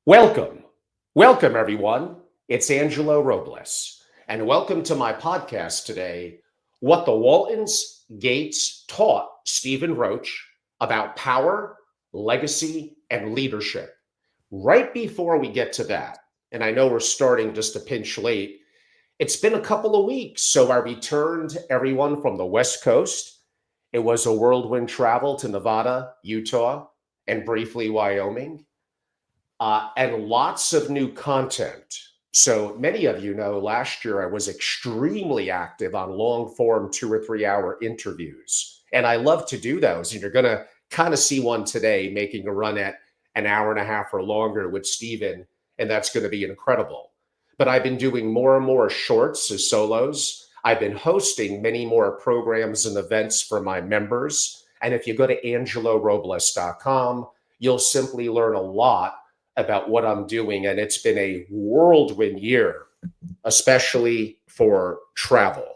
Welcome. Welcome, everyone. It's Angelo Robles, and welcome to my podcast today, What the Waltons Gates Taught Stephan Roche About Power, Legacy, and Leadership. Right before we get to that, and I know we're starting just a pinch late, it's been a couple of weeks, so I returned everyone from the West Coast. It was a whirlwind travel to Nevada, Utah, and briefly Wyoming, and lots of new content. So many of you know last year I was extremely active on long form 2 or 3 hour interviews. And I love to do those. And you're going to kind of see one today making a run at an hour and a half or longer with Stephan. And that's going to be incredible. But I've been doing more and more shorts as solos. I've been hosting many more programs and events for my members. And if you go to angelorobles.com, you'll simply learn a lot about what I'm doing. And it's been a whirlwind year, especially for travel.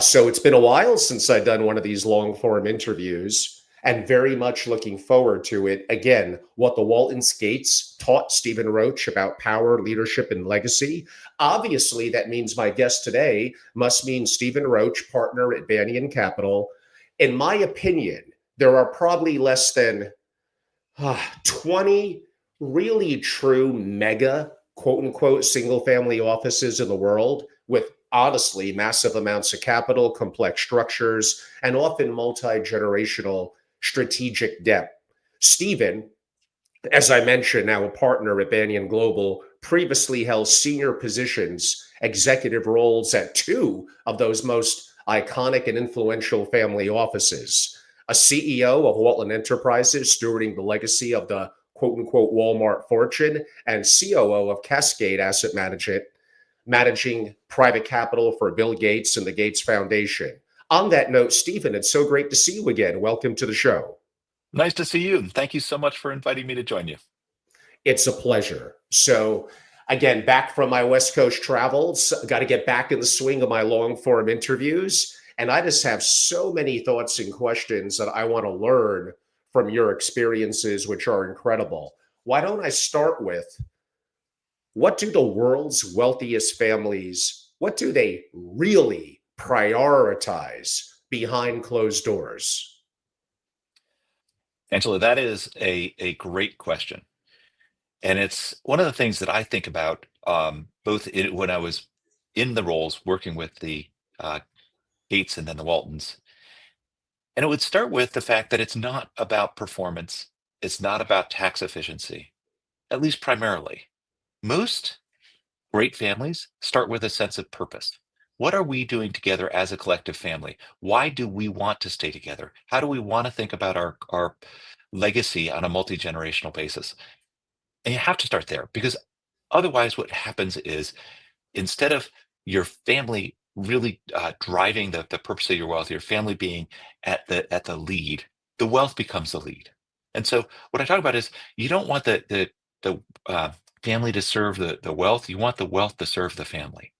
So it's been a while since I've done one of these long form interviews and very much looking forward to it. Again, what the Walton Gates taught Stephan Roche about power, leadership, and legacy. Obviously, that means my guest today must mean Stephan Roche, partner at Banyan Capital. In my opinion, there are probably less than 20 really true mega quote unquote single family offices in the world with honestly massive amounts of capital, complex structures, and often multi-generational strategic depth. Stephan, as I mentioned, now a partner at BanyanGlobal, previously held senior positions, executive roles at two of those most iconic and influential family offices. A CEO of Walton Enterprises, stewarding the legacy of the quote unquote Walmart fortune, and COO of Cascade Asset Management, managing private capital for Bill Gates and the Gates Foundation. On that note, Stephan, it's so great to see you again. Welcome to the show. Nice to see you. And thank you so much for inviting me to join you. It's a pleasure. So, again, back from my West Coast travels, got to get back in the swing of my long form interviews. And I just have so many thoughts and questions that I want to learn from your experiences, which are incredible. Why don't I start with what do the world's wealthiest families, what do they really prioritize behind closed doors? Angela, that is a great question. And it's one of the things that I think about when I was in the roles working with the Gates and then the Waltons. And it would start with the fact that it's not about performance. It's not about tax efficiency, at least primarily. Most great families start with a sense of purpose. What are we doing together as a collective family? Why do we want to stay together? How do we want to think about our legacy on a multi-generational basis? And you have to start there because otherwise what happens is instead of your family really driving the purpose of your wealth, your family being at the lead, the wealth becomes the lead. And so what I talk about is you don't want the family to serve the wealth. You want the wealth to serve the family.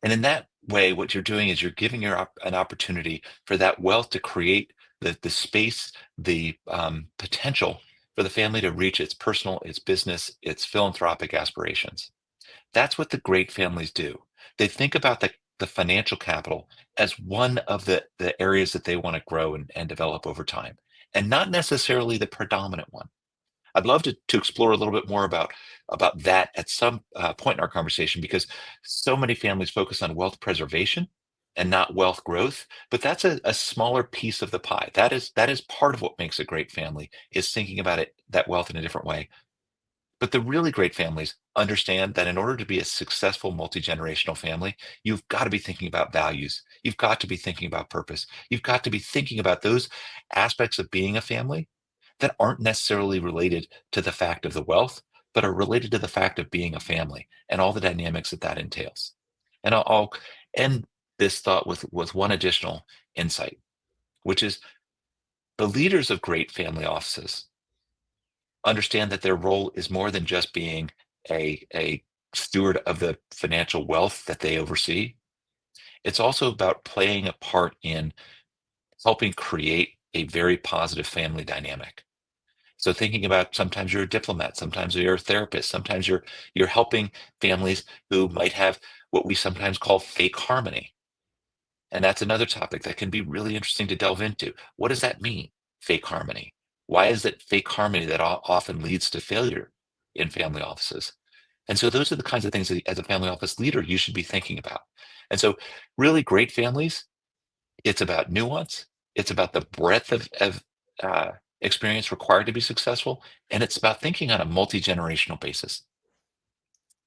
And in that way, what you're doing is you're giving an opportunity for that wealth to create the space, the potential for the family to reach its personal, its business, its philanthropic aspirations. That's what the great families do. They think about the financial capital as one of the areas that they want to grow and develop over time, and not necessarily the predominant one. I'd love to explore a little bit more about that at some point in our conversation, because so many families focus on wealth preservation and not wealth growth, but that's a smaller piece of the pie. That is part of what makes a great family, is thinking about that wealth in a different way. But the really great families understand that in order to be a successful multi-generational family, you've got to be thinking about values. You've got to be thinking about purpose. You've got to be thinking about those aspects of being a family that aren't necessarily related to the fact of the wealth, but are related to the fact of being a family and all the dynamics that entails. And I'll end this thought with one additional insight, which is the leaders of great family offices understand that their role is more than just being a steward of the financial wealth that they oversee. It's also about playing a part in helping create a very positive family dynamic. So thinking about sometimes you're a diplomat, sometimes you're a therapist, sometimes you're helping families who might have what we sometimes call fake harmony. And that's another topic that can be really interesting to delve into. What does that mean, fake harmony? Why is it fake harmony that often leads to failure in family offices? And so those are the kinds of things that as a family office leader, you should be thinking about. And so really great families, it's about nuance. It's about the breadth of uh, experience required to be successful. And it's about thinking on a multi-generational basis.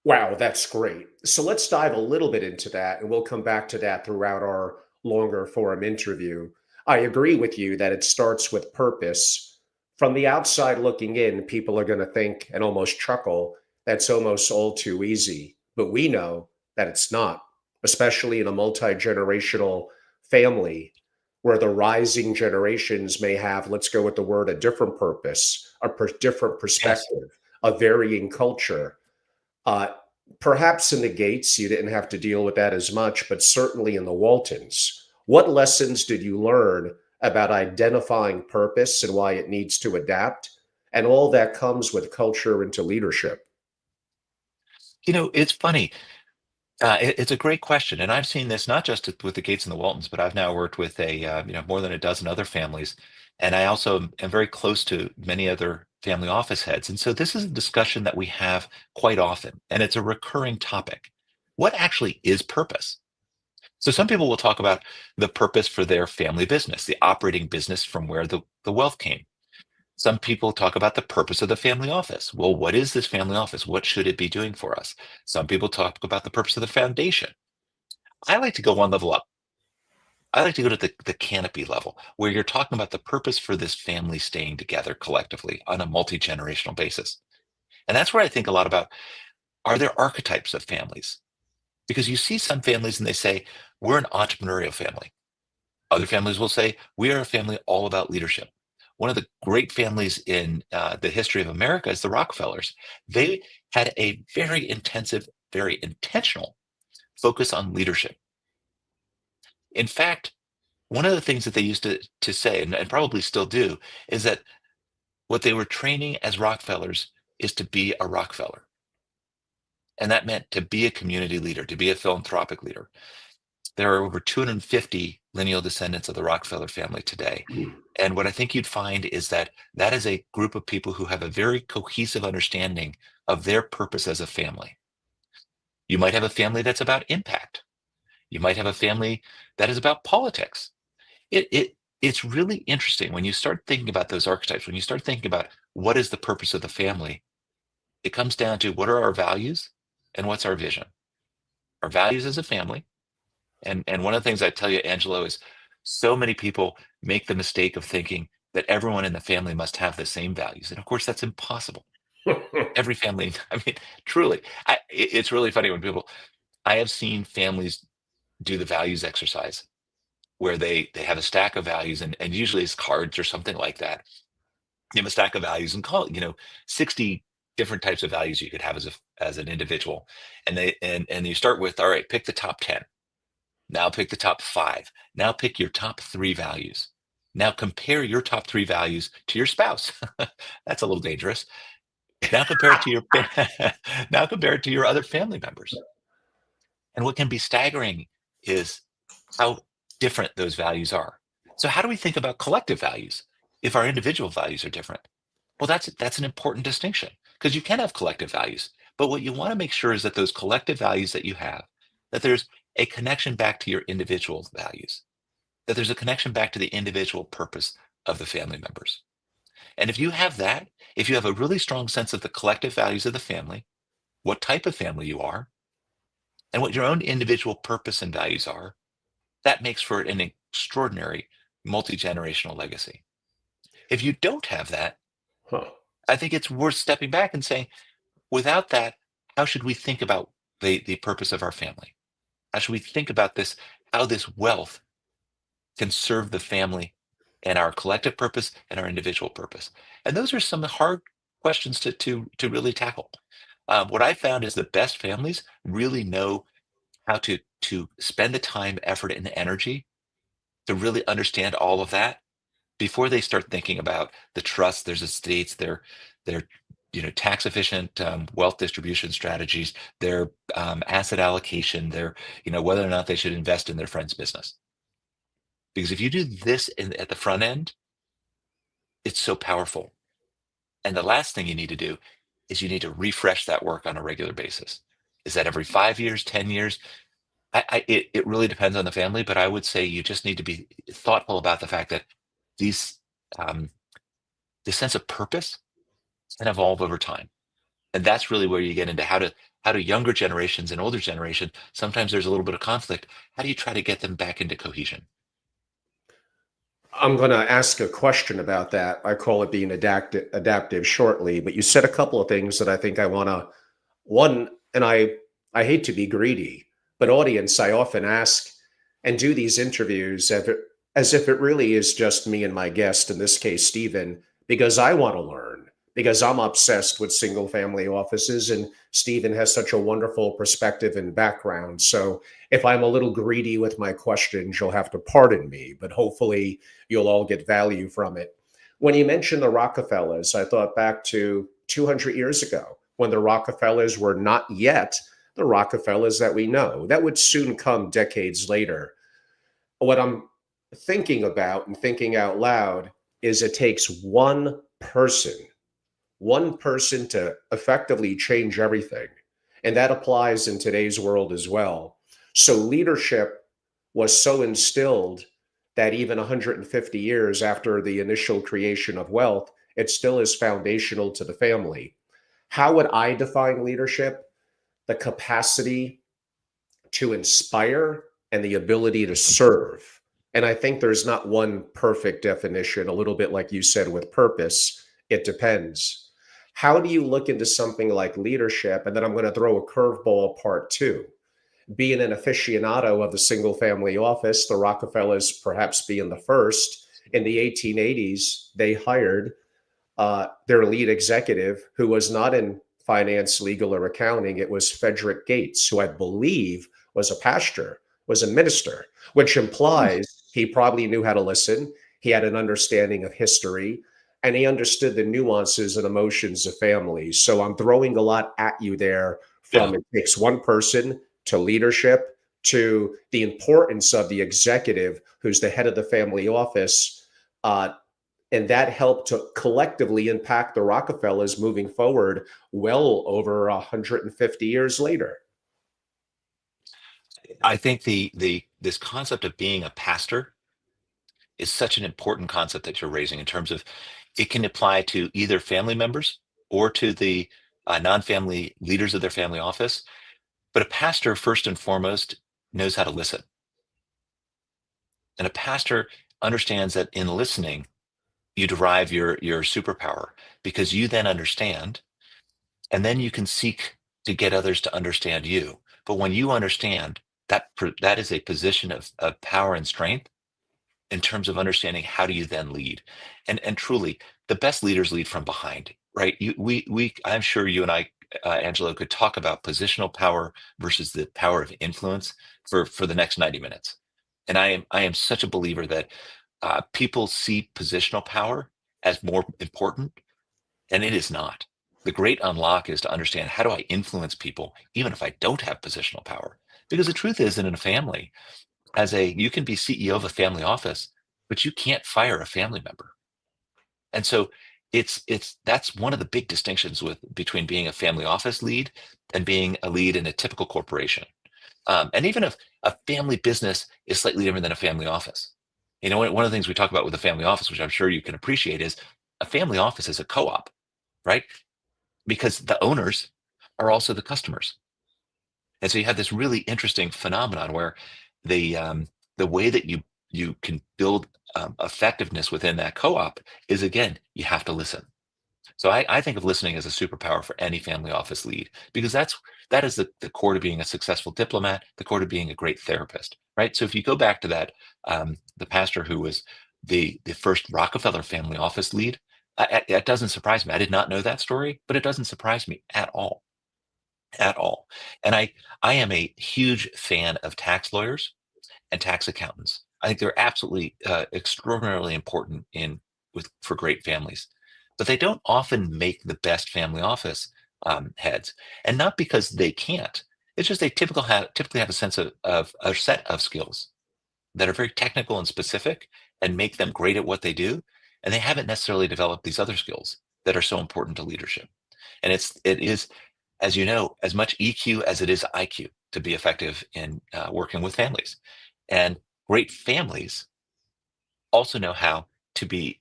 Wow, that's great. So let's dive a little bit into that, and we'll come back to that throughout our longer forum interview. I agree with you that it starts with purpose. From the outside looking in, people are going to think and almost chuckle that's almost all too easy. But we know that it's not, especially in a multi generational family where the rising generations may have, let's go with the word, a different purpose, different Yes. perspective, a varying culture. Uh, Perhaps in the Gates, you didn't have to deal with that as much, but certainly in the Waltons, what lessons did you learn about identifying purpose and why it needs to adapt? And all that comes with culture into leadership. It's funny. It's a great question, and I've seen this not just with the Gates and the Waltons, but I've now worked with more than a dozen other families, and I also am very close to many other family office heads. And so this is a discussion that we have quite often, and it's a recurring topic. What actually is purpose? So some people will talk about the purpose for their family business, the operating business from where the wealth came. Some people talk about the purpose of the family office. Well, what is this family office? What should it be doing for us? Some people talk about the purpose of the foundation. I like to go one level up. I like to go to the canopy level, where you're talking about the purpose for this family staying together collectively on a multi-generational basis. And that's where I think a lot about, are there archetypes of families? Because you see some families and they say, we're an entrepreneurial family. Other families will say, we are a family all about leadership. One of the great families in the history of America is the Rockefellers. They had a very intensive, very intentional focus on leadership. In fact, one of the things that they used to say, and probably still do, is that what they were training as Rockefellers is to be a Rockefeller. And that meant to be a community leader, to be a philanthropic leader. There are over 250 lineal descendants of the Rockefeller family today. And what I think you'd find is that that is a group of people who have a very cohesive understanding of their purpose as a family. You might have a family that's about impact. You might have a family that is about politics. It's really interesting when you start thinking about those archetypes, when you start thinking about what is the purpose of the family, it comes down to what are our values and what's our vision. Our values as a family. And one of the things I tell you, Angelo, is so many people make the mistake of thinking that everyone in the family must have the same values. And of course, that's impossible. Every family, I mean, truly, it's really funny when I have seen families do the values exercise where they have a stack of values and usually it's cards or something like that. You have a stack of values and call it, 60 different types of values you could have as an individual. And you start with, all right, pick the top 10. Now pick the top 5. Now pick your top 3 values. Now compare your top 3 values to your spouse. That's a little dangerous. Now compare it to your now compare it to your other family members. And what can be staggering is how different those values are. So how do we think about collective values if our individual values are different? Well, that's an important distinction because you can have collective values, but what you want to make sure is that those collective values that you have, that there's a connection back to your individual values, that there's a connection back to the individual purpose of the family members. And if you have that, if you have a really strong sense of the collective values of the family, what type of family you are, and what your own individual purpose and values are, that makes for an extraordinary multi-generational legacy. If you don't have that, Huh. I think it's worth stepping back and saying, without that, how should we think about the purpose of our family? How should we think about this, how this wealth can serve the family and our collective purpose and our individual purpose? And those are some hard questions to really tackle. What I found is the best families really know how to spend the time, effort, and energy to really understand all of that before they start thinking about the trust, there's estates, their tax efficient wealth distribution strategies, their asset allocation, their whether or not they should invest in their friend's business. Because if you do this at the front end, it's so powerful. And the last thing you need to do is you need to refresh that work on a regular basis. Is that every 5 years, 10 years? It really depends on the family, but I would say you just need to be thoughtful about the fact that these um, the sense of purpose can evolve over time, and that's really where you get into how do younger generations and older generation, sometimes there's a little bit of conflict. How do you try to get them back into cohesion? I'm going to ask a question about that. I call it being adaptive shortly, but you said a couple of things that I think I want to one, and I hate to be greedy, but audience, I often ask and do these interviews as if it really is just me and my guest, in this case, Stephen, because I want to learn, because I'm obsessed with single family offices, and Stephen has such a wonderful perspective and background. So if I'm a little greedy with my questions, you'll have to pardon me, but hopefully you'll all get value from it. When you mentioned the Rockefellers, I thought back to 200 years ago when the Rockefellers were not yet the Rockefellers that we know. That would soon come decades later. What I'm thinking about and thinking out loud is it takes one person to effectively change everything. And that applies in today's world as well. So leadership was so instilled that even 150 years after the initial creation of wealth, it still is foundational to the family. How would I define leadership? The capacity to inspire and the ability to serve. And I think there's not one perfect definition, a little bit like you said with purpose. It depends. How do you look into something like leadership? And then I'm going to throw a curveball part two. Being an aficionado of the single family office, the Rockefellers perhaps being the first, in the 1880s, they hired their lead executive, who was not in finance, legal, or accounting. It was Frederick Gates, who I believe was a pastor, was a minister, which Hmm. implies he probably knew how to listen. He had an understanding of history, and he understood the nuances and emotions of families. So I'm throwing a lot at you there, Yeah. from it takes one person to leadership to the importance of the executive, who's the head of the family office. And that helped to collectively impact the Rockefellers moving forward well over 150 years later. I think the this concept of being a pastor is such an important concept that you're raising in terms of it can apply to either family members or to the non-family leaders of their family office. But a pastor, first and foremost, knows how to listen. And a pastor understands that in listening, you derive your superpower because you then understand, and then you can seek to get others to understand you. But when you understand, that is a position of power and strength in terms of understanding how do you then lead. And truly, the best leaders lead from behind, right? I'm sure you and I, Angelo, could talk about positional power versus the power of influence for the next 90 minutes. And I am such a believer that people see positional power as more important, and it is not. The great unlock is to understand, how do I influence people even if I don't have positional power? Because the truth is that in a family, you can be CEO of a family office, but you can't fire a family member. And so that's one of the big distinctions between being a family office lead and being a lead in a typical corporation. And even if a family business is slightly different than a family office. One of the things we talk about with a family office, which I'm sure you can appreciate, is a family office is a co-op, right? Because the owners are also the customers. And so you have this really interesting phenomenon where the way that you can build effectiveness within that co-op is, again, you have to listen. So I think of listening as a superpower for any family office lead, because that is the core to being a successful diplomat, the core to being a great therapist, right? So if you go back to that, the pastor who was the first Rockefeller family office lead, it doesn't surprise me. I did not know that story, but it doesn't surprise me at all, at all. And I am a huge fan of tax lawyers and tax accountants, I think they're absolutely extraordinarily important for great families, but they don't often make the best family office heads, and not because they can't. It's just they typically have a sense of a set of skills that are very technical and specific and make them great at what they do, and they haven't necessarily developed these other skills that are so important to leadership. And it is, as you know, as much EQ as it is IQ to be effective in working with families. And great families also know how to be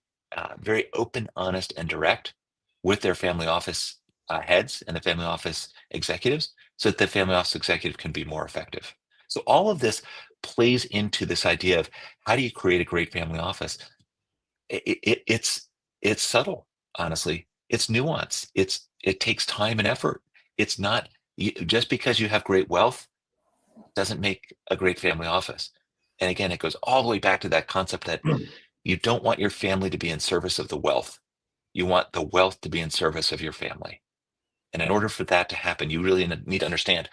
very open, honest, and direct with their family office heads and the family office executives, so that the family office executive can be more effective. So all of this plays into this idea of how do you create a great family office? It's subtle, honestly. It's nuance. It takes time and effort. It's not just because you have great wealth doesn't make a great family office. And again, it goes all the way back to that concept that you don't want your family to be in service of the wealth. You want the wealth to be in service of your family. And in order for that to happen, you really need to understand,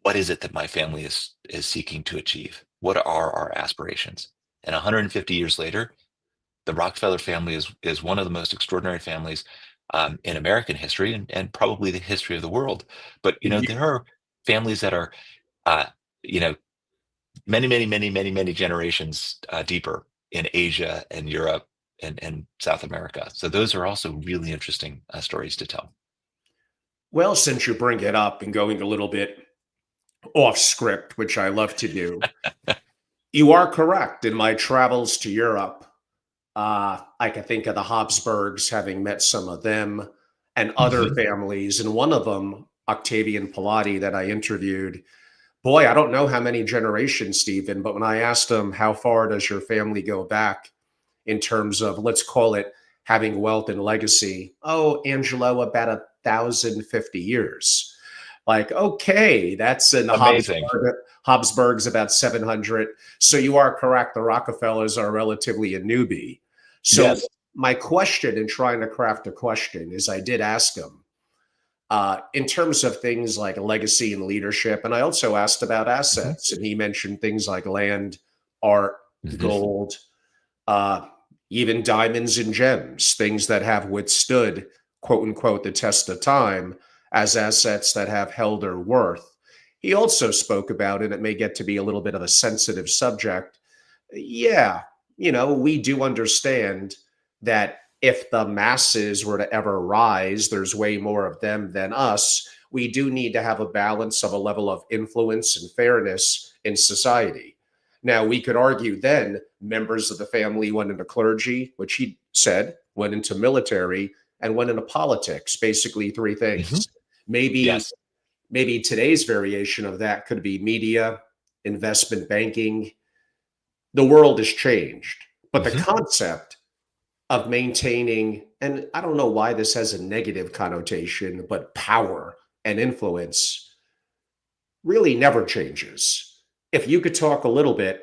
what is it that my family is seeking to achieve? What are our aspirations? And 150 years later, the Rockefeller family is one of the most extraordinary families in American history, and probably the history of the world. But there are families that are uh, you know many generations deeper in Asia and Europe and South America. So those are also really interesting stories to tell. Well, since you bring it up and going a little bit off script, which I love to do, you are correct. In my travels to Europe, I can think of the Habsburgs, having met some of them and other Hmm. families. And one of them, Octavian Palati, that I interviewed, boy, I don't know how many generations, Stephen, but when I asked him, how far does your family go back in terms of, let's call it, having wealth and legacy? Oh, Angelo, about 1,050 years. Like, okay, that's in Amazing. Habsburg's about 700. So you are correct. The Rockefellers are relatively a newbie. So Yes. my question in trying to craft a question is, I did ask him in terms of things like legacy and leadership, and I also asked about Hmm. assets, and he mentioned things like land, art, Hmm. gold, uh, even diamonds and gems, things that have withstood, quote unquote, the test of time as assets that have held their worth. He also spoke about, and it may get to be a little bit of a sensitive subject. Yeah, we do understand that if the masses were to ever rise, there's way more of them than us. We do need to have a balance of a level of influence and fairness in society. Now, we could argue then members of the family went into clergy, which he said, went into military, and went into politics, basically three Hmm. things. Maybe Yes. maybe today's variation of that could be media, investment banking. The world has changed, but the Hmm. concept of maintaining, and I don't know why this has a negative connotation, but power and influence really never changes. If you could talk a little bit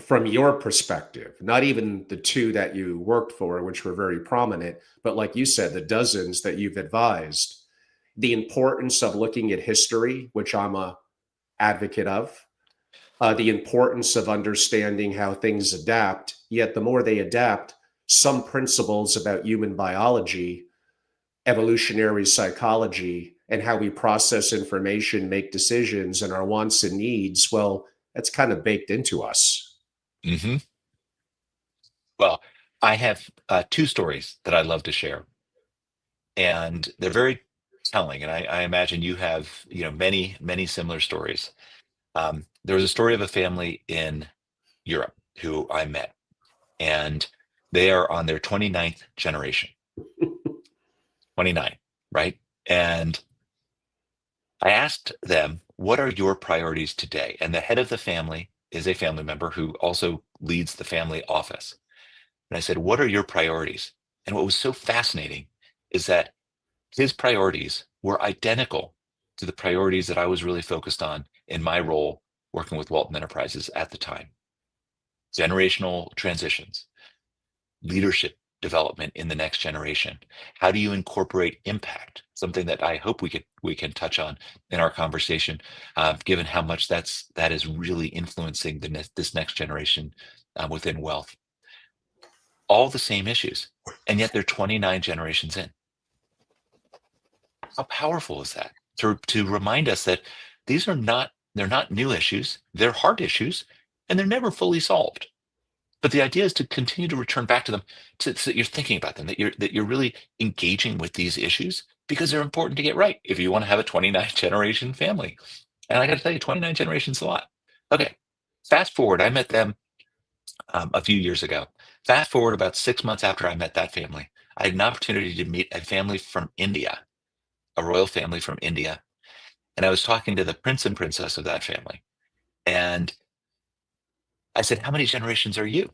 from your perspective, not even the two that you worked for, which were very prominent, but like you said, the dozens that you've advised, the importance of looking at history, which I'm a advocate of, the importance of understanding how things adapt. Yet the more they adapt, some principles about human biology, evolutionary psychology, and how we process information, make decisions, and our wants and needs, well, that's kind of baked into us. Hmm. Well, I have two stories that I'd love to share, and they're very telling. And I imagine you have, many similar stories. There was a story of a family in Europe who I met, and they are on their 29th generation, 29, right? And I asked them, what are your priorities today? And the head of the family is a family member who also leads the family office. And I said, what are your priorities? And what was so fascinating is that his priorities were identical to the priorities that I was really focused on in my role working with Walton Enterprises at the time. Generational transitions, leadership development in the next generation? How do you incorporate impact? Something that I hope we can touch on in our conversation, given how much that is really influencing this next generation within wealth. All the same issues, and yet they're 29 generations in. How powerful is that? To remind us that they're not new issues, they're hard issues, and they're never fully solved. But the idea is to continue to return back to them, so that you're thinking about them, that you're really engaging with these issues because they're important to get right if you want to have a 29 generation family. And I got to tell you, 29 generations is a lot. Okay, fast forward, I met them a few years ago. Fast forward about 6 months after I met that family, I had an opportunity to meet a family from India, a royal family from India. And I was talking to the prince and princess of that family. And I said, "How many generations are you?"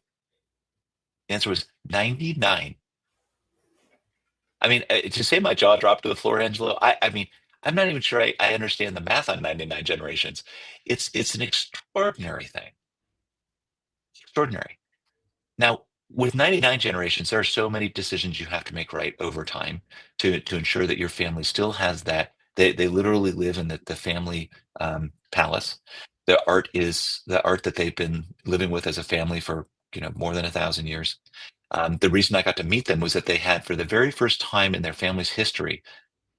The answer was 99. I mean, to say my jaw dropped to the floor, Angelo, I mean, I'm not even sure I understand the math on 99 generations. It's an extraordinary thing. Extraordinary. Now, with 99 generations, there are so many decisions you have to make right over time to ensure that your family still has that. They literally live in the family palace. The art that they've been living with as a family for more than 1,000 years. The reason I got to meet them was that they had, for the very first time in their family's history,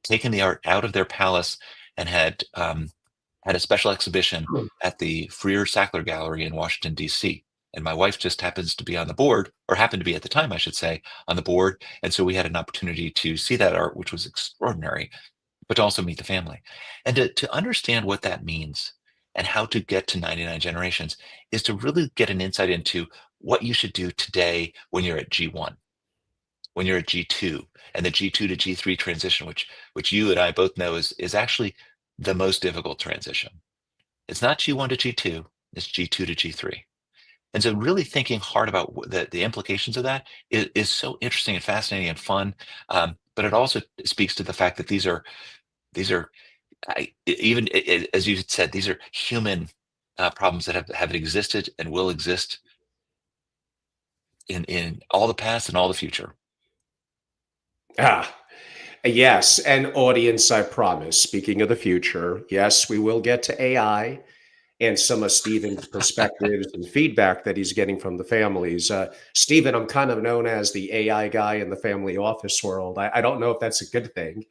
taken the art out of their palace and had a special exhibition at the Freer Sackler Gallery in Washington, D.C. And my wife just happens to be on the board, or happened to be at the time, I should say, on the board. And so we had an opportunity to see that art, which was extraordinary, but to also meet the family. And to understand what that means and how to get to 99 generations is to really get an insight into what you should do today when you're at G1, when you're at G2, and the G2 to G3 transition, which you and I both know is actually the most difficult transition. It's not G1 to G2, it's G2 to G3. And so really thinking hard about the implications of that is so interesting and fascinating and fun. But it also speaks to the fact that these are even as you said, these are human problems that have existed and will exist in all the past and all the future. Ah, yes. And audience, I promise, speaking of the future, yes, we will get to AI and some of Stephen's perspectives and feedback that he's getting from the families. Stephen, I'm kind of known as the AI guy in the family office world. I don't know if that's a good thing.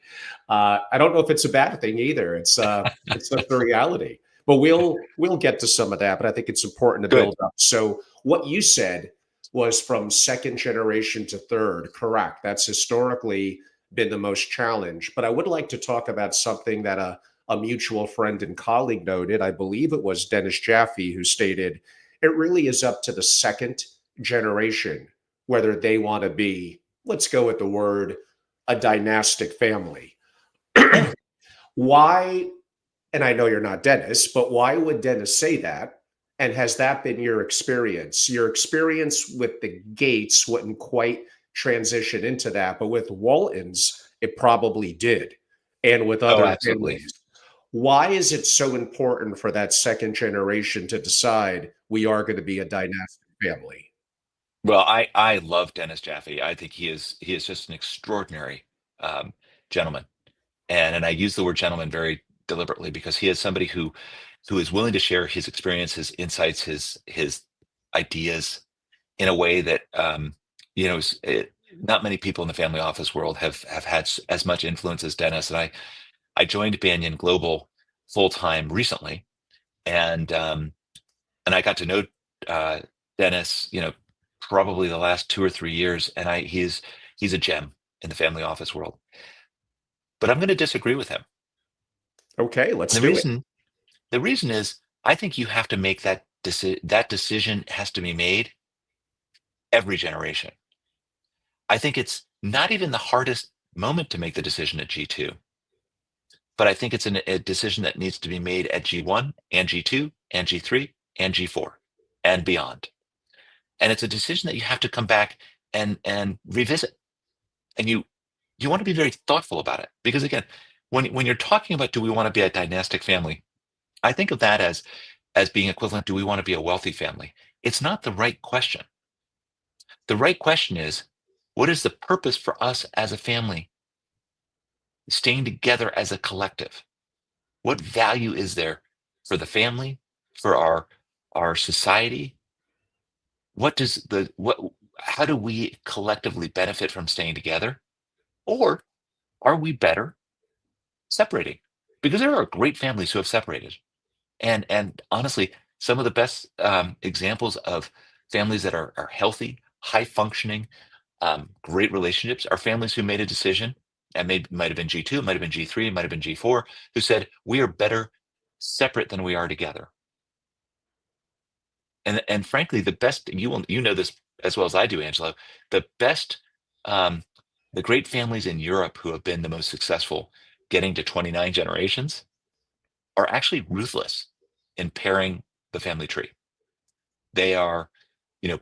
I don't know if it's a bad thing either. It's just the reality. But we'll get to some of that. But I think it's important to Good. build up. So what you said was from second generation to third. Correct. That's historically been the most challenged. But I would like to talk about something that a mutual friend and colleague noted. I believe it was Dennis Jaffe who stated it really is up to the second generation whether they want to be, let's go with the word, a dynastic family. Yeah. Why, and I know you're not Dennis, but why would Dennis say that? And has that been your experience? Your experience with the Gates wouldn't quite transition into that, but with Waltons, it probably did. And with Oh, other absolutely. families. Why is it so important for that second generation to decide we are going to be a dynastic family? Well, I love Dennis Jaffe. I think he is just an extraordinary um, gentleman, and I use the word gentleman very deliberately because he is somebody who is willing to share his experience, his insights, his ideas in a way that not many people in the family office world have had as much influence as Dennis. And I joined BanyanGlobal full time recently, and I got to know uh, Dennis, probably the last 2 or 3 years, and he's a gem in the family office world. But I'm going to disagree with him. Okay, let's And do it. the reason is I think you have to make that decision has to be made every generation. I think it's not even the hardest moment to make the decision at G2, but I think it's a decision that needs to be made at G1 and G2 and G3 and G4 and beyond. And it's a decision that you have to come back and revisit. And you want to be very thoughtful about it because again, when you're talking about do we want to be a dynastic family, I think of that as being equivalent. Do we want to be a wealthy family? It's not the right question. The right question is What is the purpose for us as a family? Staying together as a collective. What value is there for the family, for our society? What does the what how do we collectively benefit from staying together? Or are we better separating? Because there are great families who have separated. And honestly, some of the best examples of families that are healthy, high functioning, great relationships are families who made a decision, and might have been G2, might have been G3, might have been G4, who said, we are better separate than we are together. And frankly, the best, you know this as well as I do, Angelo, the best, um, the great families in Europe who have been the most successful getting to 29 generations are actually ruthless in pairing the family tree. They are,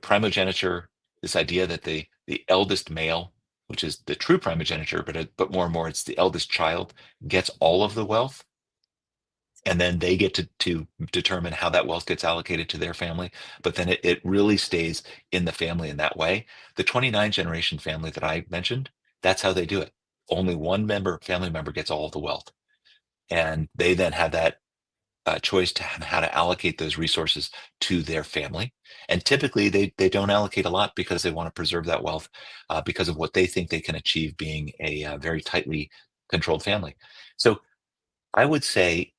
primogeniture, this idea that the eldest male, which is the true primogeniture, but more and more it's the eldest child, gets all of the wealth, and then they get to determine how that wealth gets allocated to their family. But then it really stays in the family in that way. The 29 generation family that I mentioned, that's how they do it. Only one family member gets all of the wealth, and they then have that choice to how to allocate those resources to their family. And typically, they don't allocate a lot because they want to preserve that wealth, because of what they think they can achieve being a very tightly controlled family. So I would say,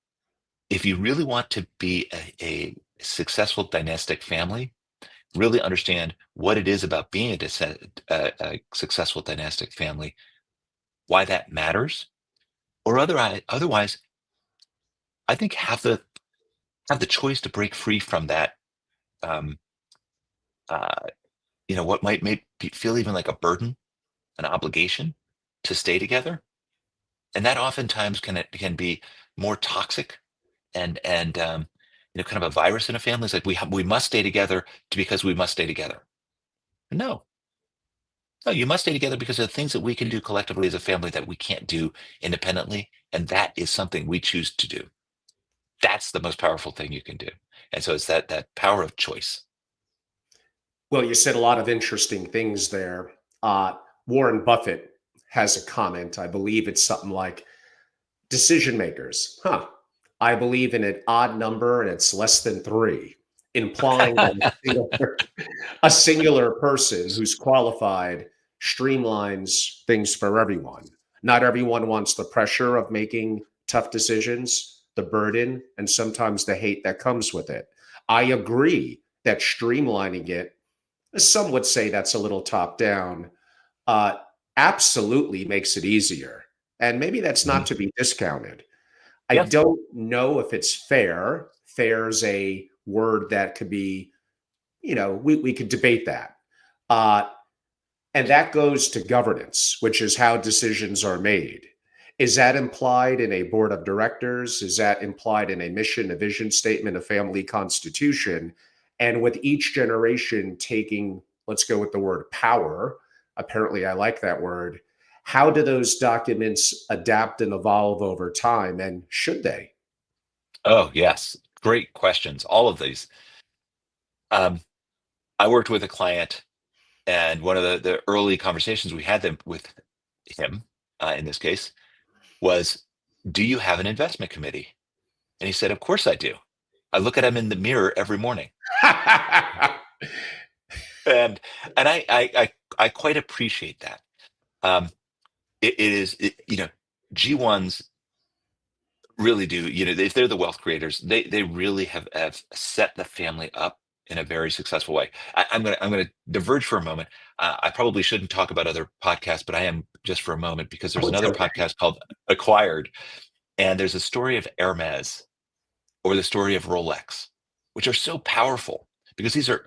if you really want to be a successful dynastic family, really understand what it is about being a successful dynastic family, why that matters, or otherwise, I think have the choice to break free from that. Um, uh, what might make feel even like a burden, an obligation to stay together, and that oftentimes can be more toxic and kind of a virus in a family. It's like we must stay together because we must stay together. No, no, you must stay together because of the things that we can do collectively as a family that we can't do independently, and that is something we choose to do. That's the most powerful thing you can do, and so it's that power of choice. Well, you said a lot of interesting things there. Uh, Warren Buffett has a comment. I believe it's something like decision makers. Huh. I believe in an odd number and it's less than three, implying that a singular person who's qualified streamlines things for everyone. Not everyone wants the pressure of making tough decisions, the burden, and sometimes the hate that comes with it. I agree that streamlining it, some would say that's a little top down, uh, absolutely makes it easier. And maybe that's Mhm. not to be discounted. I Yeah. don't know if it's fair. Fair's a word that could be, we could debate that. Uh, and that goes to governance, which is how decisions are made. Is that implied in a board of directors? Is that implied in a mission, a vision statement, a family constitution? And with each generation taking, let's go with the word power, apparently I like that word. How do those documents adapt and evolve over time? And should they? Oh, yes. Great questions. All of these. Um, I worked with a client, and one of the early conversations we had with him, in this case, was, "Do you have an investment committee?" And he said, "Of course I do. I look at him in the mirror every morning." And I quite appreciate that. Um, it is, G1s really do, if they're the wealth creators, they really have set the family up in a very successful way. I'm gonna diverge for a moment. I probably shouldn't talk about other podcasts, but I am just for a moment, because there's Oh, it's another okay. podcast called Acquired, and there's a story of Hermes, or the story of Rolex, which are so powerful, because these are,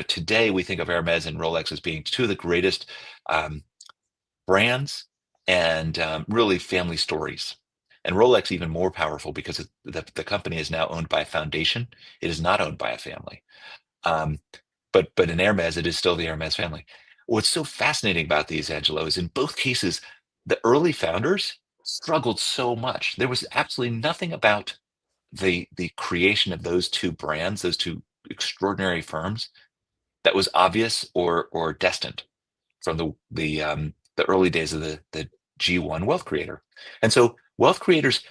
today we think of Hermes and Rolex as being two of the greatest um, brands, and really family stories. And Rolex even more powerful, because the company is now owned by a foundation. It is not owned by a family. Um, but in Hermes, it is still the Hermes family. What's so fascinating about these, Angelo, is in both cases, the early founders struggled so much. There was absolutely nothing about the creation of those two brands, those two extraordinary firms, that was obvious or destined. from the early days of the G1 wealth creator. And so wealth creators,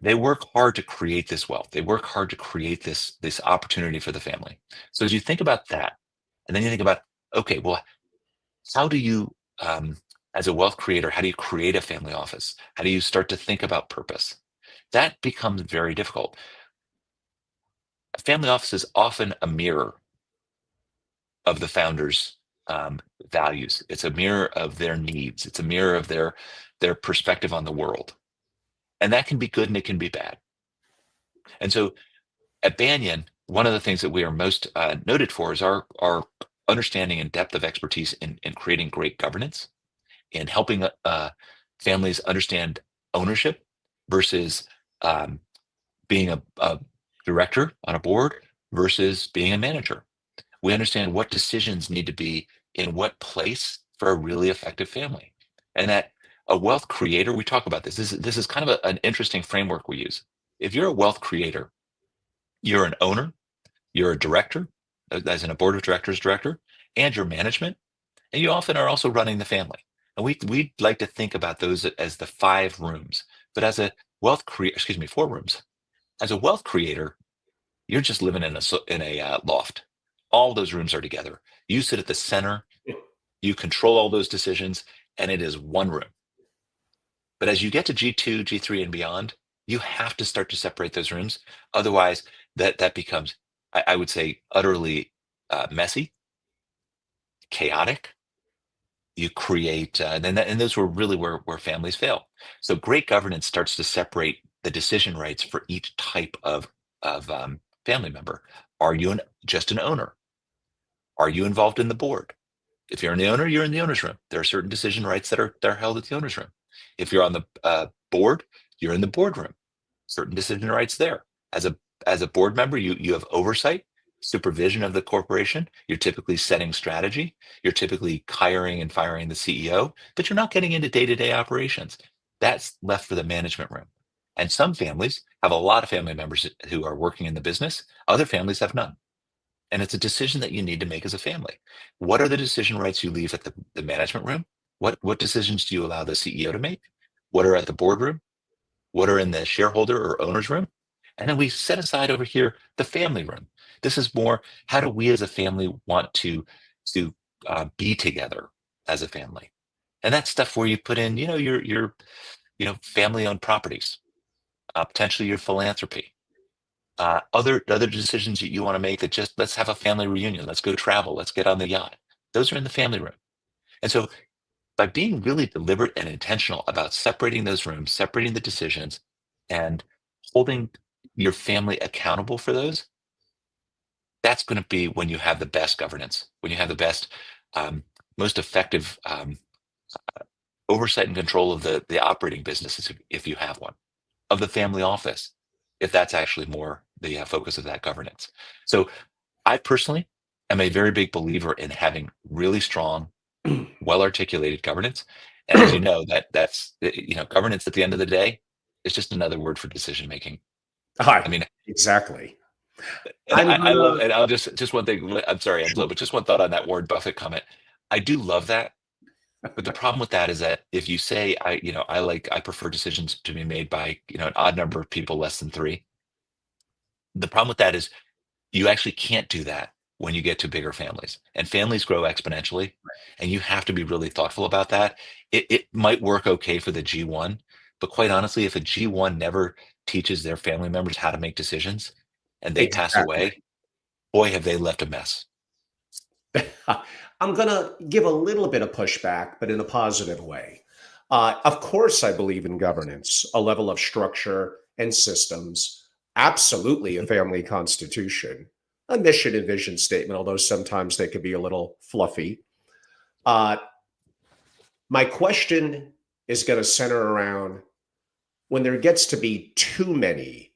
they work hard to create this wealth. They work hard to create this opportunity for the family. So as you think about that, and then you think about, okay, well, how do you, as a wealth creator, how do you create a family office? How do you start to think about purpose? That becomes very difficult. A family office is often a mirror of the founder's values. It's a mirror of their needs. It's a mirror of their perspective on the world. And that can be good and it can be bad. And so at Banyan, one of the things that we are most noted for is our understanding and depth of expertise in creating great governance and helping families understand ownership versus being a director on a board versus being a manager. We understand what decisions need to be in what place for a really effective family. And that a wealth creator, we talk about this. This is kind of an interesting framework we use. If you're a wealth creator, you're an owner, you're a director, as in a board of directors director, and your management, and you often are also running the family. And we like to think about those as the 5 rooms. But as a wealth creator, 4 rooms. As a wealth creator, you're just living in a loft. All those rooms are together. You sit at the center. You control all those decisions, and it is one room. But as you get to G2, G3, and beyond, you have to start to separate those rooms. Otherwise, that becomes, I would say, utterly messy, chaotic. You create, and those were really where families fail. So great governance starts to separate the decision rights for each type of family member. Are you just an owner? Are you involved in the board? If you're the owner, you're in the owner's room. There are certain decision rights that are held at the owner's room. If you're on the board, you're in the boardroom. Certain decision rights there. As a board member, you have oversight, supervision of the corporation. You're typically setting strategy. You're typically hiring and firing the CEO, but you're not getting into day-to-day operations. That's left for the management room. And some families have a lot of family members who are working in the business. Other families have none. And it's a decision that you need to make as a family. What are the decision rights you leave at the management room? What decisions do you allow the CEO to make? What are at the boardroom? What are in the shareholder or owner's room? And then we set aside over here the family room. This is more, how do we as a family want to be together as a family? And that's stuff where you put in, your family-owned properties, potentially your philanthropy, other decisions that you want to make, that just, let's have a family reunion, let's go travel, let's get on the yacht. Those are in the family room. And so by being really deliberate and intentional about separating those rooms, separating the decisions, and holding your family accountable for those, that's going to be when you have the best governance, when you have the best, most effective oversight and control of the operating businesses, if you have one, of the family office, if that's actually more the focus of that governance. So I personally am a very big believer in having really strong, well-articulated governance. And as you know, that's governance at the end of the day is just another word for decision making. Hi, I mean, exactly. and I'm I love, gonna and I'll just one thing. I'm sorry, Angelo, sure. but just one thought on that Warren Buffett comment. I do love that, but the problem with that is that if you say I prefer decisions to be made by an odd number of people, less than 3. The problem with that is you actually can't do that when you get to bigger families, and families grow exponentially, and you have to be really thoughtful about that. It might work okay for the G1, but quite honestly, if a G1 never teaches their family members how to make decisions and they pass Exactly. away, boy, have they left a mess. I'm gonna give a little bit of pushback, but in a positive way. Of course, I believe in governance, a level of structure and systems, absolutely a Mhm. family constitution, a mission and vision statement, although sometimes they could be a little fluffy. Uh, my question is going to center around when there gets to be too many,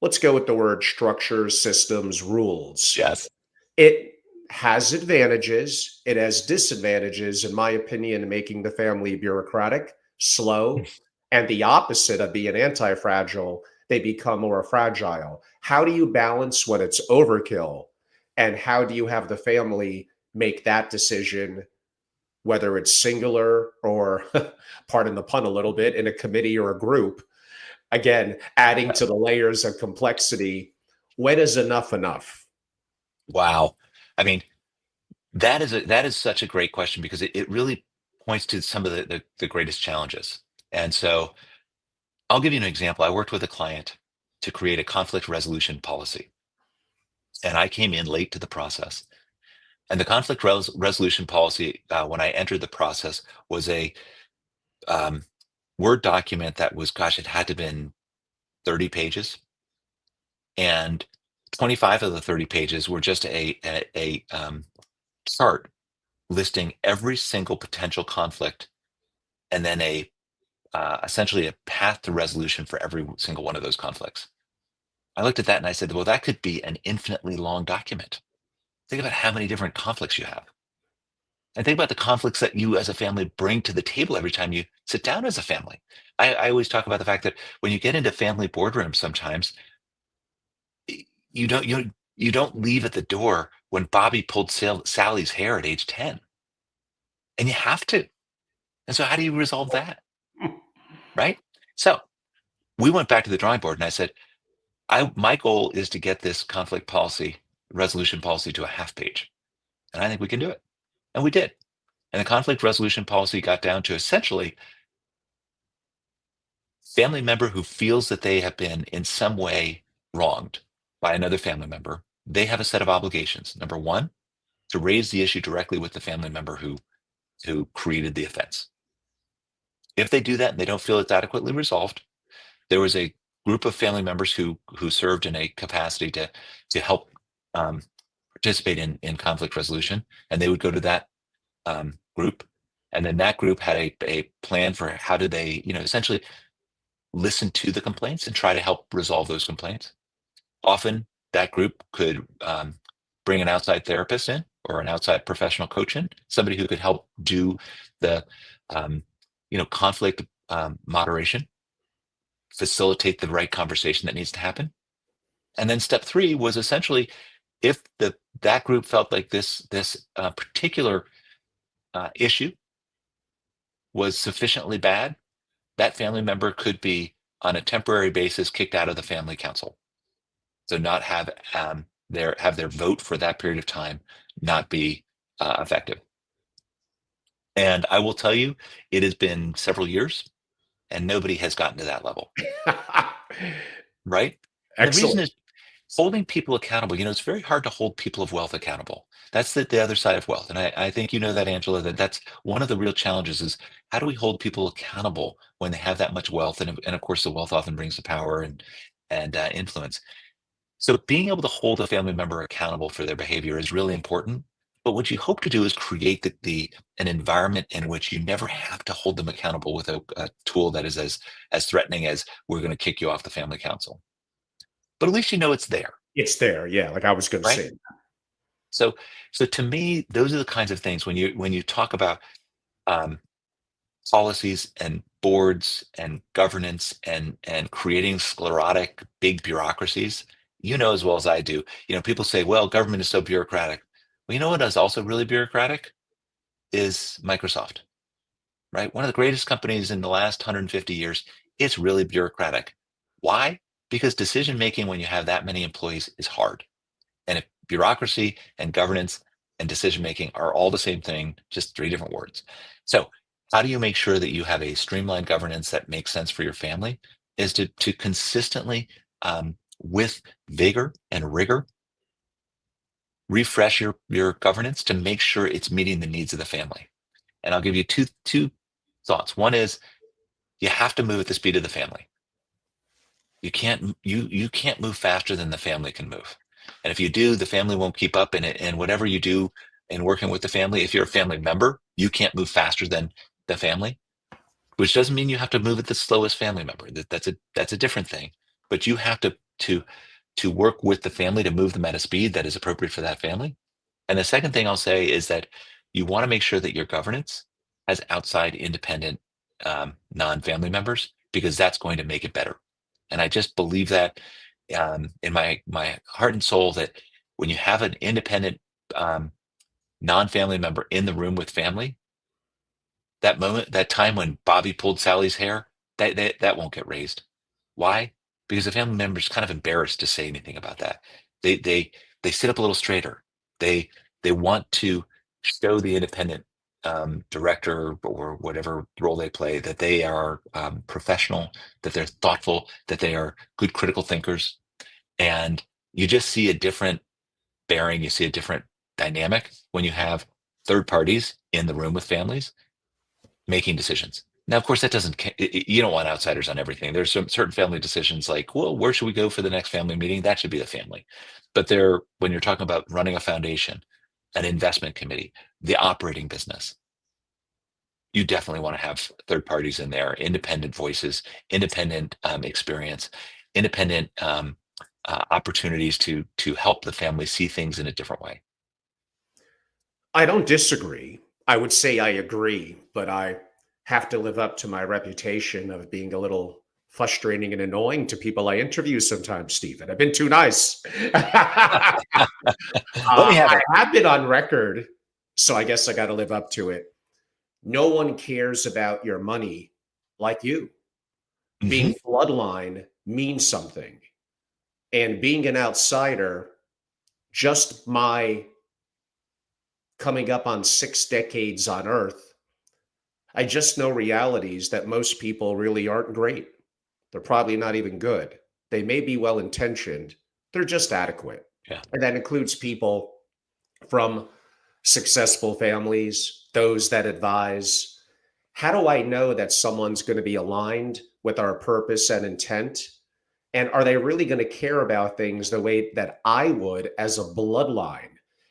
let's go with the word structures, systems, rules. Yes. It has advantages, it has disadvantages, in my opinion, in making the family bureaucratic, slow, and the opposite of being anti fragile, they become more fragile. How do you balance when it's overkill? And how do you have the family make that decision whether it's singular or, pardon the pun a little bit, in a committee or a group, again, adding to the layers of complexity. When is enough enough? Wow. I mean, that is such a great question because it really points to some of the greatest challenges. And so I'll give you an example. I worked with a client to create a conflict resolution policy, and I came in late to the process. And the conflict resolution policy, when I entered the process, was a um, Word document that was, gosh, it had to have been 30 pages. And 25 of the 30 pages were just a chart listing every single potential conflict and then essentially a path to resolution for every single one of those conflicts. I looked at that and I said, well, that could be an infinitely long document. Think about how many different conflicts you have. And think about the conflicts that you as a family bring to the table every time you sit down as a family. I always talk about the fact that when you get into family boardrooms, sometimes you don't leave at the door when Bobby pulled Sally's hair at age 10, and you have to. And so, how do you resolve that, right? So, we went back to the drawing board, and I said, my goal is to get this conflict policy resolution policy to a half page, and I think we can do it, and we did. And the conflict resolution policy got down to essentially family member who feels that they have been in some way wronged by another family member. They have a set of obligations. Number one, to raise the issue directly with the family member who created the offense. If they do that and they don't feel it's adequately resolved, there was a group of family members who served in a capacity to help participate in conflict resolution, and they would go to that group, and then that group had a plan for how do they, essentially listen to the complaints and try to help resolve those complaints. Often that group could bring an outside therapist in or an outside professional coach in, somebody who could help do the conflict moderation, facilitate the right conversation that needs to happen. And then step three was essentially, if that group felt like this particular issue was sufficiently bad, that family member could be on a temporary basis kicked out of the family council. So not have their vote for that period of time not be effective. And I will tell you, it has been several years and nobody has gotten to that level, right? And the reason Excellent. is holding people accountable. It's very hard to hold people of wealth accountable. That's the other side of wealth. And I think you know that, Angela, that's one of the real challenges is how do we hold people accountable when they have that much wealth? And of course, the wealth often brings the power and influence. So being able to hold a family member accountable for their behavior is really important. But what you hope to do is create an environment in which you never have to hold them accountable with a tool that is as threatening as we're going to kick you off the family council. But at least you know it's there, It's there. Yeah. Like I was going to right? say. So to me, those are the kinds of things when you talk about um, policies and boards and governance and creating sclerotic big bureaucracies, as well as I do. People say, well, government is so bureaucratic. Well, you know what is also really bureaucratic is Microsoft, right? One of the greatest companies in the last 150 years. It's really bureaucratic. Why? Because decision making when you have that many employees is hard. And if bureaucracy and governance and decision making are all the same thing, just three different words. So how do you make sure that you have a streamlined governance that makes sense for your family? Is to consistently, with vigor and rigor, refresh your governance to make sure it's meeting the needs of the family. And I'll give you two thoughts. One is you have to move at the speed of the family. You can't move faster than the family can move. And if you do, the family won't keep up in it. And whatever you do in working with the family, if you're a family member, you can't move faster than the family, which doesn't mean you have to move at the slowest family member. That's a different thing. But you have to work with the family to move them at a speed that is appropriate for that family. And the second thing I'll say is that you want to make sure that your governance has outside independent non-family members, because that's going to make it better. And I just believe that in my heart and soul, that when you have an independent non-family member in the room with family, that moment, that time when Bobby pulled Sally's hair, that won't get raised. Why? Because the family member's kind of embarrassed to say anything about that. They sit up a little straighter. They they want to show the independent director or whatever role they play that they are professional, that they're thoughtful, that they are good critical thinkers, and you just see a different bearing. You see a different dynamic when you have third parties in the room with families making decisions. Now, of course, that doesn't, you don't want outsiders on everything. There's some certain family decisions like, well, where should we go for the next family meeting? That should be the family. But there, when you're talking about running a foundation, an investment committee, the operating business, you definitely want to have third parties in there, independent voices, independent experience, independent opportunities to help the family see things in a different way. I don't disagree. I would say I agree, but I have to live up to my reputation of being a little frustrating and annoying to people I interview sometimes, Stephen. I've been too nice. Let me have I it. have been on record, so I guess I got to live up to it. No one cares about your money like you. Hmm. Being bloodline means something. And being an outsider, just my coming up on 6 decades on Earth, I just know realities that most people really aren't great. They're probably not even good. They may be well intentioned, they're just adequate. Yeah. And that includes people from successful families, those that advise. How do I know that someone's going to be aligned with our purpose and intent? And are they really going to care about things the way that I would as a bloodline?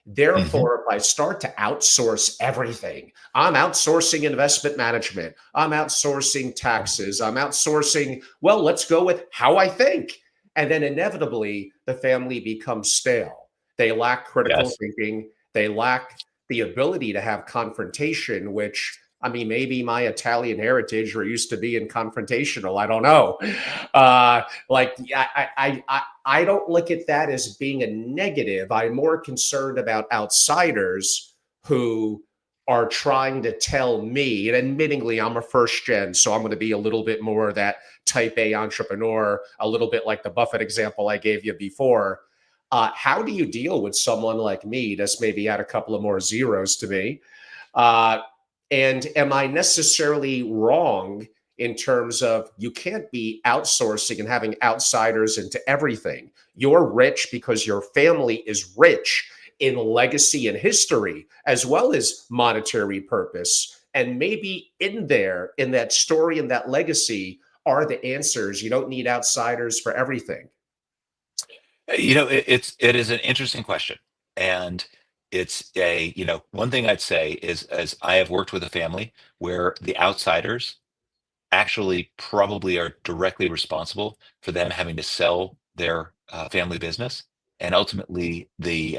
Hmm. Therefore, if I start to outsource everything, I'm outsourcing investment management, I'm outsourcing taxes, I'm outsourcing, well, let's go with how I think. And then inevitably, the family becomes stale. They lack critical Yes. thinking, they lack the ability to have confrontation, which I mean, maybe my Italian heritage or used to be in confrontational. I don't know. Like I don't look at that as being a negative. I'm more concerned about outsiders who are trying to tell me, and admittingly, I'm a first gen, so I'm going to be a little bit more of that type A entrepreneur, a little bit like the Buffett example I gave you before. How do you deal with someone like me that's maybe add a couple of more zeros to me? Uh, and am I necessarily wrong in terms of you can't be outsourcing and having outsiders into everything? You're rich because your family is rich in legacy and history, as well as monetary purpose. And maybe in there, in that story and that legacy, are the answers. You don't need outsiders for everything. It is an interesting question, and it's a one thing I'd say is as I have worked with a family where the outsiders actually probably are directly responsible for them having to sell their family business and ultimately e-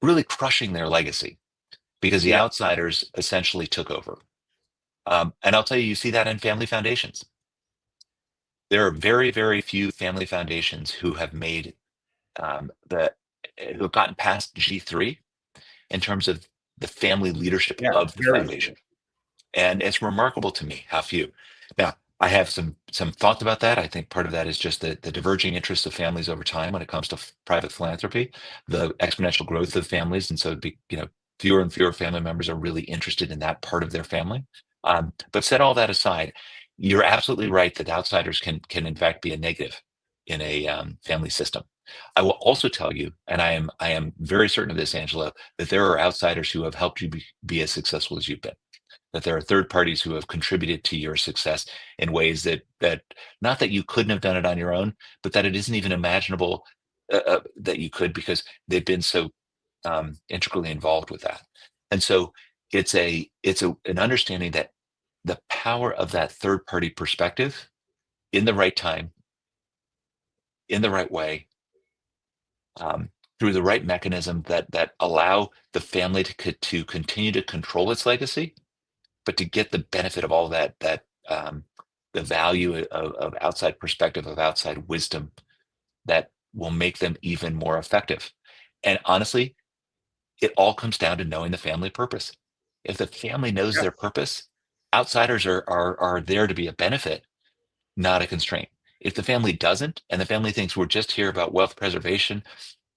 really crushing their legacy because the Yeah. outsiders essentially took over. And I'll tell you, you see that in family foundations. There are very, very few family foundations who have made the who have gotten past G3 in terms of the family leadership Yeah. of the Very foundation. few. And it's remarkable to me how few. Now, I have some thoughts about that. I think part of that is just the diverging interests of families over time when it comes to private philanthropy, the exponential growth of families, and so fewer and fewer family members are really interested in that part of their family. But set all that aside, you're absolutely right that outsiders can in fact be a negative in a family system. I will also tell you, and I am very certain of this, Angela, that there are outsiders who have helped you be as successful as you've been, that there are third parties who have contributed to your success in ways that not that you couldn't have done it on your own, but that it isn't even imaginable that you could because they've been so integrally involved with that. And so it's an understanding that the power of that third party perspective in the right time, in the right way, um, through the right mechanism that allow the family to continue to control its legacy, but to get the benefit of all that the value of outside perspective, of outside wisdom that will make them even more effective. And honestly, it all comes down to knowing the family purpose. If the family knows Yeah. their purpose, outsiders are there to be a benefit, not a constraint. If the family doesn't, and the family thinks we're just here about wealth preservation,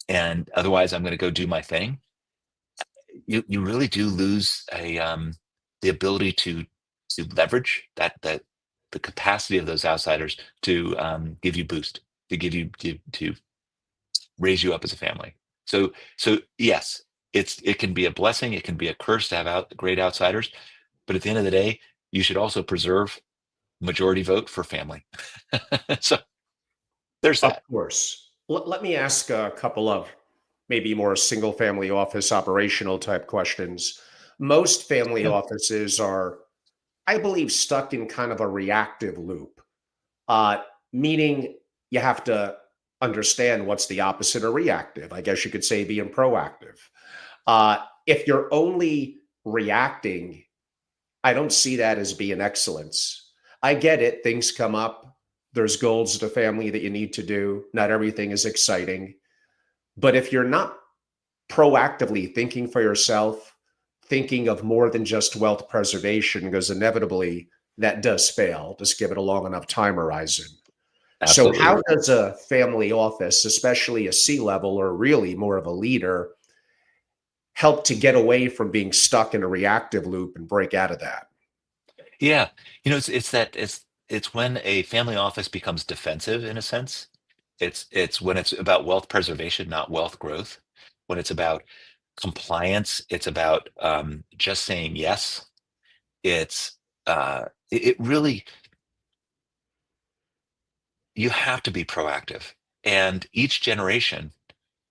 and otherwise I'm going to go do my thing, you really do lose the ability to leverage that the capacity of those outsiders to give you boost, to give you to raise you up as a family. So yes, it can be a blessing, it can be a curse to have great outsiders, but at the end of the day, you should also preserve majority vote for family. So there's Of that. course. Let me ask a couple of maybe more single family office operational type questions. Most family Yeah. offices are, I believe, stuck in kind of a reactive loop, uh, meaning you have to understand what's the opposite of reactive. I guess you could say being proactive. If you're only reacting, I don't see that as being excellence. I get it. Things come up. There's goals of the family that you need to do. Not everything is exciting. But if you're not proactively thinking for yourself, thinking of more than just wealth preservation, because inevitably that does fail. Just give it a long enough time horizon. So, Absolutely. how does a family office, especially a C level or really more of a leader, help to get away from being stuck in a reactive loop and break out of that? Yeah, it's when a family office becomes defensive in a sense. It's when it's about wealth preservation, not wealth growth. When it's about compliance, it's about just saying yes. It's it really, you have to be proactive, and each generation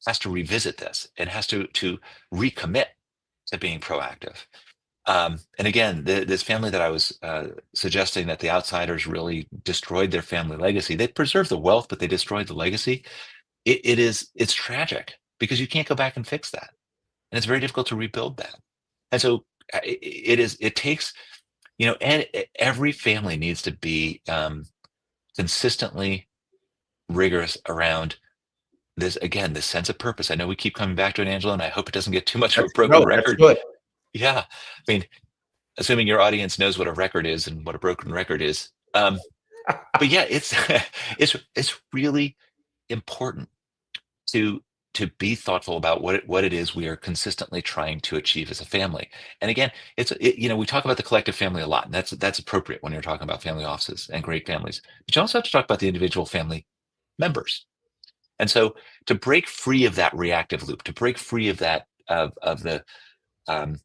has to revisit this and has to recommit to being proactive. And again, this family that I was suggesting that the outsiders really destroyed their family legacy. They preserved the wealth, but they destroyed the legacy. It's tragic because you can't go back and fix that, and it's very difficult to rebuild that. And so it takes, and every family needs to be consistently rigorous around this, again, this sense of purpose. I know we keep coming back to it, Angela, and I hope it doesn't get too much of a broken That's record. good. Yeah, I mean, assuming your audience knows what a record is and what a broken record is. But yeah, it's it's really important to be thoughtful about what it is we are consistently trying to achieve as a family. And again, we talk about the collective family a lot, and that's appropriate when you're talking about family offices and great families. But you also have to talk about the individual family members. And so to break free of that reactive loop, to break free of that of the um,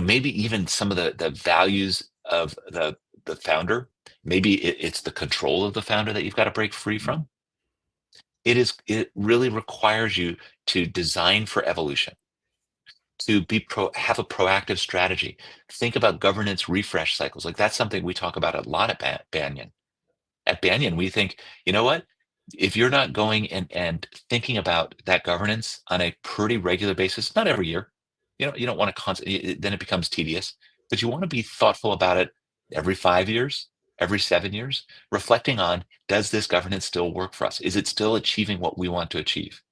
maybe even some of the values of the founder, maybe it's the control of the founder that you've got to break free from. It really requires you to design for evolution, to have a proactive strategy, think about governance refresh cycles. Like, that's something we talk about a lot at Banyan. At Banyan, we think, you know what, if you're not going and thinking about that governance on a pretty regular basis, not every year, you don't want to then it becomes tedious, but you want to be thoughtful about it every 5 years, every 7 years, reflecting on, does this governance still work for us? Is it still achieving what we want to achieve?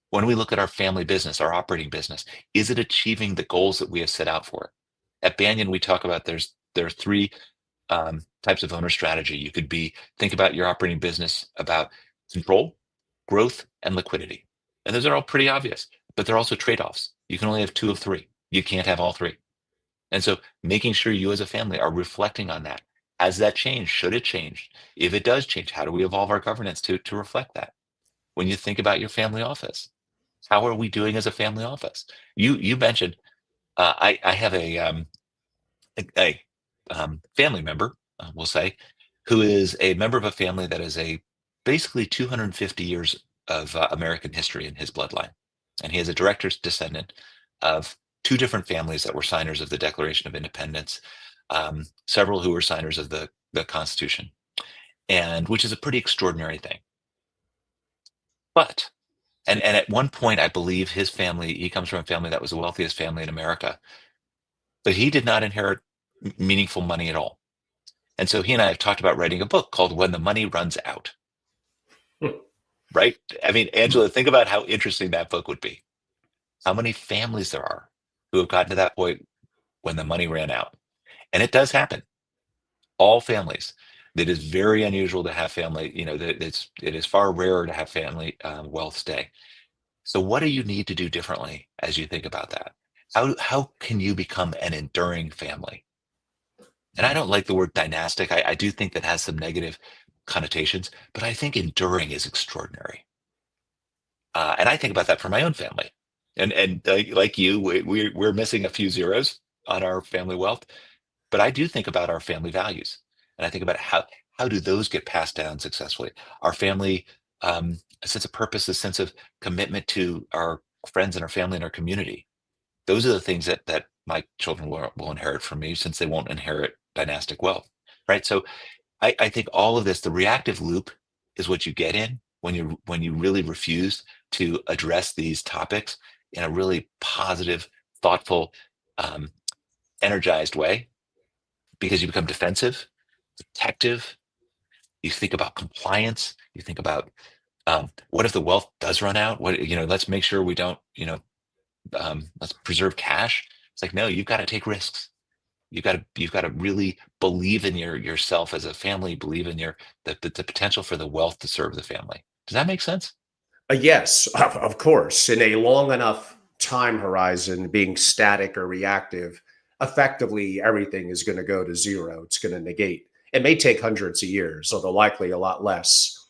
When we look at our family business, our operating business, is it achieving the goals that we have set out for it? At Banyan, we talk about there are three types of owner strategy. You could think about your operating business about control, growth, and liquidity. And those are all pretty obvious, but they're also trade-offs. You can only have two of three. You can't have all three. And so making sure you as a family are reflecting on that. Has that changed? Should it change? If it does change, how do we evolve our governance to reflect that? When you think about your family office, how are we doing as a family office? You mentioned, I have a family member, we'll say, who is a member of a family that is a basically 250 years of American history in his bloodline. And he is a director's descendant of two different families that were signers of the Declaration of Independence, several who were signers of the Constitution, and which is a pretty extraordinary thing. But, and at one point, I believe his family, he comes from a family that was the wealthiest family in America, but he did not inherit meaningful money at all. And so he and I have talked about writing a book called When the Money Runs Out, right? I mean, Angela, think about how interesting that book would be. How many families there are who have gotten to that point when the money ran out. And it does happen. All families. It is very unusual to have family, it is far rarer to have family wealth stay. So what do you need to do differently as you think about that? How can you become an enduring family? And I don't like the word dynastic. I do think that has some negative connotations, but I think enduring is extraordinary. And I think about that for my own family. And like you, we're missing a few zeros on our family wealth, but I do think about our family values, and I think about how do those get passed down successfully? Our family, a sense of purpose, a sense of commitment to our friends and our family and our community. Those are the things that my children will inherit from me, since they won't inherit dynastic wealth, right? So I think all of this, the reactive loop, is what you get in when you really refuse to address these topics in a really positive, thoughtful, um, energized way, because you become defensive, protective. You think about compliance. You think about, what if the wealth does run out? Let's make sure we don't, let's preserve cash. It's like, no, you've got to take risks. You've got to really believe in yourself as a family, believe in the potential for the wealth to serve the family. Does that make sense? Yes, of course. In a long enough time horizon, being static or reactive, effectively everything is going to go to zero. It's going to negate. It may take hundreds of years, although likely a lot less.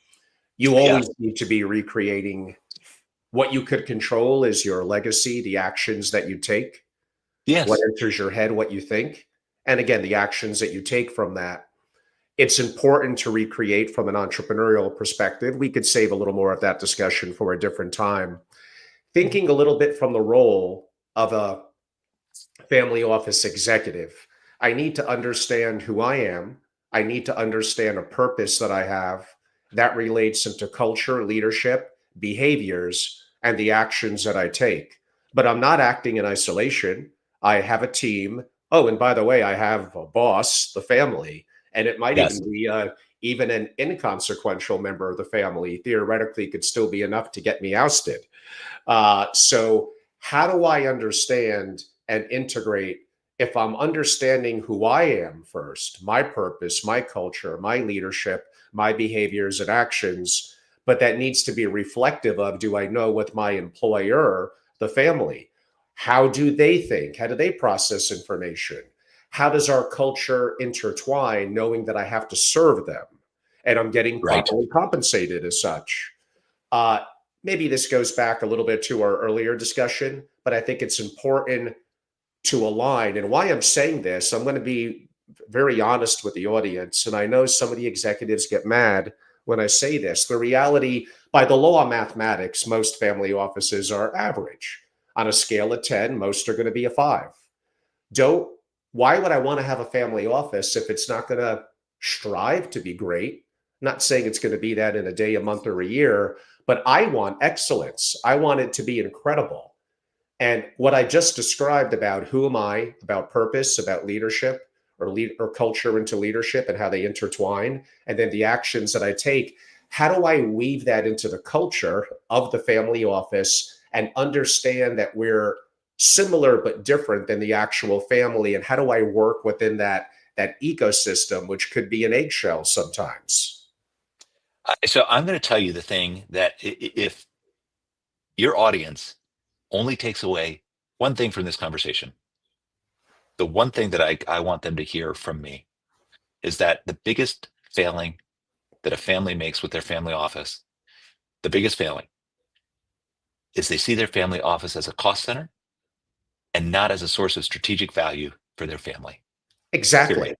You Yeah. always need to be recreating. What you could control is your legacy, the actions that you take, what Yes. enters your head, what you think. And again, the actions that you take from that. It's important to recreate from an entrepreneurial perspective. We could save a little more of that discussion for a different time. Thinking a little bit from the role of a family office executive, I need to understand who I am. I need to understand a purpose that I have that relates into culture, leadership, behaviors, and the actions that I take. But I'm not acting in isolation. I have a team. Oh, and by the way, I have a boss, the family, and it might Yes. even be even an inconsequential member of the family. Theoretically, could still be enough to get me ousted. So, how do I understand and integrate? If I'm understanding who I am first, my purpose, my culture, my leadership, my behaviors and actions, but that needs to be reflective of, do I know with my employer, the family? How do they think? How do they process information? How does our culture intertwine, knowing that I have to serve them and I'm getting Right. properly compensated as such? Uh, Maybe this goes back a little bit to our earlier discussion, but I think it's important to align. And why I'm saying this, I'm going to be very honest with the audience. And I know some of the executives get mad when I say this. The reality, by the law of mathematics, most family offices are average. On a scale of 10, most are going to be a 5. Don't, why would I want to have a family office if it's not going to strive to be great? I'm not saying it's going to be that in a day, a month, or a year, but I want excellence. I want it to be incredible. And what I just described about who am I, about purpose, about leadership, or culture into leadership and how they intertwine, and then the actions that I take, how do I weave that into the culture of the family office and understand that we're similar but different than the actual family? And how do I work within that ecosystem, which could be an eggshell sometimes? So I'm going to tell you the thing that, if your audience only takes away one thing from this conversation, the one thing that I want them to hear from me is that the biggest failing that a family makes with their family office, the biggest failing, is they see their family office as a cost center and not as a source of strategic value for their family. Exactly. Period.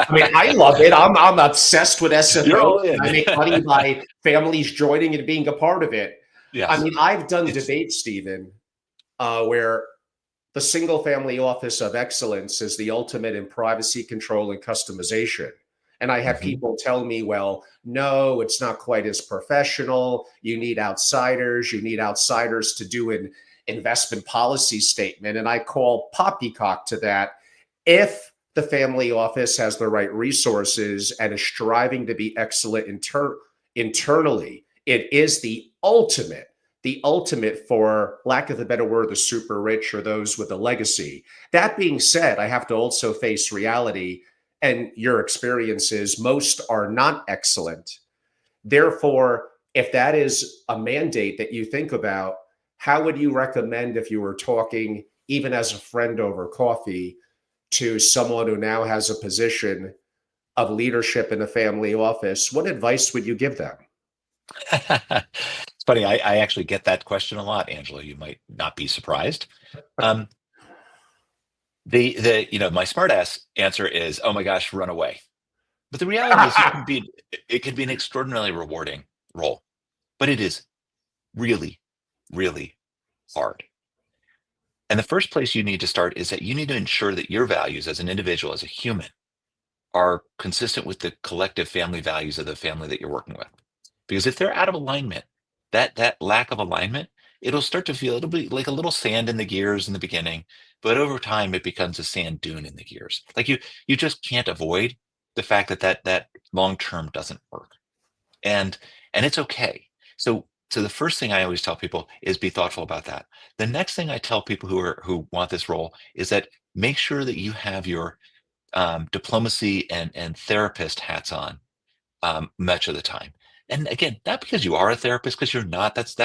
I mean, I love it. I'm obsessed with You're SFO. all in. I make money by families joining and being a part of it. I Yes. mean, I've done It's debates, Stephen, where the single family office of excellence is the ultimate in privacy control and customization. And I have Mhm. people tell me, well, no, it's not quite as professional. You need outsiders. You need outsiders to do an investment policy statement. And I call poppycock to that. If the family office has the right resources and is striving to be excellent internally, it is the the ultimate, for lack of a better word, the super rich or those with a legacy. That being said, I have to also face reality, and your experiences, most are not excellent. Therefore, if that is a mandate that you think about, how would you recommend, if you were talking even as a friend over coffee to someone who now has a position of leadership in a family office, what advice would you give them? It's funny. I actually get that question a lot, Angela. You might not be surprised. Um, my smartass answer is, oh my gosh, run away. But the reality is, it can be an extraordinarily rewarding role, but it is really, really hard. And the first place you need to start is that you need to ensure that your values as an individual, as a human, are consistent with the collective family values of the family that you're working with. Because if they're out of alignment, that lack of alignment, it'll be like a little sand in the gears in the beginning, but over time it becomes a sand dune in the gears. Like you just can't avoid the fact that long term doesn't work. And it's okay. So the first thing I always tell people is be thoughtful about that. The next thing I tell people who want this role is that make sure that you have your diplomacy and therapist hats on much of the time. And again, not because you are a therapist, because you're not. That's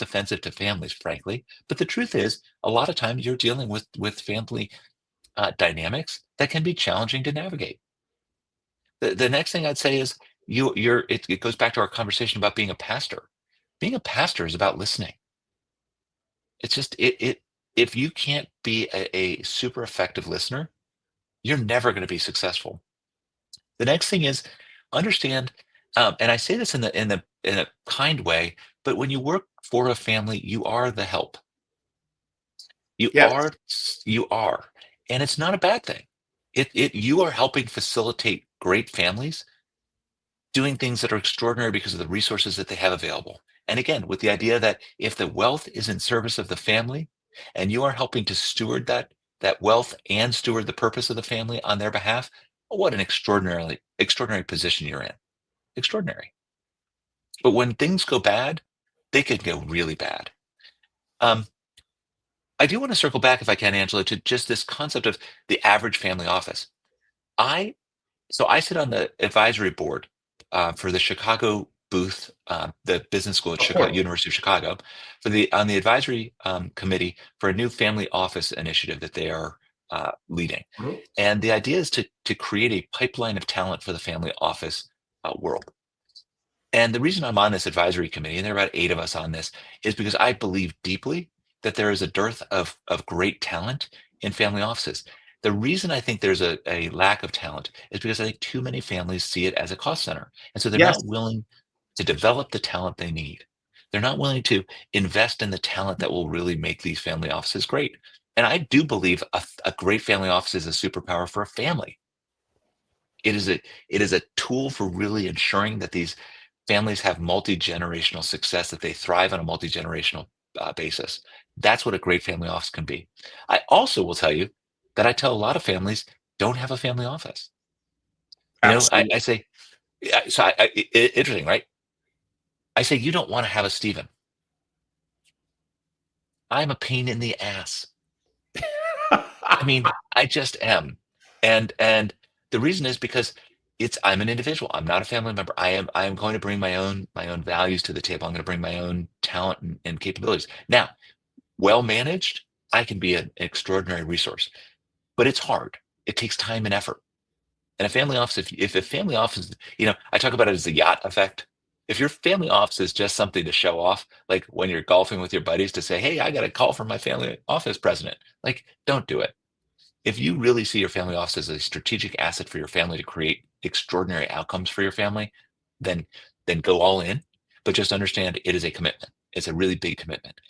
offensive to families, frankly. But the truth is, a lot of times you're dealing with family dynamics that can be challenging to navigate. The next thing I'd say is it goes back to our conversation about being a pastor. Being a pastor is about listening. It's just it if you can't be a super effective listener, you're never going to be successful. The next thing is understand, and I say this in a kind way, but when you work for a family, you are the help. You Yes, are you are, and it's not a bad thing. You are helping facilitate great families doing things that are extraordinary because of the resources that they have available. And again, with the idea that if the wealth is in service of the family and you are helping to steward that wealth and steward the purpose of the family on their behalf, what an extraordinary position you're in. Extraordinary. But when things go bad, they can go really bad. Um, I do want to circle back, if I can, Angela, to just this concept of the average family office. I I sit on the advisory board for the Chicago booth, the business school at of Chicago, course. University of Chicago, on the advisory committee for a new family office initiative that they are leading. Mhm. And the idea is to create a pipeline of talent for the family office world. And the reason I'm on this advisory committee, and there are about 8 of us on this, is because I believe deeply that there is a dearth of great talent in family offices. The reason I think there's a lack of talent is because I think too many families see it as a cost center. And so they're Yes, not willing to develop the talent they need. They're not willing to invest in the talent that will really make these family offices great. And I do believe a great family office is a superpower for a family. It is a tool for really ensuring that these families have multi-generational success, that they thrive on a multi-generational basis. That's what a great family office can be. I also will tell you that I tell a lot of families don't have a family office. I absolutely. say, yeah, interesting, right? I say, you don't want to have a Stephen. I'm a pain in the ass. I mean, I just am. And the reason is because I'm an individual. I'm not a family member. I am going to bring my own values to the table. I'm going to bring my own talent and capabilities. Now, well managed, I can be an extraordinary resource, but it's hard. It takes time and effort. And a family office, if a family office, I talk about it as the yacht effect. If your family office is just something to show off, like when you're golfing with your buddies to say, hey, I got a call from my family office president, like, don't do it. If you really see your family office as a strategic asset for your family to create extraordinary outcomes for your family, then go all in. But just understand it is a commitment. It's a really big commitment.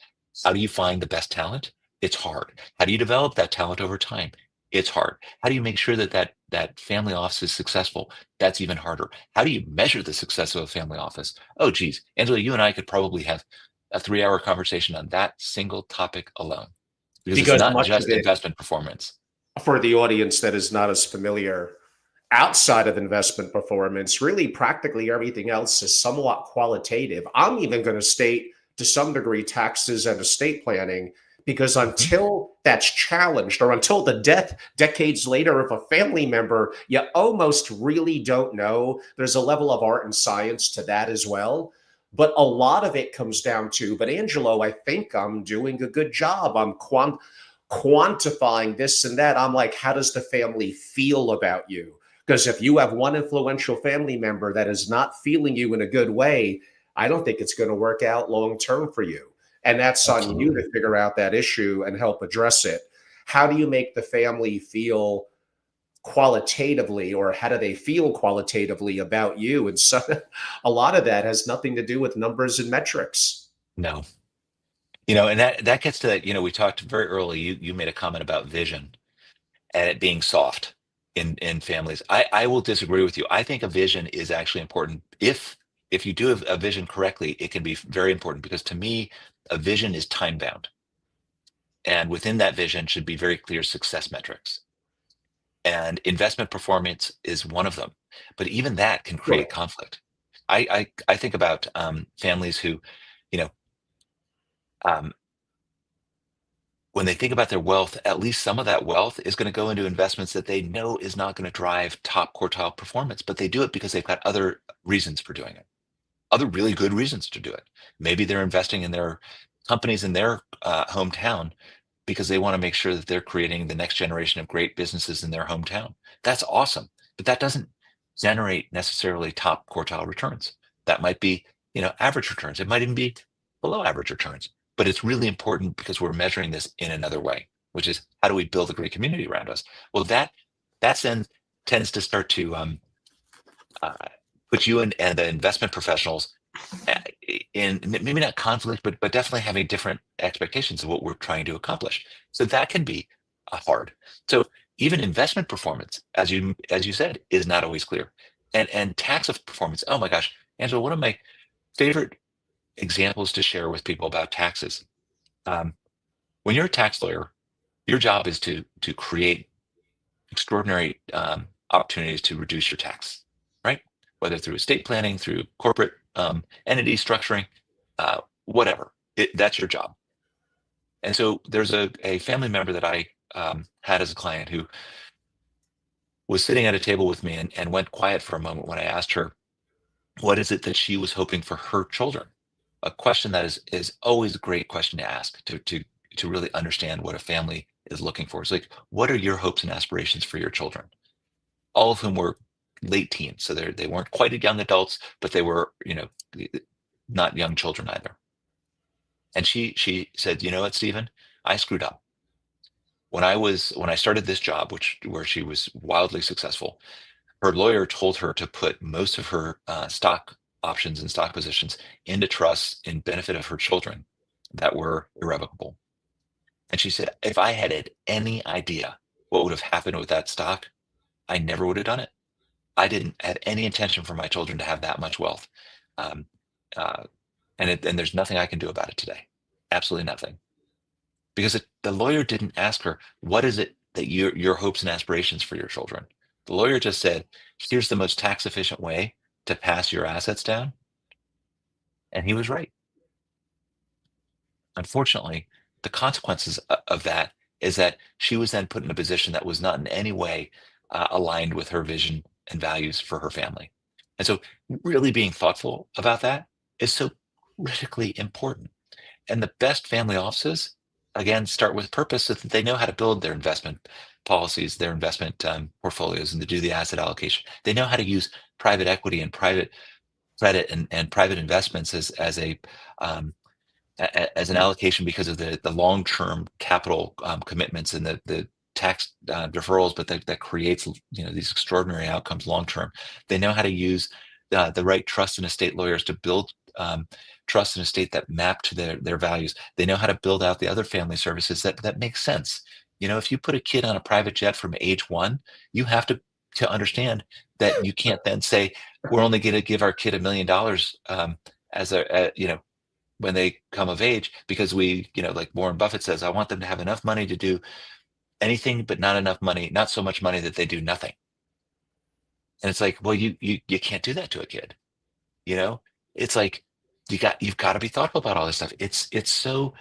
How do you find the best talent? It's hard. How do you develop that talent over time? It's hard. How do you make sure that family office is successful? That's even harder. How do you measure the success of a family office? Oh, geez, Angela, you and I could probably have a 3-hour conversation on that single topic alone because it's Because not much of just it, investment performance. for the audience that is not as familiar, outside of investment performance, really practically everything else is somewhat qualitative. I'm even going to state to some degree, taxes and estate planning, because Mhm. until that's challenged, or until the death decades later of a family member, you almost really don't know. There's a level of art and science to that as well. But a lot of it comes down to, but Angelo, I think I'm doing a good job. I'm quantifying this and that. I'm like, how does the family feel about you? Because if you have one influential family member that is not feeling you in a good way, I don't think it's going to work out long term for you. And that's on you Absolutely. to figure out that issue and help address it. How do you make the family feel qualitatively, or how do they feel qualitatively about you? And so a lot of that has nothing to do with numbers and metrics. No. And that gets to that, we talked very early, you made a comment about vision and it being soft in families. I will disagree with you. I think a vision is actually important. If you do have a vision correctly, it can be very important because to me, a vision is time bound. And within that vision should be very clear success metrics. And investment performance is one of them. But even that can Sure. create conflict. I think about families who, you know, um, when they think about their wealth, at least some of that wealth is going to go into investments that they know is not going to drive top quartile performance, but they do it because they've got other reasons for doing it, other really good reasons to do it. Maybe they're investing in their companies in their hometown because they want to make sure that they're creating the next generation of great businesses in their hometown. That's awesome, but that doesn't generate necessarily top quartile returns. That might be, average returns. It might even be below average returns. But it's really important because we're measuring this in another way, which is how do we build a great community around us? Well, that then tends to start to uh, put you and the investment professionals uh, in maybe not conflict, but definitely having different expectations of what we're trying to accomplish. So that can be hard. So even investment performance, as you said, is not always clear. And tax of performance. Oh my gosh, Angela, one of my favorite examples to share with people about taxes. Um, when you're a tax lawyer, your job is to create extraordinary opportunities to reduce your tax, right? Whether through estate planning, through corporate entity structuring, whatever. That's your job. And so there's a family member that I had as a client who was sitting at a table with me and went quiet for a moment when I asked her, what is it that she was hoping for her children? A question that is always a great question to ask to really understand what a family is looking for. It's like, what are your hopes and aspirations for your children? All of whom were late teens, so they weren't quite young adults, but they were, not young children either. And she said, you know what, Stephen, I screwed up. When I started this job, where she was wildly successful, her lawyer told her to put most of her stock options and stock positions into trusts in benefit of her children that were irrevocable. And she said, if I had any idea what would have happened with that stock, I never would have done it. I didn't have any intention for my children to have that much wealth. Um, uh, and there's nothing I can do about it today. Absolutely nothing. Because the lawyer didn't ask her, what is it that your hopes and aspirations for your children? The lawyer just said, here's the most tax efficient way to pass your assets down. And he was right. Unfortunately, the consequences of that is that she was then put in a position that was not in any way aligned with her vision and values for her family. And so, really being thoughtful about that is so critically important. And the best family offices, again, start with purpose so that they know how to build their investment policies, their investment portfolios, and to do the asset allocation. They know how to use private equity and private credit and private investments um, as an allocation because of the long-term capital commitments and the tax deferrals, but that creates these extraordinary outcomes long term. They know how to use the right trust and estate lawyers to build trust and estate that map to their values. They know how to build out the other family services that make sense. If you put a kid on a private jet from age one, you have to understand that you can't then say we're only going to give our kid $1 million as when they come of age, because like Warren Buffett says, I want them to have enough money to do anything, but not enough money, not so much money that they do nothing. And it's like, well, you can't do that to a kid. You know, it's like you've got to be thoughtful about all this stuff. It's so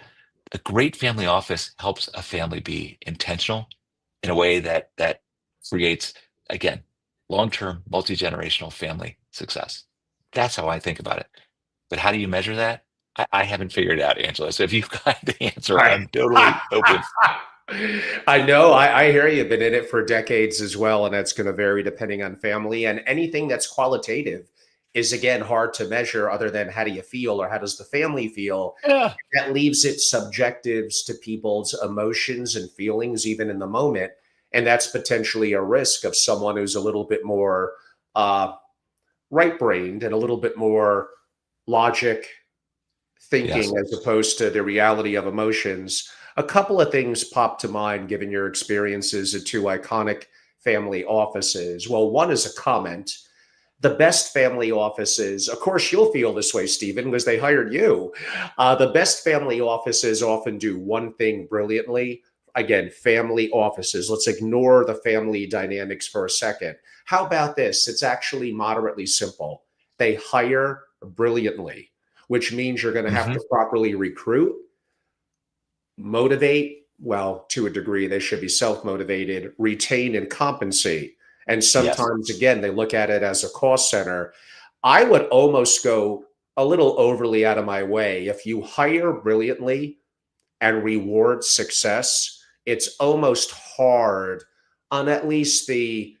a great family office helps a family be intentional in a way that creates, again, long-term multi-generational family success. That's how I think about it. But how do you measure that? I haven't figured it out, Angela. So if you've got the answer, Right. I'm totally open. I know. I hear you. Been in it for decades as well, and that's going to vary depending on family. And anything that's qualitative is again hard to measure, other than how do you feel or how does the family feel. Yeah. That leaves it subjectives to people's emotions and feelings, even in the moment, and that's potentially a risk of someone who's a little bit more right-brained and a little bit more logic Yes. thinking as opposed to the reality of emotions. A couple of things pop to mind given your experiences at two iconic family offices. Well, one is a comment. The best family offices, of course, you'll feel this way, Stephen, because they hired you. The best family offices often do one thing brilliantly. Again, family offices. Let's ignore the family dynamics for a second. How about this? It's actually moderately simple. They hire brilliantly, which means you're going to have Hmm. to properly recruit, motivate. Well, to a degree, they should be self motivated, retain, and compensate. And Yes. sometimes, again, they look at it as a cost center. I would almost go a little overly out of my way. If you hire brilliantly and reward success, it's almost hard on at least the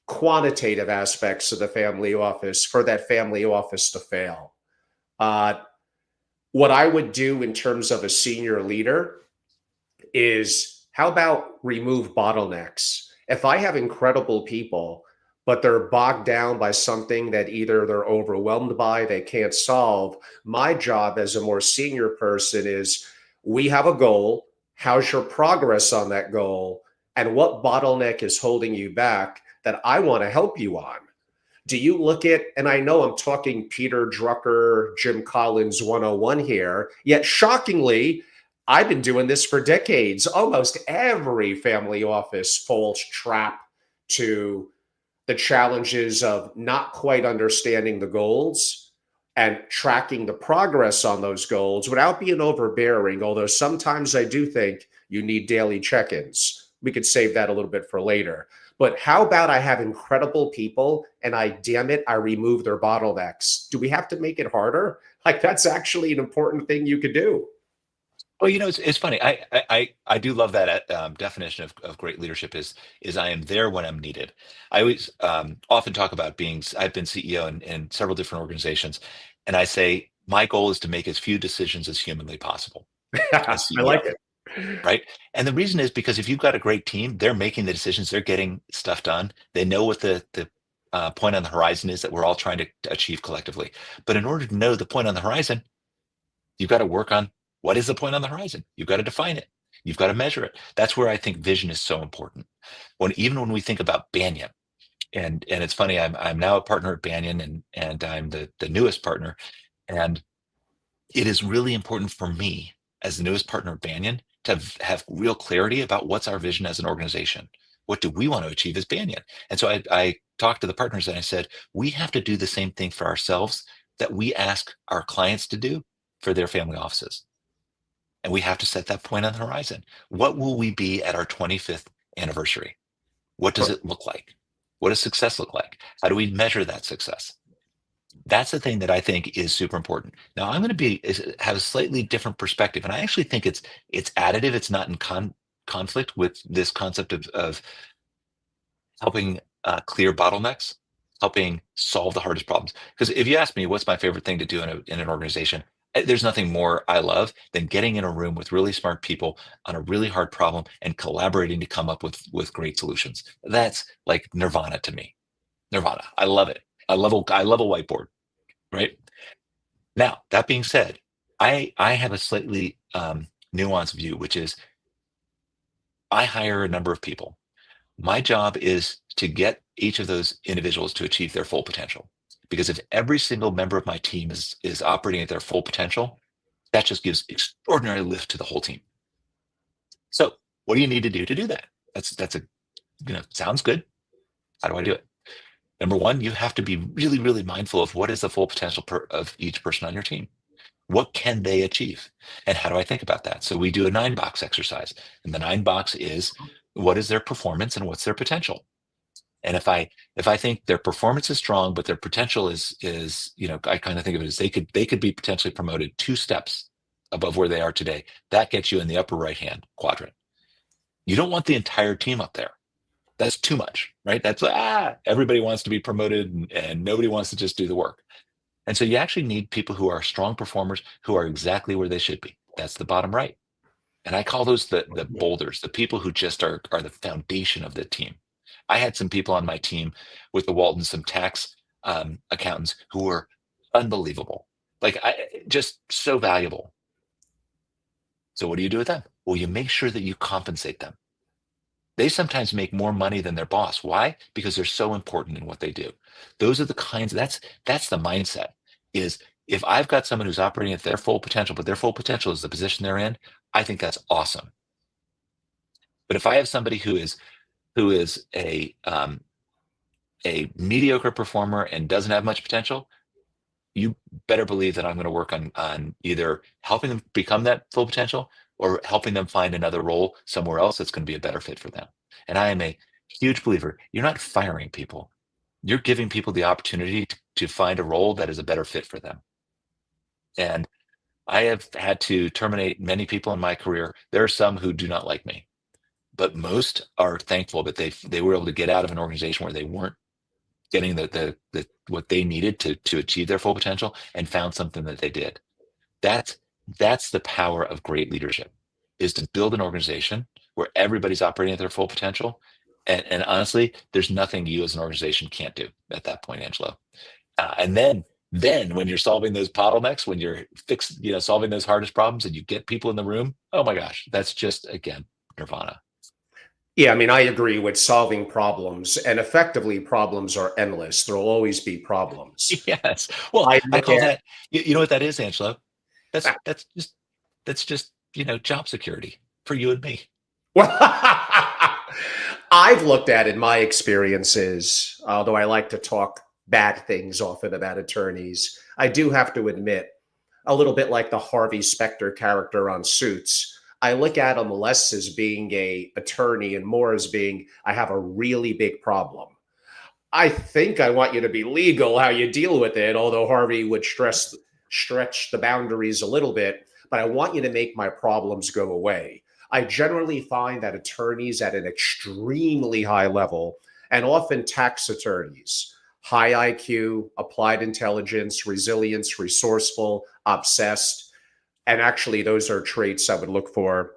quantitative aspects of the family office for that family office to fail. Uh, what I would do in terms of a senior leader is how about remove bottlenecks? If I have incredible people, but they're bogged down by something that either they're overwhelmed by, they can't solve, my job as a more senior person is we have a goal. How's your progress on that goal? And what bottleneck is holding you back that I want to help you on? Do you look at, and I know I'm talking Peter Drucker, Jim Collins 101 here, yet shockingly, I've been doing this for decades. Almost every family office falls trap to the challenges of not quite understanding the goals and tracking the progress on those goals without being overbearing. Although sometimes I do think you need daily check ins. We could save that a little bit for later. But how about I have incredible people and damn it, I remove their bottlenecks? Do we have to make it harder? Like, that's actually an important thing you could do. Well, it's funny. I do love that definition of great leadership is I am there when I'm needed. I always often talk about I've been CEO in several different organizations, and I say my goal is to make as few decisions as humanly possible I as like CEO, it. right? And the reason is because if you've got a great team, they're making the decisions, they're getting stuff done. They know what the point on the horizon is that we're all trying to achieve collectively. But in order to know the point on the horizon, you've got to work on what is the point on the horizon. You've got to define it. You've got to measure it. That's where I think vision is so important. Even when we think about Banyan, and it's funny, I'm now a partner at Banyan, and I'm the newest partner, and it is really important for me as the newest partner at Banyan to have real clarity about what's our vision as an organization. What do we want to achieve as Banyan? And so I talked to the partners and I said, we have to do the same thing for ourselves that we ask our clients to do for their family offices. And we have to set that point on the horizon. What will we be at our 25th anniversary? What does it look like? What does success look like? How do we measure that success? That's the thing that I think is super important. Now, I'm going to have a slightly different perspective, and I actually think it's additive. It's not in conflict with this concept of helping clear bottlenecks, helping solve the hardest problems. Because if you ask me, what's my favorite thing to do in an organization? There's nothing more I love than getting in a room with really smart people on a really hard problem and collaborating to come up with great solutions. That's like nirvana to me. Nirvana. I love it. I love a whiteboard. Right now, that being said, I have a slightly nuanced view, which is I hire a number of people. My job is to get each of those individuals to achieve their full potential. Because if every single member of my team is operating at their full potential, that just gives extraordinary lift to the whole team. So, what do you need to do that? That's a sounds good. How do I do it? Number one, you have to be really, really mindful of what is the full potential of each person on your team. What can they achieve? And how do I think about that? So we do a 9-box exercise. And the 9-box is, what is their performance and what's their potential? And if I think their performance is strong, but their potential is, I kind of think of it as they could be potentially promoted 2 steps above where they are today. That gets you in the upper right-hand quadrant. You don't want the entire team up there. That's too much, right? That's everybody wants to be promoted and nobody wants to just do the work. And so you actually need people who are strong performers who are exactly where they should be. That's the bottom right. And I call those the boulders, the people who just are the foundation of the team. I had some people on my team with the Waltons, some tax accountants who were unbelievable, just so valuable. So what do you do with them? Well, you make sure that you compensate them. They sometimes make more money than their boss. Why? Because they're so important in what they do. Those are the kinds, that's the mindset, is if I've got someone who's operating at their full potential, but their full potential is the position they're in, I think that's awesome. But if I have somebody who is a mediocre performer and doesn't have much potential, you better believe that I'm going to work on either helping them become that full potential or helping them find another role somewhere else that's going to be a better fit for them. And I am a huge believer. You're not firing people. You're giving people the opportunity to find a role that is a better fit for them. And I have had to terminate many people in my career. There are some who do not like me, but most are thankful that they were able to get out of an organization where they weren't getting the what they needed to achieve their full potential and found something that they did. That's the power of great leadership, is to build an organization where everybody's operating at their full potential. And honestly, there's nothing you as an organization can't do at that point, Angelo. And then when you're solving those bottlenecks, when you're solving those hardest problems and you get people in the room, oh my gosh, that's just, again, nirvana. Yeah, I mean, I agree with solving problems, and effectively, problems are endless. There'll always be problems. Yes. Well, I I look call at that, you know what that is, Angelo? That's just job security for you and me. well, I've looked at in my experiences, although I like to talk bad things often about attorneys, I do have to admit, a little bit like the Harvey Specter character on Suits. I look at him less as being a attorney and more as being, I have a really big problem. I think I want you to be legal how you deal with it, although Harvey would stretch the boundaries a little bit, but I want you to make my problems go away. I generally find that attorneys at an extremely high level, and often tax attorneys, high IQ, applied intelligence, resilience, resourceful, obsessed, and actually those are traits I would look for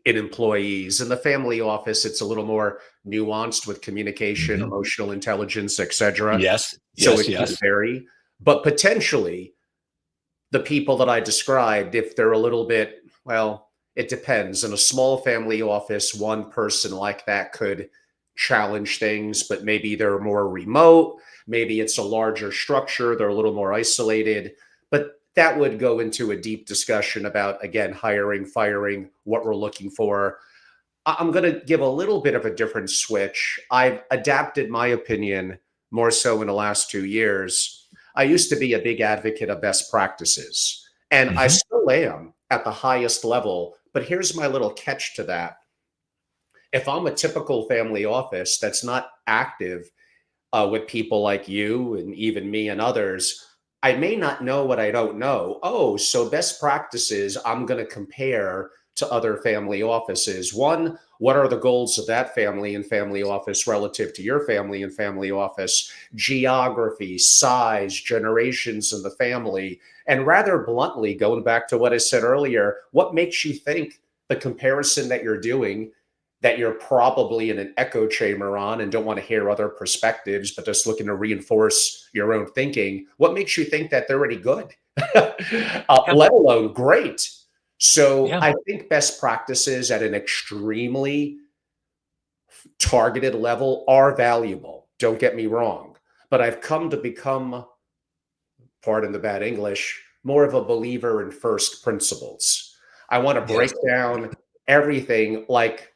in employees. In the family office, it's a little more nuanced with communication, Mhm. emotional intelligence, etc. Yes, So yes, it could yes. vary. But potentially, the people that I described, if they're a little bit, well, it depends. In a small family office, one person like that could challenge things, but maybe they're more remote. Maybe it's a larger structure, they're a little more isolated. But that would go into a deep discussion about, again, hiring, firing, what we're looking for. I'm going to give a little bit of a different switch. I've adapted my opinion more so in the last 2 years. I used to be a big advocate of best practices, and I Mhm. still am at the highest level. But here's my little catch to that. If I'm a typical family office that's not active with people like you and even me and others, I may not know what I don't know. Oh, so best practices, I'm going to compare to other family offices. One, what are the goals of that family and family office relative to your family and family office? Geography, size, generations in the family. And rather bluntly, going back to what I said earlier, what makes you think the comparison that you're doing, that you're probably in an echo chamber on and don't want to hear other perspectives, but just looking to reinforce your own thinking, what makes you think that they're any good, Yeah, let alone great? So yeah. I think best practices at an extremely targeted level are valuable. Don't get me wrong. But I've come to become, pardon the bad English, more of a believer in first principles. I want to break Yes. down everything like,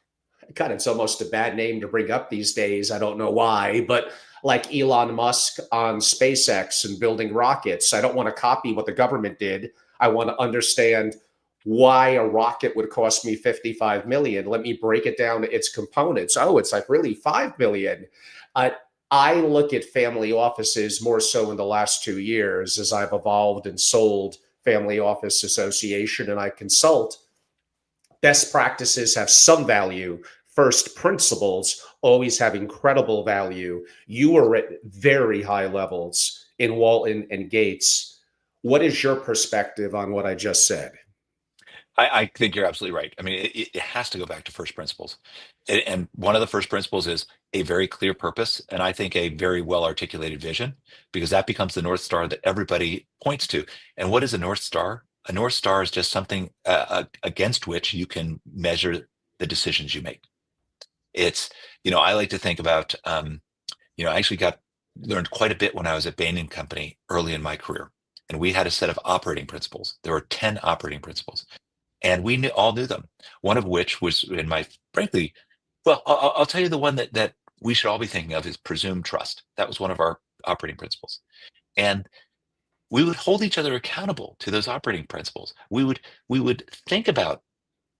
God, it's almost a bad name to bring up these days. I don't know why, but like Elon Musk on SpaceX and building rockets. I don't want to copy what the government did. I want to understand why a rocket would cost me 55 million. Let me break it down to its components. Oh, it's like really 5 million. Uh, I look at family offices more so in the last 2 years as I've evolved and sold Family Office Association and I consult. Best practices have some value. First principles always have incredible value. You are at very high levels in Walton and Gates. What is your perspective on what I just said? I think you're absolutely right. I mean, it has to go back to first principles. And one of the first principles is a very clear purpose. And I think a very well articulated vision, because that becomes the North Star that everybody points to. And what is a North Star? A North Star is just something against which you can measure the decisions you make. It's, I like to think about, I actually learned quite a bit when I was at Banyan Company early in my career. And we had a set of operating principles. There were 10 operating principles. And we all knew them. One of which was frankly, well, I'll tell you the one that we should all be thinking of is presumed trust. That was one of our operating principles. And we would hold each other accountable to those operating principles. We would think about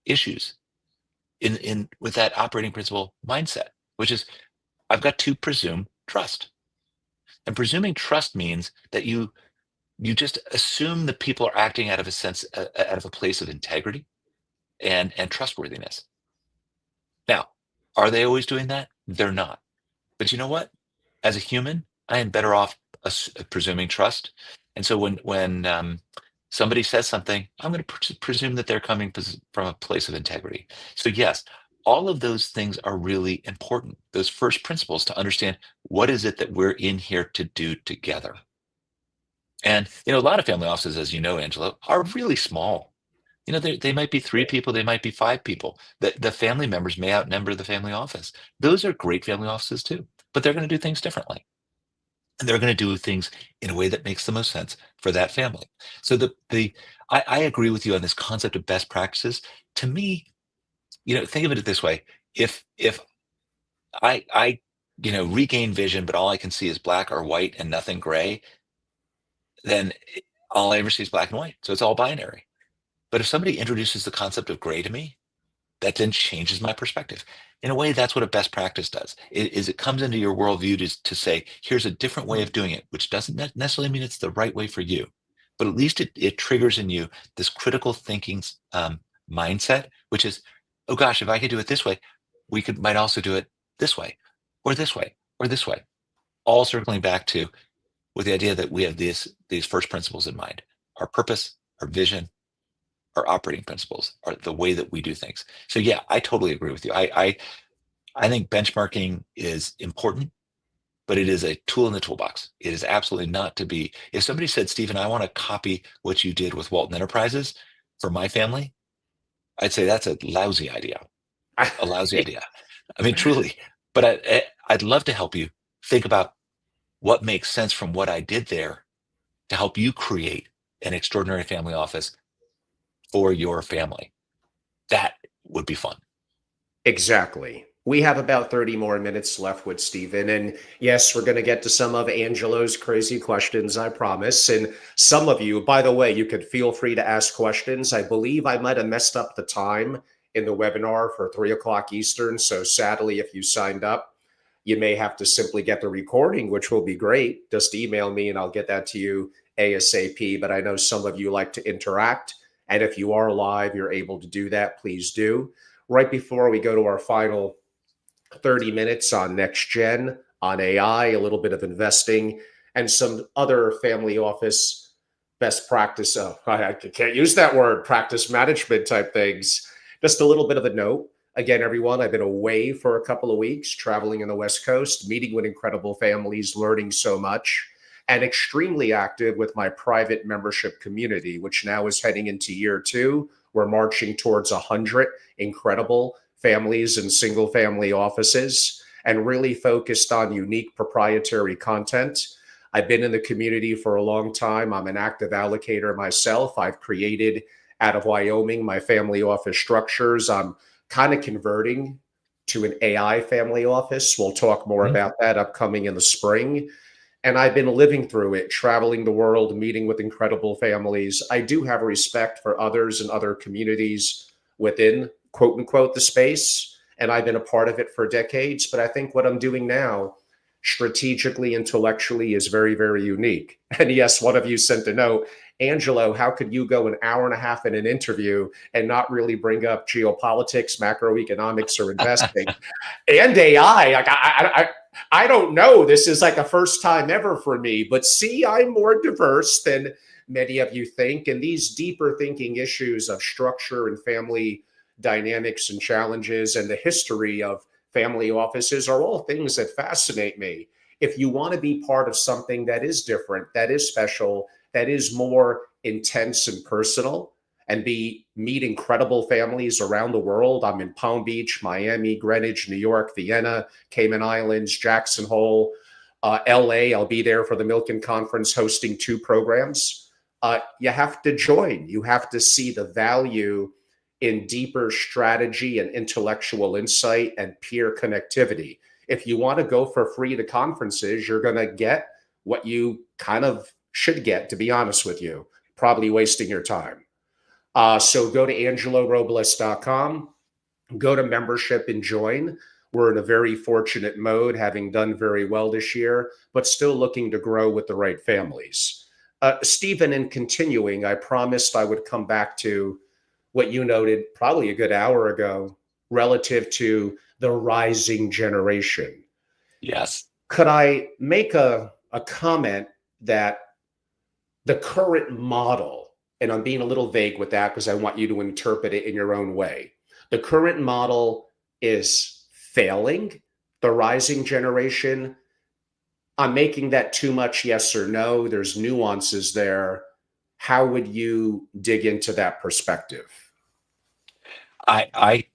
issues in with that operating principle mindset, which is I've got to presume trust. And presuming trust means that you just assume that people are acting out of a place of integrity and trustworthiness. Now, are they always doing that? They're not. But you know what? As a human, I am better off presuming trust. And so when somebody says something, I'm going to presume that they're coming from a place of integrity. So yes, all of those things are really important. Those first principles to understand what is it that we're in here to do together. And, a lot of family offices, as you know, Angelo, are really small. They might be 3 people, they might be 5 people. The family members may outnumber the family office. Those are great family offices too, but they're going to do things differently. And they're going to do things in a way that makes the most sense for that family. So I agree with you on this concept of best practices. To me, think of it this way. If I regain vision, but all I can see is black or white and nothing gray, then all I ever see is black and white. So it's all binary. But if somebody introduces the concept of gray to me, that then changes my perspective. In a way, that's what a best practice does, is it comes into your worldview to say, here's a different way of doing it, which doesn't necessarily mean it's the right way for you. But at least it triggers in you this critical thinking mindset, which is, oh gosh, if I could do it this way, might also do it this way, or this way, or this way. All circling back to with the idea that we have these first principles in mind. Our purpose, our vision, our operating principles are the way that we do things. So yeah, I totally agree with you. I think benchmarking is important, but it is a tool in the toolbox. It is absolutely not to be. If somebody said, Stephen, I want to copy what you did with Walton Enterprises for my family, I'd say that's a lousy idea. A lousy idea. I mean, truly. But I'd love to help you think about what makes sense from what I did there to help you create an extraordinary family office for your family. That would be fun. Exactly. We have about 30 more minutes left with Stephen. And yes, we're going to get to some of Angelo's crazy questions, I promise. And some of you, by the way, you could feel free to ask questions. I believe I might have messed up the time in the webinar for 3 o'clock Eastern. So sadly, if you signed up, you may have to simply get the recording, which will be great. Just email me and I'll get that to you ASAP. But I know some of you like to interact. And if you are live, you're able to do that, please do. Right before we go to our final 30 minutes on next gen, on AI, a little bit of investing, and some other family office best practice. I can't use that word, practice management type things. Just a little bit of a note. Again, everyone, I've been away for a couple of weeks, traveling in the West Coast, meeting with incredible families, learning so much, and extremely active with my private membership community, which now is heading into year 2. We're marching towards 100 incredible families and single family offices, and really focused on unique proprietary content. I've been in the community for a long time. I'm an active allocator myself. I've created out of Wyoming my family office structures. I'm kind of converting to an AI family office. We'll talk more about that upcoming in the spring. And I've been living through it, traveling the world, meeting with incredible families. I do have a respect for others and other communities within quote unquote the space. And I've been a part of it for decades. But I think what I'm doing now, strategically, intellectually, is very, very unique. And yes, one of you sent a note, Angelo, how could you go an hour and a half in an interview and not really bring up geopolitics, macroeconomics, or investing? And AI. I don't know. This is like a first time ever for me. But see, I'm more diverse than many of you think. And these deeper thinking issues of structure and family dynamics and challenges and the history of family offices are all things that fascinate me. If you want to be part of something that is different, that is special, that is more intense and personal, and meet incredible families around the world. I'm in Palm Beach, Miami, Greenwich, New York, Vienna, Cayman Islands, Jackson Hole, LA. I'll be there for the Milken Conference hosting 2 programs. You have to join. You have to see the value in deeper strategy and intellectual insight and peer connectivity. If you want to go for free to conferences, you're going to get what you kind of should get, to be honest with you, probably wasting your time. So go to angelorobles.com, go to membership and join. We're in a very fortunate mode, having done very well this year, but still looking to grow with the right families. Stephen, in continuing, I promised I would come back to what you noted probably a good hour ago relative to the rising generation. Yes. Could I make a comment that the current model, and I'm being a little vague with that because I want you to interpret it in your own way. The current model is failing the rising generation. I'm making that too much yes or no. There's nuances there. How would you dig into that perspective? I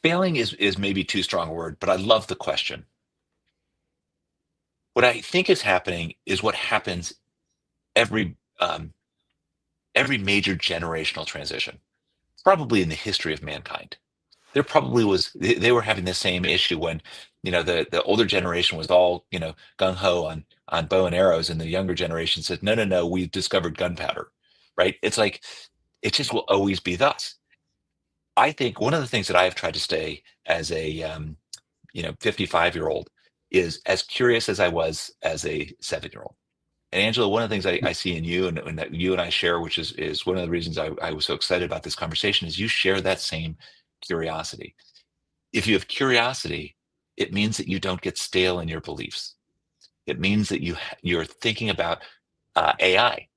failing is maybe too strong a word, but I love the question. What I think is happening is what happens every every major generational transition, probably in the history of mankind. There probably was they were having the same issue when the older generation was all gung-ho on bow and arrows, and the younger generation said no, no, no, we've discovered gunpowder, right? It's like it just will always be thus. I think one of the things that I have tried to stay as a 55-year-old is as curious as I was as a 7-year-old. And Angela, one of the things I see in you, and that you and I share, which is one of the reasons I was so excited about this conversation, is you share that same curiosity. If you have curiosity, it means that you don't get stale in your beliefs. It means that you're thinking about AI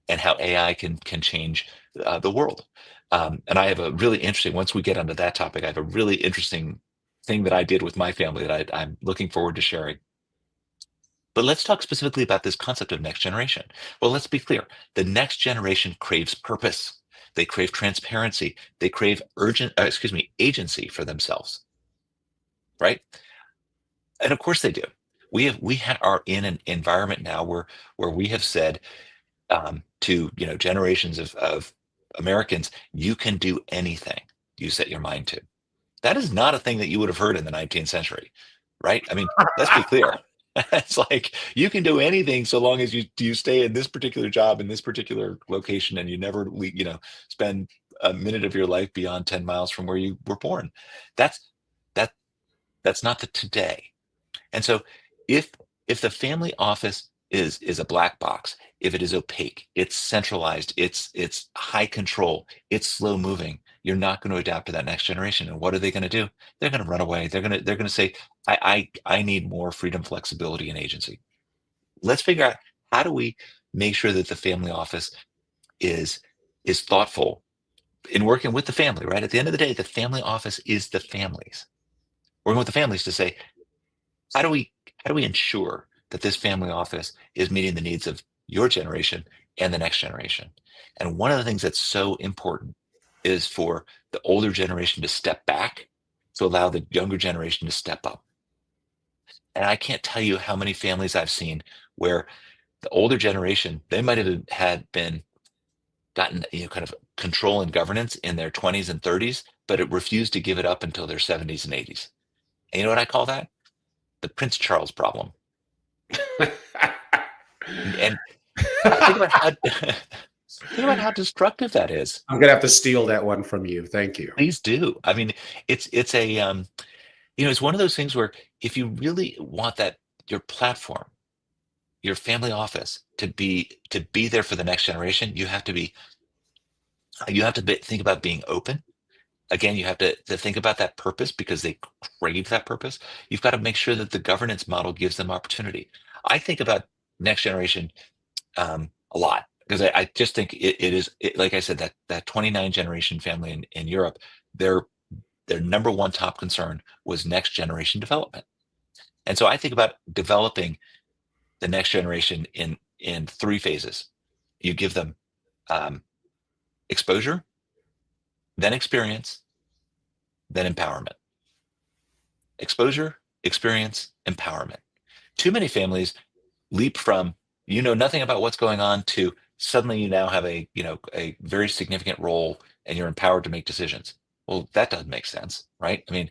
and how AI can change the world. And I have a really interesting, once we get onto that topic, I have a really interesting thing that I did with my family that I'm looking forward to sharing. But let's talk specifically about this concept of next generation. Well, let's be clear. The next generation craves purpose. They crave transparency. They crave agency for themselves, right? And of course they do. Are in an environment now where we have said to generations of Americans, you can do anything you set your mind to. That is not a thing that you would have heard in the 19th century, right? I mean, let's be clear. It's like you can do anything so long as you stay in this particular job in this particular location, and you never spend a minute of your life beyond 10 miles from where you were born. That's that that's not the today. And so if the family office is a black box, if it is opaque, it's centralized, it's high control, it's slow moving, you're not going to adapt to that next generation. And what are they going to do? They're going to run away. They're going to say, I need more freedom, flexibility, and agency. Let's figure out, how do we make sure that the family office is thoughtful in working with the family, right? At the end of the day, the family office is the families. Working with the families to say, how do we ensure that this family office is meeting the needs of your generation and the next generation? And one of the things that's so important is for the older generation to step back to allow the younger generation to step up. And I can't tell you how many families I've seen where the older generation, they might have gotten kind of control and governance in their 20s and 30s, but it refused to give it up until their 70s and 80s. And you know what I call that? The Prince Charles problem. And think about how think about how destructive that is. I'm gonna have to steal that one from you. Thank you. Please do. I mean, it's a it's one of those things where if you really want that your platform, your family office to be there for the next generation, you have to think about being open. Again, you have to think about that purpose because they crave that purpose. You've got to make sure that the governance model gives them opportunity. I think about next generation a lot because I just think like I said, that 29 generation family in Europe, their their number one top concern was next generation development. And so I think about developing the next generation in three phases. You give them um, exposure, then experience, then empowerment. Exposure, experience, empowerment. Too many families leap from you know nothing about what's going on to suddenly you now have a very significant role and you're empowered to make decisions. Well, that doesn't make sense, right? I mean,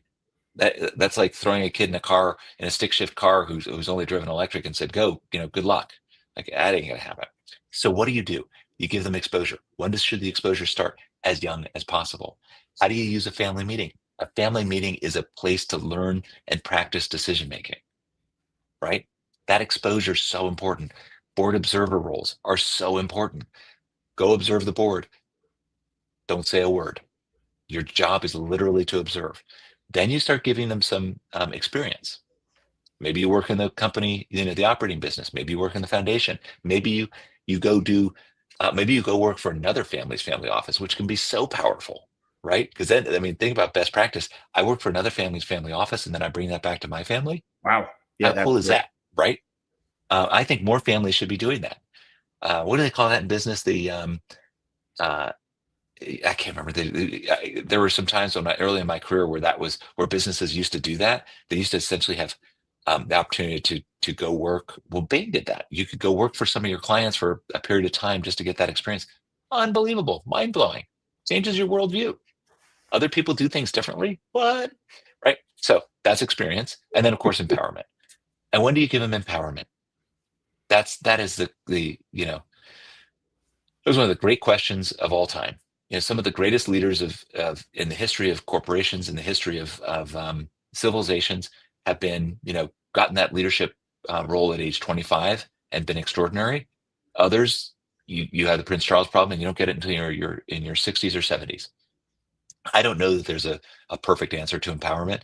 that's like throwing a kid in a car in a stick shift car who's only driven electric and said go, good luck. Like that ain't gonna happen. So what do? You give them exposure. Should the exposure start? As young as possible. How do you use a family meeting? A family meeting is a place to learn and practice decision making, right? That exposure is so important. Board observer roles are so important. Go observe the board. Don't say a word. Your job is literally to observe. Then you start giving them some experience. Maybe you work in the company, the operating business. Maybe you work in the foundation. Maybe you go do, maybe you go work for another family's family office, which can be so powerful, right? Because then, I mean, think about best practice. I work for another family's family office, and then I bring that back to my family. Wow. Yeah, How that's cool is great. that, right? I think more families should be doing that. What do they call that in business? Uh, I can't remember. There were some times early in my career where that was where businesses used to do that. They used to essentially have the opportunity to go work. Well, Bain did that. You could go work for some of your clients for a period of time just to get that experience. Unbelievable, mind blowing. Changes your worldview. Other people do things differently. What? Right. So that's experience, and then of course empowerment. And when do you give them empowerment? That is the it was one of the great questions of all time. Some of the greatest leaders of in the history of corporations, in the history of civilizations, have been, gotten that leadership role at age 25 and been extraordinary. Others, you have the Prince Charles problem, and you don't get it until you're in your 60s or 70s. I don't know that there's a perfect answer to empowerment.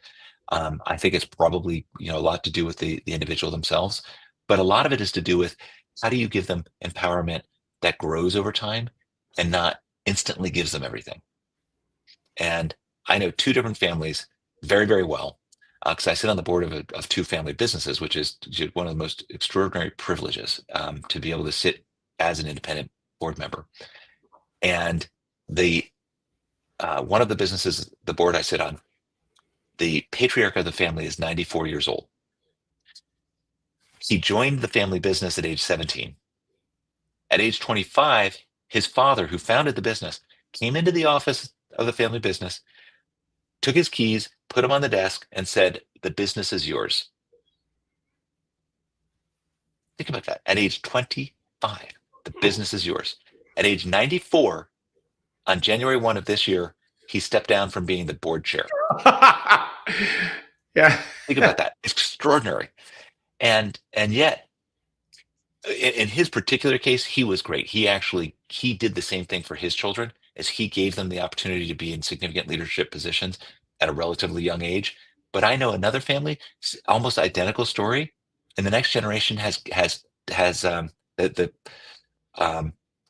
I think it's probably a lot to do with the individual themselves, but a lot of it is to do with how do you give them empowerment that grows over time and not instantly gives them everything. And I know two different families very, very well because I sit on the board of two family businesses, which is one of the most extraordinary privileges to be able to sit as an independent board member. And the one of the businesses, the board I sit on, the patriarch of the family is 94 years old. He joined the family business at age 17. At age 25, his father, who founded the business, came into the office of the family business, took his keys, put them on the desk, and said, "The business is yours." Think about that. At age 25, the business is yours. At age 94, on January 1 of this year, he stepped down from being the board chair. Yeah. Think about that. It's extraordinary. And yet, in his particular case, he was great. He did the same thing for his children as he gave them the opportunity to be in significant leadership positions at a relatively young age. But I know another family, almost identical story, and the next generation has the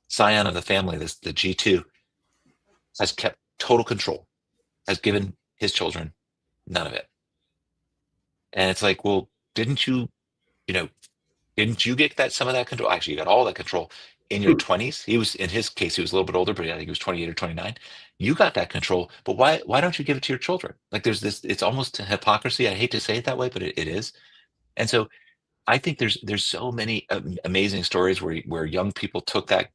scion of the family, the G2, has kept total control, has given his children none of it. And it's like, well, you know, didn't you get some of that control? Actually, you got all that control in your 20s. In his case, he was a little bit older, but I think he was 28 or 29. You got that control, but why don't you give it to your children? Like it's almost hypocrisy. I hate to say it that way, but it is. And so I think there's so many amazing stories where young people took that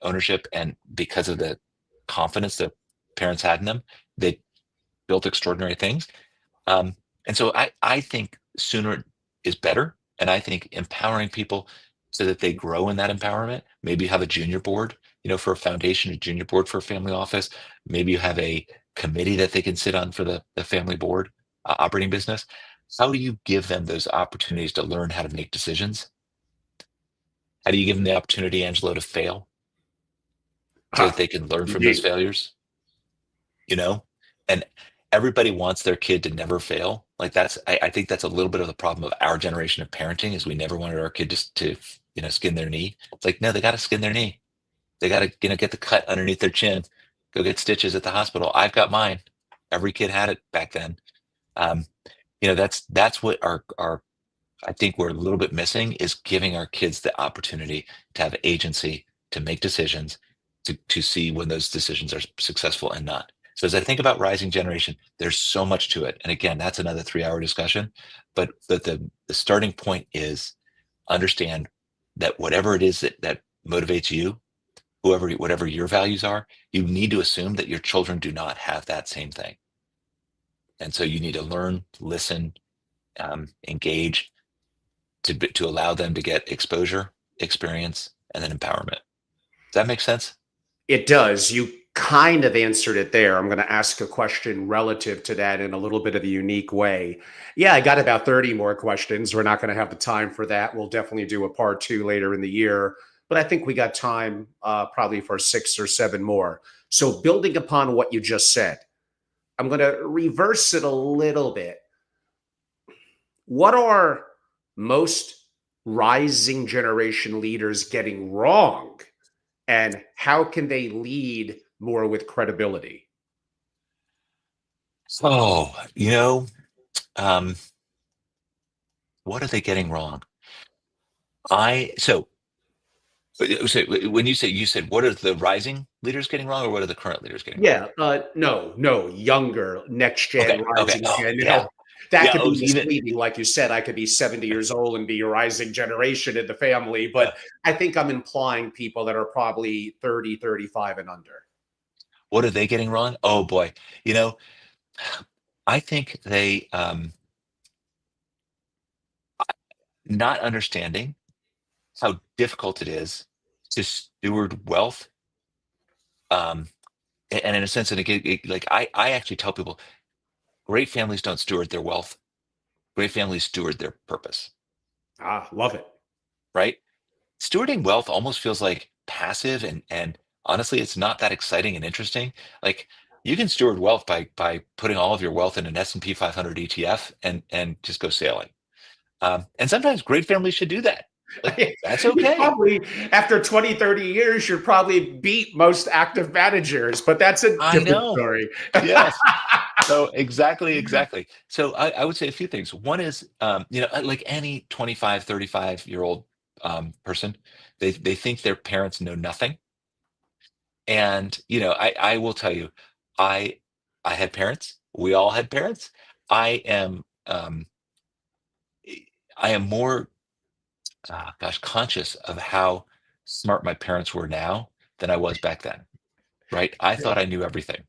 ownership, and because of the confidence that parents had in them, they built extraordinary things. Um, and so I think sooner is better. And I think empowering people so that they grow in that empowerment. Maybe you have a junior board, for a foundation, a junior board for a family office. Maybe you have a committee that they can sit on for the family board, operating business. How do you give them those opportunities to learn how to make decisions? How do you give them the opportunity, Angelo, to fail so that Ah, they can learn from those indeed. failures? you know and everybody wants their kid to never fail. Like I think that's a little bit of the problem of our generation of parenting, is we never wanted our kid to skin their knee. It's like, no, they got to skin their knee. They got to get the cut underneath their chin, go get stitches at the hospital. I've got mine. Every kid had it back then. um that's what our I think we're a little bit missing, is giving our kids the opportunity to have agency, to make decisions, to see when those decisions are successful and not. So as I think about rising generation, there's so much to it. And again, that's another 3-hour discussion. But the starting point is understand that whatever it is that motivates you, whatever your values are, you need to assume that your children do not have that same thing. And so you need to learn, listen, engage, to allow them to get exposure, experience, and then empowerment. Does that make sense? It does. You kind of answered it there. I'm going to ask a question relative to that in a little bit of a unique way. Yeah, I got about 30 more questions. We're not going to have the time for that. We'll definitely do a part two later in the year. But I think we got time probably for 6 or 7 more. So, building upon what you just said, I'm going to reverse it a little bit. What are most rising generation leaders getting wrong? And how can they lead more with credibility? Oh, um, what are they getting wrong? I so when you said what are the rising leaders getting wrong, or what are the current leaders getting wrong? Yeah, no, younger, next gen, Okay. rising Oh, gen. yeah. That Yeah. could Oh, be so even misleading. Like you said, I could be 70 years old and be a rising generation in the family, but yeah. I think I'm implying people that are probably 30, 35 and under. What are they getting wrong? Oh boy. You know, I think they not understanding how difficult it is to steward wealth. Um, and in a sense, and again, like I actually tell people, great families don't steward their wealth. Great families steward their purpose, Ah, love it. right? Stewarding wealth almost feels like passive, and honestly, it's not that exciting and interesting. Like, you can steward wealth by putting all of your wealth in an S&P 500 ETF and just go sailing. And sometimes great families should do that. Like, that's You okay. probably, after 20, 30 years, you'd probably beat most active managers, but that's a I different know. story. Yes. So exactly. So I would say a few things. One is, like any 25, 35-year-old person, they think their parents know nothing. And I will tell you, I I had parents. We all had parents. I am I am more, conscious of how smart my parents were now than I was back then. Right? I thought I knew everything,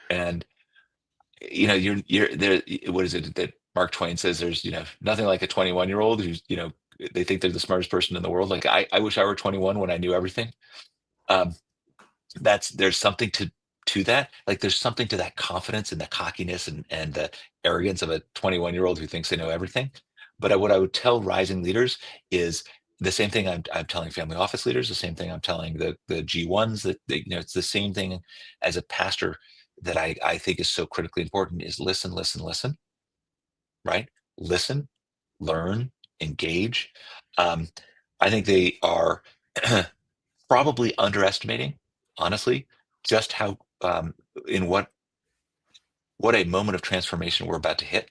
and you're there. What is it that Mark Twain says? There's nothing like a 21-year-old who's they think they're the smartest person in the world. Like, I wish I were 21 when I knew everything. Um, there's something to that. Like, there's something to that confidence and the cockiness and the arrogance of a 21-year-old who thinks they know everything. But what I would tell rising leaders is the same thing I'm telling family office leaders, the same thing I'm telling the G1s, that it's the same thing as a pastor, that I think is so critically important, is listen, listen, listen, right? Listen, learn, engage. Um, I think they are probably underestimating, honestly, just how in what a moment of transformation we're about to hit.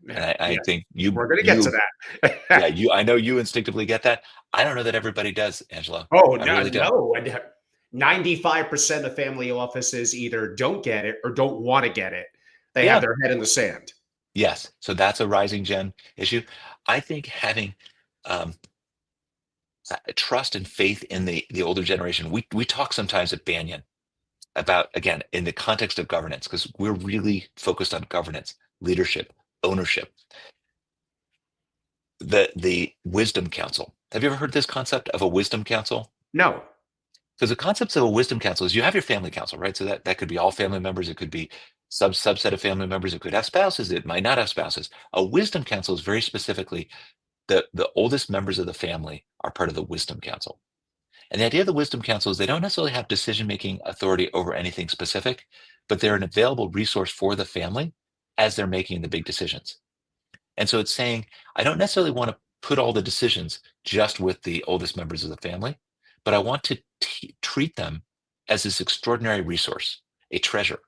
And I Yeah, think you we're going to get to you that. yeah, I know you instinctively get that. I don't know that everybody does, Angela. Oh, I no, really don't. no. 95% of family offices either don't get it or don't want to get it. They have Yeah. their head in the sand. Yes. So that's a rising gen issue. I think having um, trust and faith in the older generation. We talk sometimes at Banyan about, again, in the context of governance, because we're really focused on governance, leadership, ownership. the wisdom council. Have you ever heard this concept of a wisdom council? No. Because the concepts of a wisdom council is you have your family council, right? So that could be all family members. It could be subset of family members. It could have spouses. It might not have spouses. A wisdom council is very specifically the oldest members of the family are part of the wisdom council. And the idea of the wisdom council is they don't necessarily have decision-making authority over anything specific, but they're an available resource for the family as they're making the big decisions. And so it's saying, I don't necessarily want to put all the decisions just with the oldest members of the family, but I want to treat them as this extraordinary resource, a treasure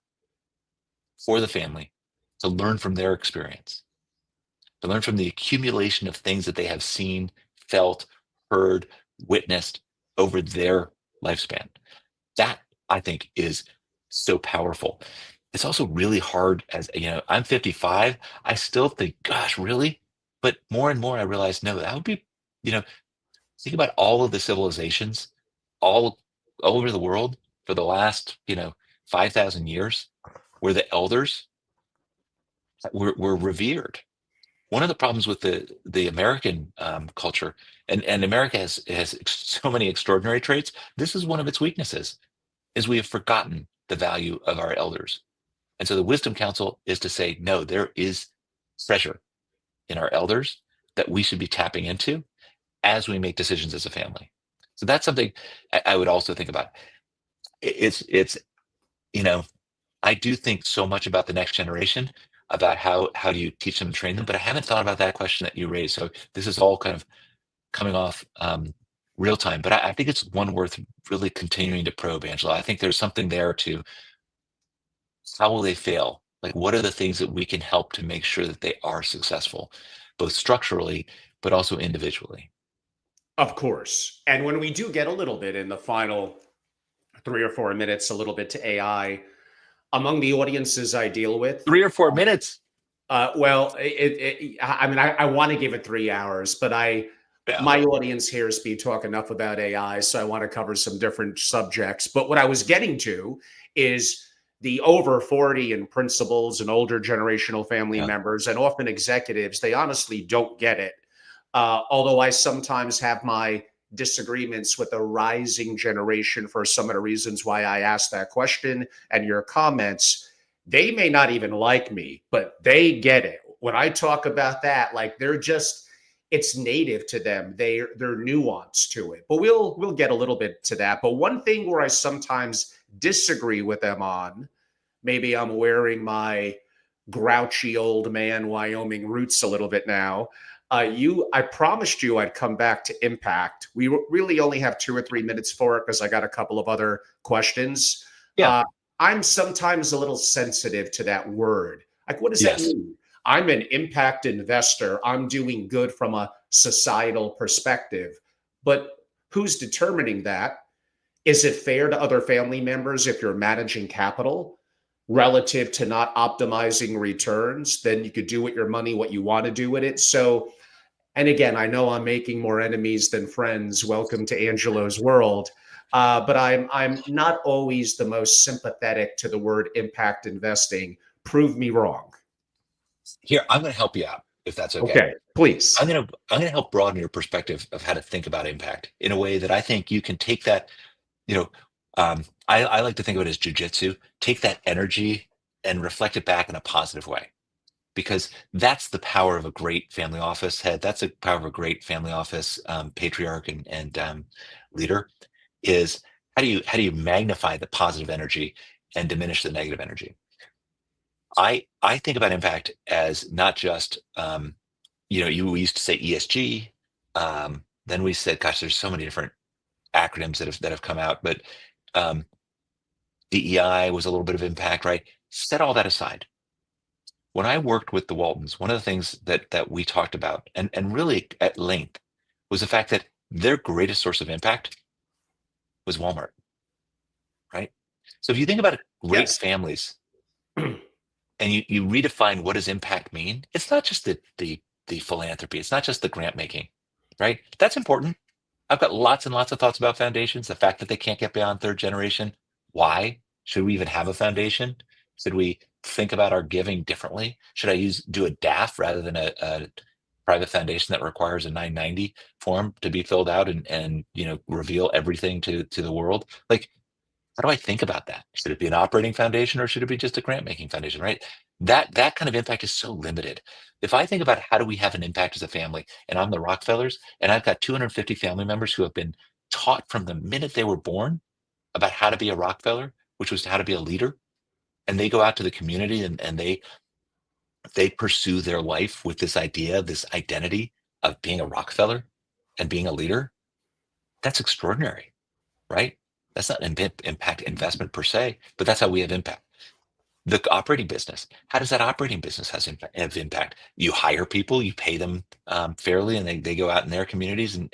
for the family to learn from their experience, to learn from the accumulation of things that they have seen, felt, heard, witnessed over their lifespan. That, I think, is so powerful. It's also really hard as, I'm 55. I still think, gosh, really? But more and more I realize, no, that would be, think about all of the civilizations all over the world for the last, 5,000 years, where the elders were revered. One of the problems with the American culture, and America has so many extraordinary traits. This is one of its weaknesses, is we have forgotten the value of our elders. And so the Wisdom Council is to say, no, there is treasure in our elders that we should be tapping into as we make decisions as a family. So that's something I would also think about. It's I do think so much about the next generation, about how do you teach them and train them, but I haven't thought about that question that you raised. So this is all kind of coming off real time, but I think it's one worth really continuing to probe, Angela. I think there's something there to how will they fail? Like, what are the things that we can help to make sure that they are successful, both structurally, but also individually? Of course. And when we do get a little bit in the final 3 or 4 minutes, a little bit to AI, among the audiences I deal with, 3 or 4 minutes. I want to give it 3 hours, but Yeah. my audience hears me talk enough about AI, so I want to cover some different subjects. But what I was getting to is the over 40 and principals and older generational family Yeah. members and often executives, they honestly don't get it. Although I sometimes have my disagreements with the rising generation for some of the reasons why I asked that question and your comments, they may not even like me, but they get it. When I talk about that, like it's native to them. They're nuanced to it. But we'll get a little bit to that. But one thing where I sometimes disagree with them on, maybe I'm wearing my grouchy old man Wyoming roots a little bit now. I promised you I'd come back to impact. We really only have 2 or 3 minutes for it because I got a couple of other questions. Yeah. I'm sometimes a little sensitive to that word. Like, what does that Yes. mean? I'm an impact investor. I'm doing good from a societal perspective. But who's determining that? Is it fair to other family members if you're managing capital relative to not optimizing returns? Then you could do with your money what you want to do with it. So, and again, I know I'm making more enemies than friends. Welcome to Angelo's world. But I'm not always the most sympathetic to the word impact investing. Prove me wrong. Here, I'm going to help you out, if that's okay. Okay, please. I'm gonna help broaden your perspective of how to think about impact in a way that I think you can take that. You know, I like to think of it as jujitsu. Take that energy and reflect it back in a positive way, because that's the power of a great family office head. That's the power of a great family office patriarch and leader. Is how do you magnify the positive energy and diminish the negative energy? I think about impact as not just we used to say ESG. Then we said, gosh, there's so many different acronyms that have come out, but um, DEI was a little bit of impact, right? Set all that aside. When I worked with the Waltons, one of the things that we talked about and really at length was the fact that their greatest source of impact was Walmart, right? So if you think about great Yes. families and you redefine what does impact mean, it's not just the philanthropy, it's not just the grant making, right? That's important. I've got lots and lots of thoughts about foundations. The fact that they can't get beyond third generation. Why? Should we even have a foundation? Should we think about our giving differently? Should I do a DAF rather than a private foundation that requires a 990 form to be filled out and reveal everything to the world. Like, how do I think about that? Should it be an operating foundation or should it be just a grant making foundation, right? That kind of impact is so limited. If I think about how do we have an impact as a family, and I'm the Rockefellers, and I've got 250 family members who have been taught from the minute they were born about how to be a Rockefeller, which was how to be a leader, and they go out to the community and they pursue their life with this idea, this identity of being a Rockefeller and being a leader. That's extraordinary, right? That's not an impact investment per se, but that's how we have impact. The operating business, how does that operating business have impact? You hire people, you pay them fairly, and they go out in their communities and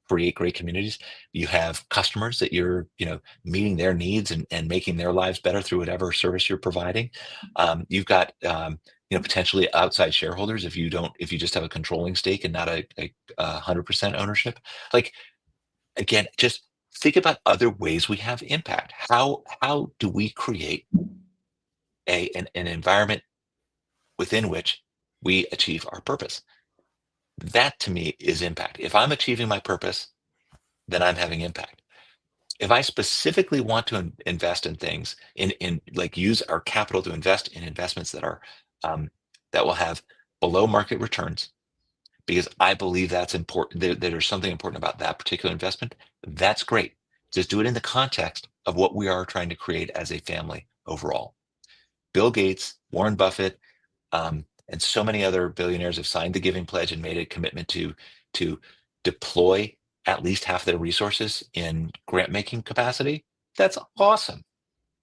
create great communities. You have customers that you're meeting their needs and making their lives better through whatever service you're providing. You've got potentially outside shareholders if you just have a controlling stake and not a 100% ownership. Like, again, just think about other ways we have impact. How do we create an environment within which we achieve our purpose? That to me is impact. If I'm achieving my purpose, then I'm having impact. If I specifically want to invest in things, in like use our capital to invest in investments that are that will have below market returns, because I believe that's important, there's something important about that particular investment, that's great. Just do it in the context of what we are trying to create as a family overall. Bill Gates, Warren Buffett, and so many other billionaires have signed the Giving Pledge and made a commitment to deploy at least half their resources in grant making capacity. That's awesome.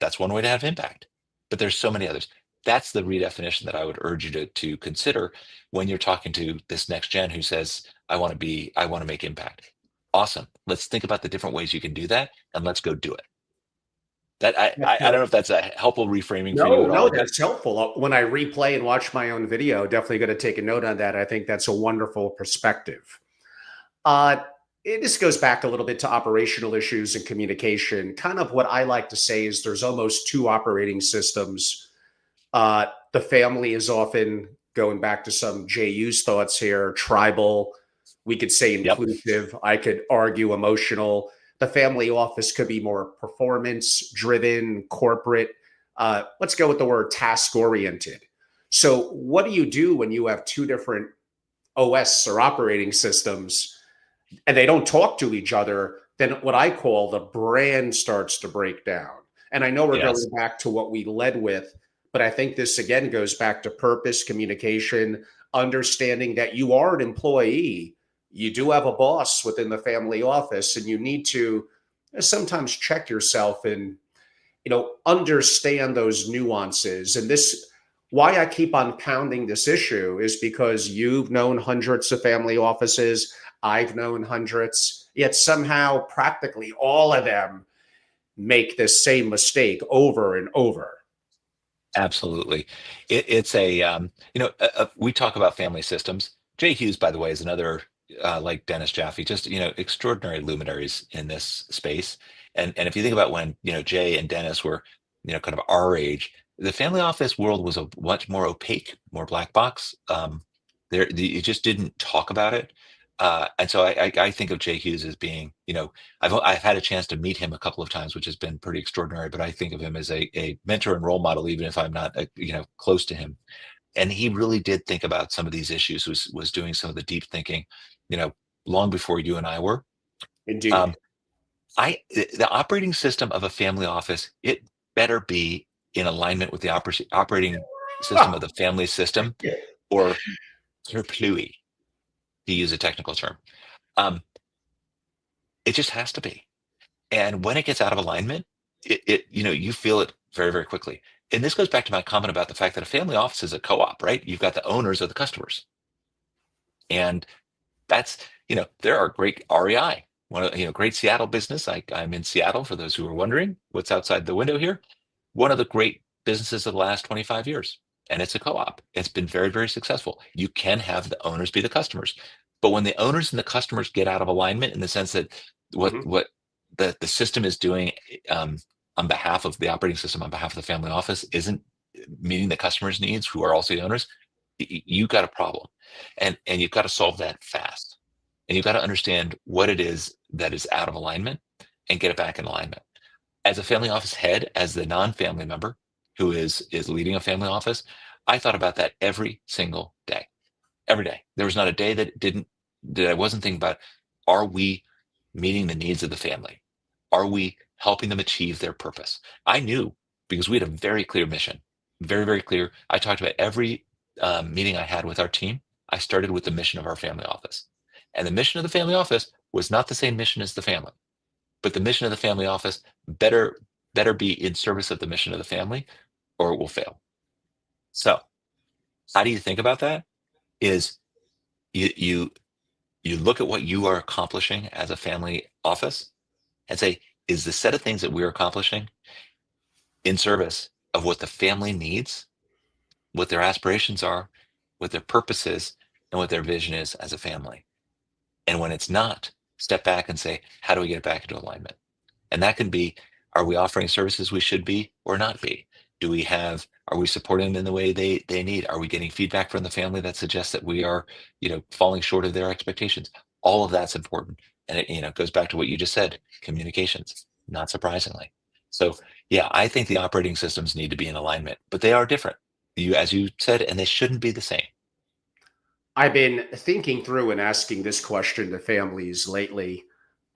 That's one way to have impact. But there's so many others. That's the redefinition that I would urge you to consider when you're talking to this next gen who says, I want to make impact. Awesome. Let's think about the different ways you can do that, and let's go do it. That I don't know if that's a helpful reframing for you No, at no, all, but that's helpful. When I replay and watch my own video, definitely going to take a note on that. I think that's a wonderful perspective. Uh, this goes back a little bit to operational issues and communication. Kind of what I like to say is there's almost two operating systems. The family is often, going back to some JU's thoughts here, tribal. We could say yep, inclusive. I could argue emotional. The family office could be more performance driven, corporate. Let's go with the word task oriented. So, what do you do when you have two different OS or operating systems and they don't talk to each other? Then what I call the brand starts to break down. And I know we're yes, going back to what we led with, but I think this again goes back to purpose, communication, understanding that you are an employee. You do have a boss within the family office, and you need to sometimes check yourself and understand those nuances. And this, why I keep on pounding this issue is because you've known hundreds of family offices. I've known hundreds, yet somehow practically all of them make this same mistake over and over. absolutely. It's we talk about family systems. Jay Hughes, by the way, is another like Dennis Jaffe, just extraordinary luminaries in this space. And if you think about when Jay and Dennis were kind of our age, the family office world was a much more opaque, more black box. You just didn't talk about it. And so I think of Jay Hughes as being, I've had a chance to meet him a couple of times, which has been pretty extraordinary. But I think of him as a mentor and role model, even if I'm not, close to him. And he really did think about some of these issues. Was doing some of the deep thinking, long before you and I were. Indeed. Um, the operating system of a family office, it better be in alignment with the operating system of the family system, or superfluity, to use a technical term. Um, it just has to be. And when it gets out of alignment, you feel it very, very quickly. And this goes back to my comment about the fact that a family office is a co-op, right? You've got the owners of the customers. And that's, there are great REI, great Seattle business. I'm in Seattle, for those who are wondering what's outside the window here. One of the great businesses of the last 25 years. And it's a co-op. It's been very, very successful. You can have the owners be the customers. But when the owners and the customers get out of alignment, in the sense that what the system is doing on behalf of the operating system, on behalf of the family office, isn't meeting the customers' needs, who are also the owners, You got a problem, and you've got to solve that fast, and you've got to understand what it is that is out of alignment and get it back in alignment. As a family office head, as the non-family member who is leading a family office, I thought about that every single day. Every day. There was not a day that I wasn't thinking about, are we meeting the needs of the family? Are we helping them achieve their purpose? I knew, because we had a very clear mission, very, very clear. I talked about every meeting I had with our team. I started with the mission of our family office. And the mission of the family office was not the same mission as the family, but the mission of the family office better be in service of the mission of the family, or it will fail. So how do you think about that? Is you look at what you are accomplishing as a family office and say, is the set of things that we're accomplishing in service of what the family needs, what their aspirations are, what their purpose is, and what their vision is as a family? And when it's not, step back and say, how do we get it back into alignment? And that can be, are we offering services we should be or not be? Are we supporting them in the way they need? Are we getting feedback from the family that suggests that we are, falling short of their expectations? All of that's important. And it goes back to what you just said, communications, not surprisingly. So yeah, I think the operating systems need to be in alignment, but they are different. As you said, and they shouldn't be the same. I've been thinking through and asking this question to families lately.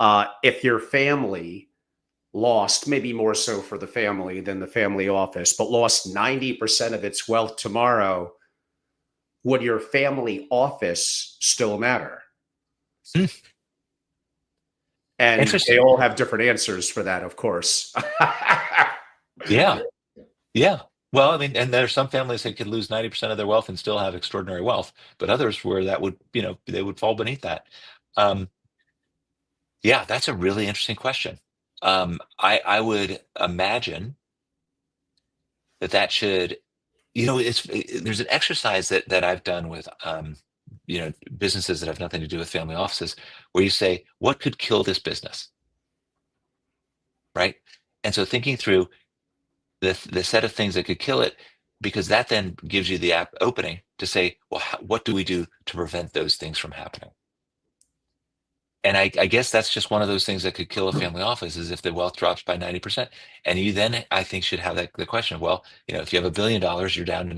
If your family lost, maybe more so for the family than the family office, but lost 90% of its wealth tomorrow, would your family office still matter? Hmm. And they Interesting. all have different answers for that, of course. Yeah. Yeah. Well, I mean, and there are some families that could lose 90% of their wealth and still have extraordinary wealth, but others where that would, they would fall beneath that. Um, yeah, that's a really interesting question. I would imagine that should, there's an exercise that I've done with, businesses that have nothing to do with family offices, where you say, what could kill this business? Right. And so thinking through the set of things that could kill it, because that then gives you the opening to say, well, what do we do to prevent those things from happening? And I guess that's just one of those things that could kill a family office, is if the wealth drops by 90%. And you then, I think, should have the question of, well, if you have $1 billion, you're down to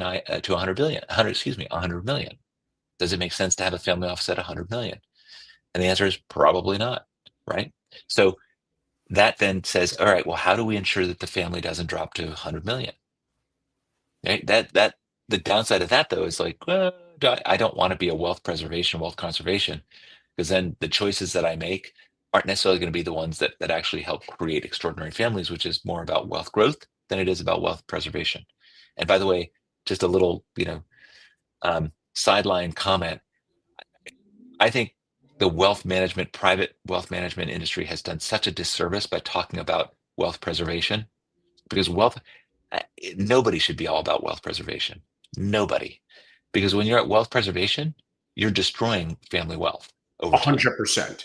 100 billion, 100 million. Does it make sense to have a family office at 100 million? And the answer is probably not, right? So that then says, all right, well, how do we ensure that the family doesn't drop to 100 million? Right? That the downside of that, though, is like, well, I don't want to be a wealth preservation, wealth conservation, because then the choices that I make aren't necessarily going to be the ones that actually help create extraordinary families, which is more about wealth growth than it is about wealth preservation. And by the way, just a little, sideline comment. I think the private wealth management industry has done such a disservice by talking about wealth preservation, because nobody should be all about wealth preservation. Nobody. Because when you're at wealth preservation, you're destroying family wealth over time. 100%.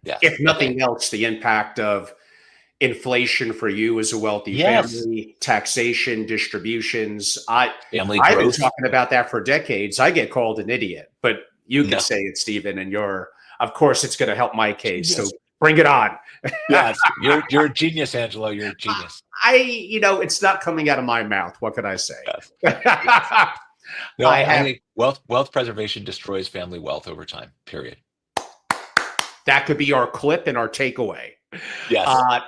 Yes. If Okay. nothing else, the impact of inflation for you as a wealthy Yes. family, taxation, distributions. Family I've been growth. talking about that for decades. I get called an idiot, but you could No. say it, Stephen, and of course, it's going to help my case. So Genius. bring it on. Yes. You're a genius, Angelo. You're a genius. It's not coming out of my mouth. What can I say? Yes. Yes. I No, I have think wealth preservation destroys family wealth over time. Period. That could be our clip and our takeaway. Yes. Uh,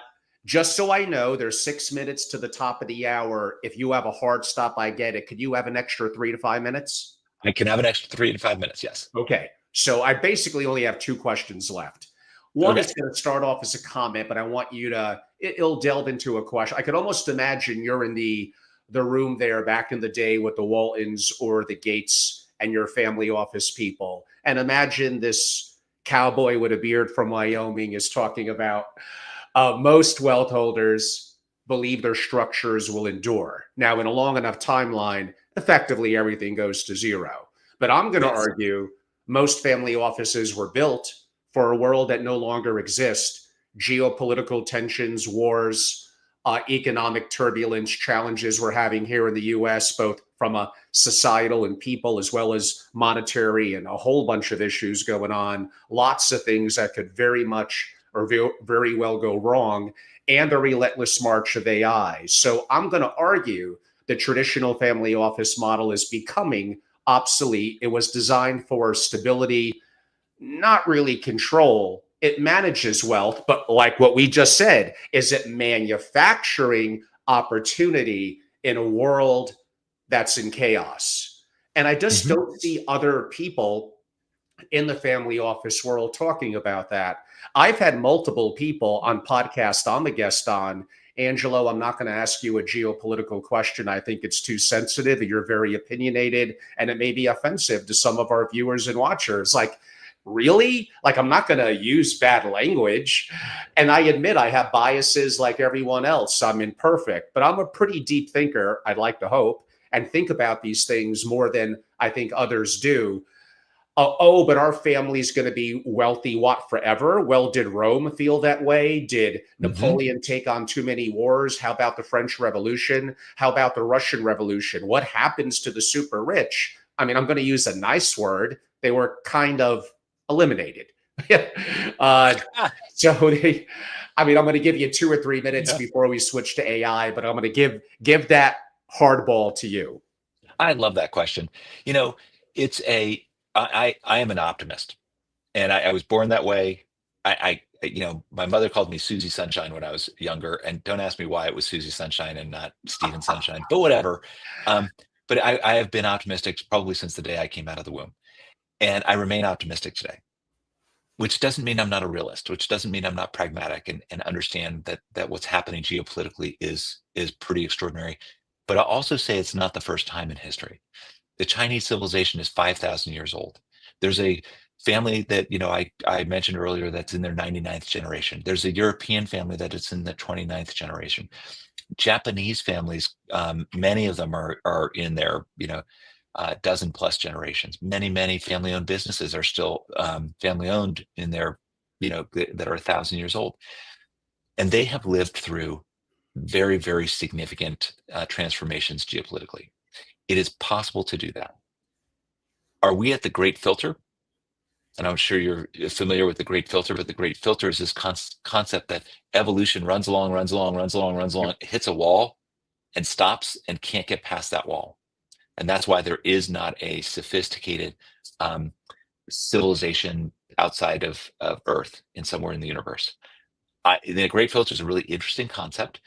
just so I know, there's 6 minutes to the top of the hour. If you have a hard stop, I get it. Could you have an extra 3 to 5 minutes? I can have an extra 3 to 5 minutes. Yes. Okay. So I basically only have 2 questions left. One Okay. is going to start off as a comment, but I want you to, it'll delve into a question. I could almost imagine you're in the room there back in the day with the Waltons or the Gates and your family office people. And imagine this cowboy with a beard from Wyoming is talking about most wealth holders believe their structures will endure. Now, in a long enough timeline, effectively everything goes to zero. But I'm going to Yes. argue most family offices were built for a world that no longer exists. Geopolitical tensions, wars, economic turbulence challenges we're having here in the US, both from a societal and people, as well as monetary, and a whole bunch of issues going on. Lots of things that could very much or very well go wrong, and the relentless march of AI. So I'm going to argue the traditional family office model is becoming obsolete. It was designed for stability, not really control. It manages wealth, but like what we just said, is it manufacturing opportunity in a world that's in chaos? And I just Mhm. don't see other people in the family office world talking about that. I've had multiple people on podcasts I'm a guest on. Angelo, I'm not going to ask you a geopolitical question. I think it's too sensitive. You're very opinionated, and it may be offensive to some of our viewers and watchers. Like, really? Like, I'm not going to use bad language. And I admit I have biases like everyone else. I'm imperfect, but I'm a pretty deep thinker, I'd like to hope, and think about these things more than I think others do. But our family's going to be wealthy, what, forever? Well, did Rome feel that way? Did Mhm. Napoleon take on too many wars? How about the French Revolution? How about the Russian Revolution? What happens to the super rich? I mean, I'm going to use a nice word. They were kind of eliminated. uh, Ah, so they, I mean, I'm going to give you 2 or 3 minutes yeah. before we switch to AI, but I'm going to give that hardball to you. I love that question. You know, it's a I am an optimist, and I was born that way. My mother called me Susie Sunshine when I was younger, and don't ask me why it was Susie Sunshine and not Stephen Sunshine, but whatever. Um, but I have been optimistic probably since the day I came out of the womb, and I remain optimistic today. Which doesn't mean I'm not a realist, which doesn't mean I'm not pragmatic and understand that what's happening geopolitically is pretty extraordinary. But I'll also say it's not the first time in history. The Chinese civilization is 5,000 years old. There's a family that I mentioned earlier that's in their 99th generation. There's a European family that is in the 29th generation. Japanese families, many of them are in their dozen plus generations. Many family owned businesses are still family owned in their that are 1,000 years old, and they have lived through very significant transformations geopolitically. It is possible to do that. Are we at the great filter? And I'm sure you're familiar with the great filter, but the great filter is this concept that evolution runs along, hits a wall and stops and can't get past that wall. And that's why there is not a sophisticated um, civilization outside of Earth in somewhere in the universe. The great filter is a really interesting concept.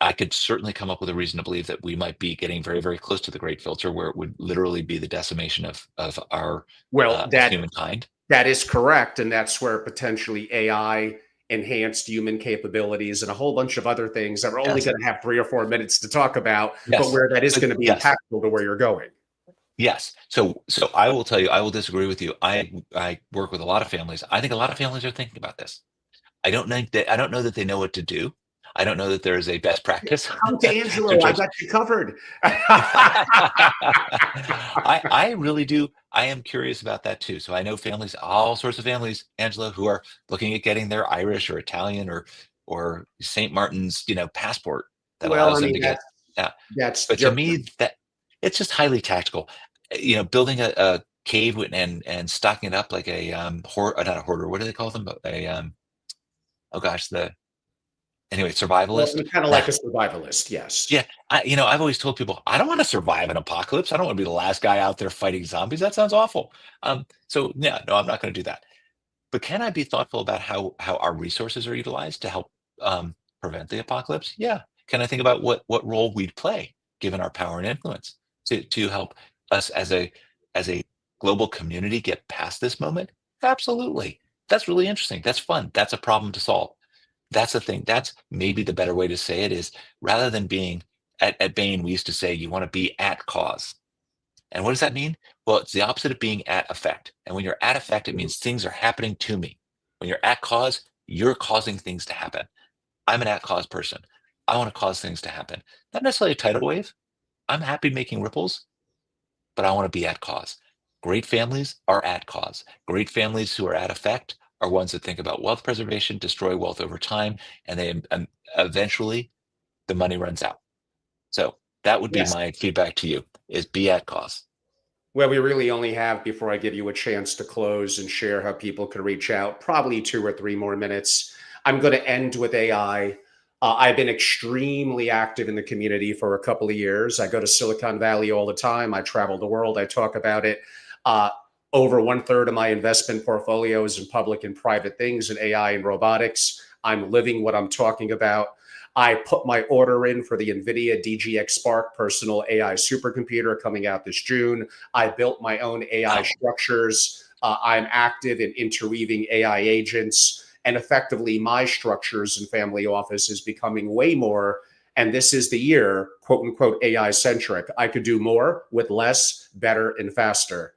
I could certainly come up with a reason to believe that we might be getting very close to the great filter, where it would literally be the decimation of our Well, of that humankind. That is correct. And that's where potentially AI, enhanced human capabilities, and a whole bunch of other things that we're only Yes, going to have 3 or 4 minutes to talk about, but yes, where that is but going to be yes, impactful to where you're going. yes. So I will tell you, I will disagree with you. I work with a lot of families. I think a lot of families are thinking about this. I don't know that they know what to do. I don't know that there is a best practice Come to to Angelo. I just got you covered. I really do. I am curious about that too. So I know families, all sorts of families, Angela, who are looking at getting their Irish or Italian or St. Martin's, passport that Well, allows I them mean, to get. Yeah. that's But to different. me, that it's just highly tactical. Building a cave and stocking it up like a not a hoarder. What do they call them? A oh gosh, the anyway, Well, survivalist. I'm kind of Nah, like a survivalist. Yes. yeah, I've always told people I don't want to survive an apocalypse. I don't want to be the last guy out there fighting zombies. That sounds awful. So yeah, no, I'm not going to do that. But can I be thoughtful about how our resources are utilized to help prevent the apocalypse? Yeah. Can I think about what role we'd play given our power and influence to help us as a global community get past this moment? Absolutely. That's really interesting. That's fun. That's a problem to solve. That's the thing. That's maybe the better way to say it is rather than being at Bain, we used to say you want to be at cause. And what does that mean? Well, it's the opposite of being at effect. And when you're at effect, it means things are happening to me. When you're at cause, you're causing things to happen. I'm an at cause person. I want to cause things to happen. Not necessarily a tidal wave. I'm happy making ripples, but I want to be at cause. Great families are at cause. Great families who are at effect are ones that think about wealth preservation, destroy wealth over time, and they eventually the money runs out. So that would be Yes. my feedback to you, is be at cause. Well, we really only have, before I give you a chance to close and share how people can reach out, probably 2 or 3 more minutes. I'm going to end with AI. I've been extremely active in the community for a couple of years. I go to Silicon Valley all the time. I travel the world. I talk about it. Uh, Over 1/3 of my investment portfolio is in public and private things in AI and robotics. I'm living what I'm talking about. I put my order in for the NVIDIA DGX Spark personal AI supercomputer coming out this June. I built my own AI Wow. structures. I'm active in interweaving AI agents. And effectively, my structures and family office is becoming way more. And this is the year, quote unquote, AI centric. I could do more with less, better, and faster.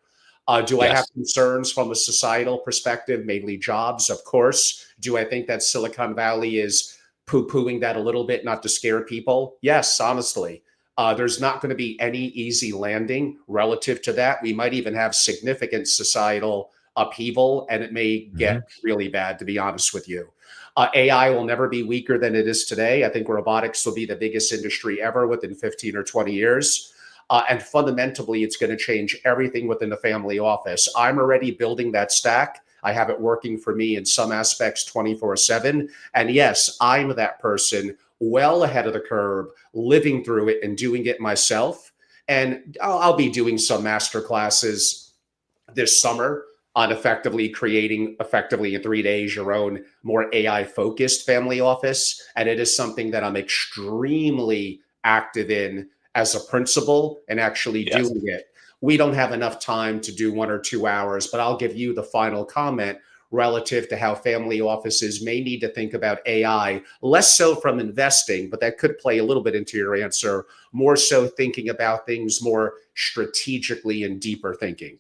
Do I have Yes. concerns from a societal perspective, mainly jobs? Of course. Do I think that Silicon Valley is poo-pooing that a little bit, not to scare people? Yes, honestly. There's not going to be any easy landing relative to that. We might even have significant societal upheaval, and it may Hmm. get really bad, to be honest with you. AI will never be weaker than it is today. I think robotics will be the biggest industry ever within 15 or 20 years. And fundamentally, it's going to change everything within the family office. I'm already building that stack. I have it working for me in some aspects 24/7. And yes, I'm that person well ahead of the curve, living through it and doing it myself. And I'll be doing some master classes this summer on effectively creating effectively in 3 days your own more AI focused family office. And it is something that I'm extremely active in as a principal and actually Yes. doing it. We don't have enough time to do 1 or 2 hours, but I'll give you the final comment relative to how family offices may need to think about AI, less so from investing, but that could play a little bit into your answer, more so thinking about things more strategically and deeper thinking.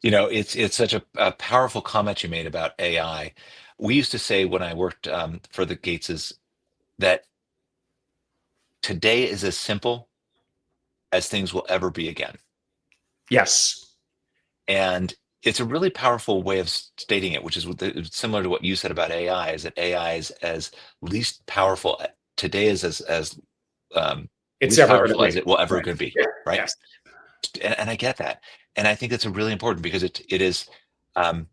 It's such a powerful comment you made about AI. We used to say when I worked for the Gateses that today is as simple as things will ever be again. Yes. And it's a really powerful way of stating it, which is similar to what you said about AI, is that AI is as least powerful today is as It's least ever going to powerful be. as it will ever Right. going to be, Yeah. right? Yes. And I get that. And I think it's a really important because it is, um,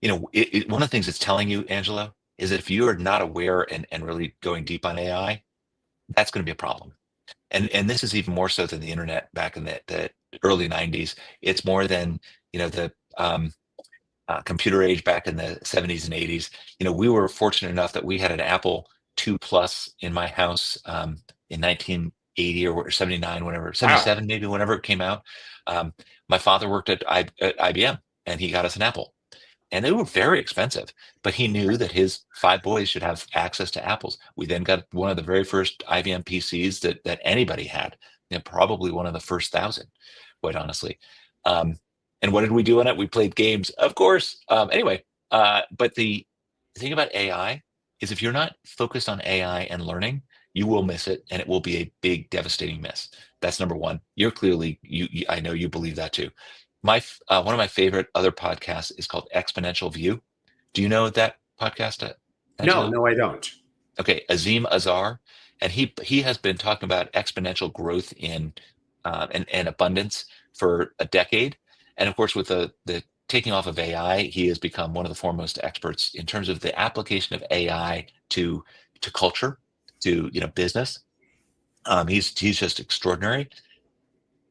one of the things it's telling you, Angelo, is that if you are not aware and really going deep on AI, that's going to be a problem. And this is even more so than the internet back in the early 90s. It's more than, the computer age back in the 70s and 80s. We were fortunate enough that we had an Apple II Plus in my house in 1980 or 79, whenever, Wow. 77 maybe, whenever it came out. Um, my father worked at IBM, and he got us an Apple. And they were very expensive, but he knew that his 5 boys should have access to Apples. We then got one of the very first IBM PCs that anybody had, probably one of the first 1,000, quite honestly. Um, and what did we do on it? We played games, of course. Anyway, but the thing about AI is if you're not focused on AI and learning, you will miss it, and it will be a big, devastating miss. That's number one. You're clearly, I know you believe that too. One of my favorite other podcasts is called Exponential View. Do you know that podcast, No, Angelo? no, I don't. Okay, Azim Azar, and he has been talking about exponential growth in and abundance for a decade. And of course, with the taking off of AI, he has become one of the foremost experts in terms of the application of AI to culture, to business. He's just extraordinary.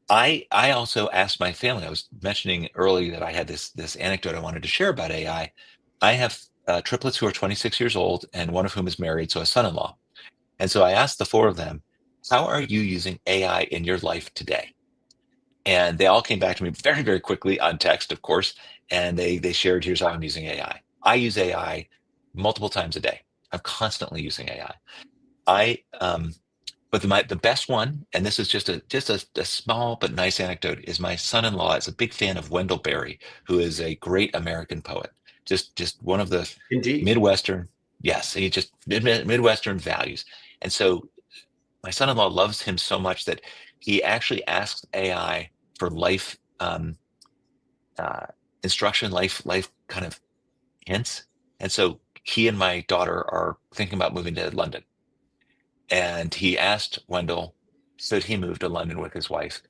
I also asked my family. I was mentioning earlier that I had this anecdote I wanted to share about AI. I have triplets who are 26 years old, and one of whom is married, so a son-in-law. And so I asked the four of them, "How are you using AI in your life today?" And they all came back to me very, very quickly on text, of course, and they shared, "Here's how I'm using AI. I use AI multiple times a day. I'm constantly using AI. But the best one, and this is just a small but nice anecdote, is my son-in-law is a big fan of Wendell Berry, who is a great American poet. Just one of the Indeed. Midwestern, yes, he just Midwestern values. And so my son-in-law loves him so much that he actually asks AI for life uh, instruction, life kind of hints. And so he and my daughter are thinking about moving to London. And he asked Wendell, should he move to London with his wife,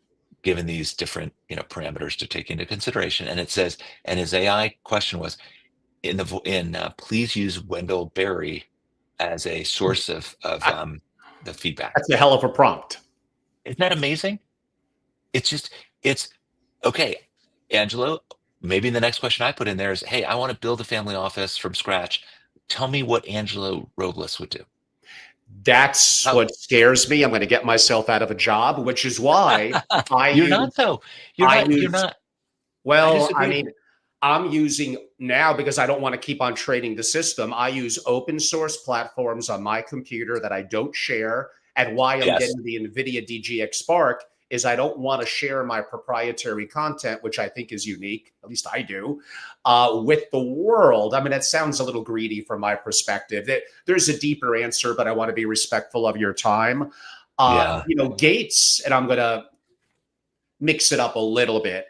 given these different, parameters to take into consideration. And it says, and his AI question was, please use Wendell Berry as a source of the feedback. That's a hell of a prompt. Isn't that amazing? It's okay, Angelo. Maybe the next question I put in there is, hey, I want to build a family office from scratch. Tell me what Angelo Robles would do. That's what scares me. I'm going to get myself out of a job, which is why You're not though. You're not. Well, I mean, I'm using now because I don't want to keep on trading the system. I use open source platforms on my computer that I don't share. And why I'm getting the NVIDIA DGX Spark is I don't want to share my proprietary content, which I think is unique, at least I do, with the world. I mean, it sounds a little greedy from my perspective. There's a deeper answer, but I want to be respectful of your time. Gates, and I'm going to mix it up a little bit,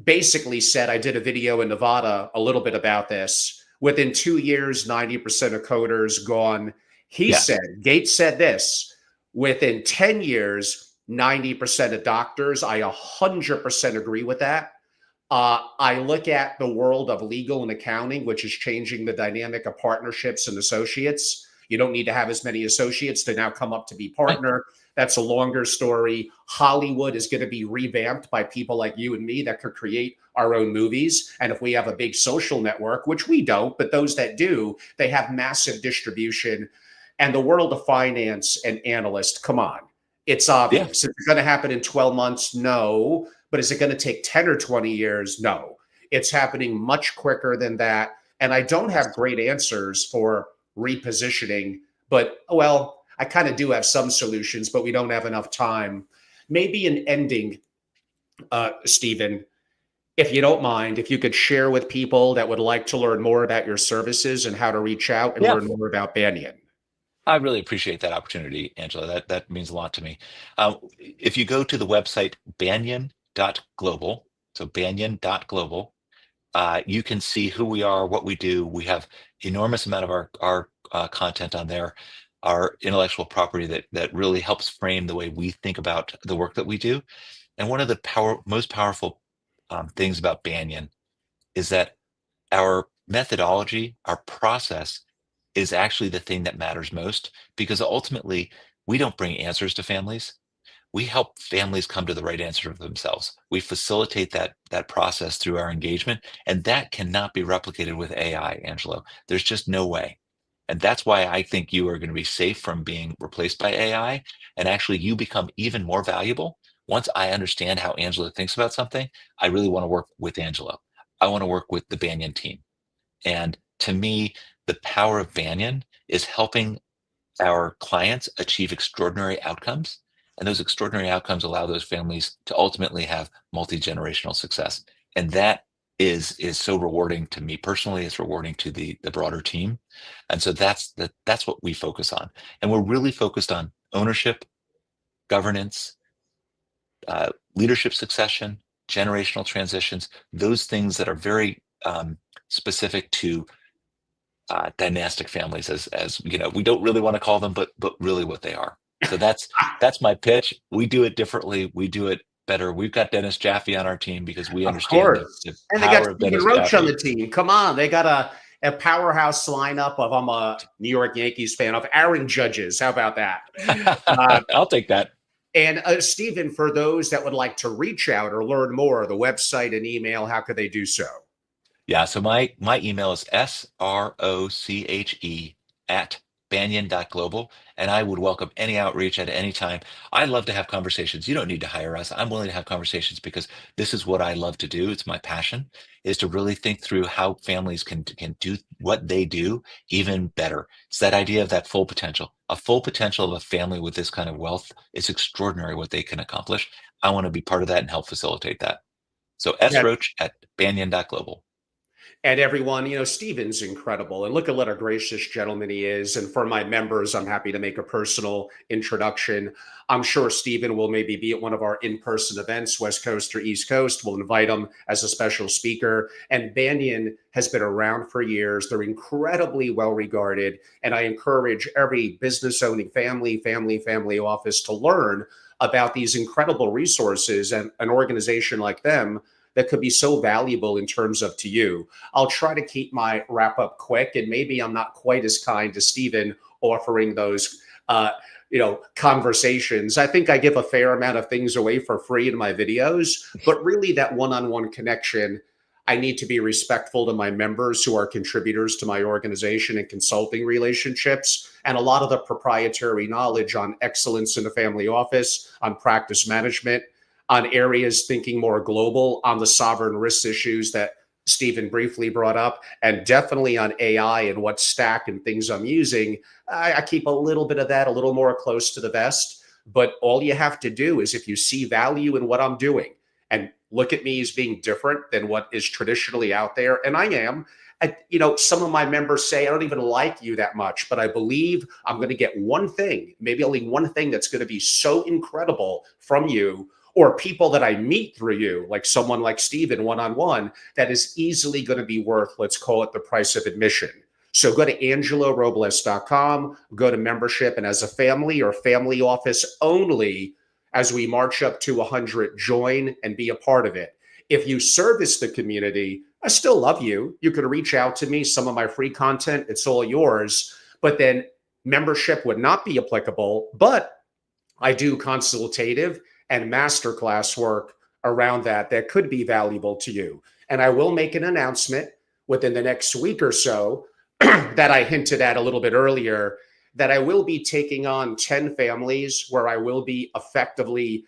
basically said, I did a video in Nevada a little bit about this. Within 2 years, 90% of coders gone. Gates said this, within 10 years, 90% of doctors. I 100% agree with that. I look at the world of legal and accounting, which is changing the dynamic of partnerships and associates. You don't need to have as many associates to now come up to be partner. That's a longer story. Hollywood is going to be revamped by people like you and me that could create our own movies. And if we have a big social network, which we don't, but those that do, they have massive distribution. And the world of finance and analysts, come on. It's obvious. Is it going to happen in 12 months? No. But is it going to take 10 or 20 years? No. It's happening much quicker than that. And I don't have great answers for repositioning, but, well, I kind of do have some solutions, but we don't have enough time. Maybe an ending, Stephen, if you don't mind, if you could share with people that would like to learn more about your services and how to reach out and learn more about Banyan. I really appreciate that opportunity, Angela. That means a lot to me. If you go to the website banyan.global, so banyan.global, you can see who we are, what we do. We have enormous amount of our content on there, our intellectual property that really helps frame the way we think about the work that we do. And one of the most powerful things about Banyan is that our methodology, our process, is actually the thing that matters most, because ultimately we don't bring answers to families. We help families come to the right answer for themselves. We facilitate that process through our engagement, and that cannot be replicated with AI, Angelo. There's just no way. And that's why I think you are going to be safe from being replaced by AI, and actually you become even more valuable. Once I understand how Angelo thinks about something, I really want to work with Angelo. I want to work with the Banyan team. And to me, the power of Banyan is helping our clients achieve extraordinary outcomes. And those extraordinary outcomes allow those families to ultimately have multi-generational success. And that is so rewarding to me personally. It's rewarding to the broader team. And so that's what we focus on. And we're really focused on ownership, governance, leadership succession, generational transitions, those things that are very specific to dynastic families, as you know, we don't really want to call them, but really what they are. So that's my pitch. We do it differently. We do it better. We've got Dennis Jaffe on our team because we understand the and they power got of Dennis Stephan Roche Jaffe on the team. Come on, they got a powerhouse lineup of, I'm a New York Yankees fan, of Aaron Judges. How about that? I'll take that. And Stephen, for those that would like to reach out or learn more, the website and email, how could they do so? Yeah, so my email is sroche@banyan.global, and I would welcome any outreach at any time. I love to have conversations. You don't need to hire us. I'm willing to have conversations because this is what I love to do. It's my passion, is to really think through how families can do what they do even better. It's that idea of that full potential. A full potential of a family with this kind of wealth, it's extraordinary what they can accomplish. I want to be part of that and help facilitate that. So sroche@banyan.global. And everyone, Stephen's incredible. And look at what a gracious gentleman he is. And for my members, I'm happy to make a personal introduction. I'm sure Stephen will maybe be at one of our in-person events, West Coast or East Coast. We'll invite him as a special speaker. And Banyan has been around for years. They're incredibly well-regarded. And I encourage every business-owning family office to learn about these incredible resources and an organization like them that could be so valuable in terms of to you. I'll try to keep my wrap up quick, and maybe I'm not quite as kind to Stephen offering those, conversations. I think I give a fair amount of things away for free in my videos, but really that one-on-one connection, I need to be respectful to my members who are contributors to my organization and consulting relationships. And a lot of the proprietary knowledge on excellence in the family office, on practice management, on areas thinking more global, on the sovereign risk issues that Stephen briefly brought up, and definitely on AI and what stack and things I'm using. I keep a little bit of that a little more close to the vest. But all you have to do is, if you see value in what I'm doing and look at me as being different than what is traditionally out there, and I am. Some of my members say, I don't even like you that much, but I believe I'm going to get one thing, maybe only one thing that's going to be so incredible from you, or people that I meet through you, like someone like Stephen one-on-one, that is easily going to be worth, let's call it the price of admission. So go to angelorobles.com, go to membership, and as a family or family office only, as we march up to 100, join and be a part of it. If you service the community, I still love you. You could reach out to me, some of my free content, it's all yours. But then membership would not be applicable, but I do consultative and masterclass work around that could be valuable to you. And I will make an announcement within the next week or so that I hinted at a little bit earlier, that I will be taking on 10 families where I will be effectively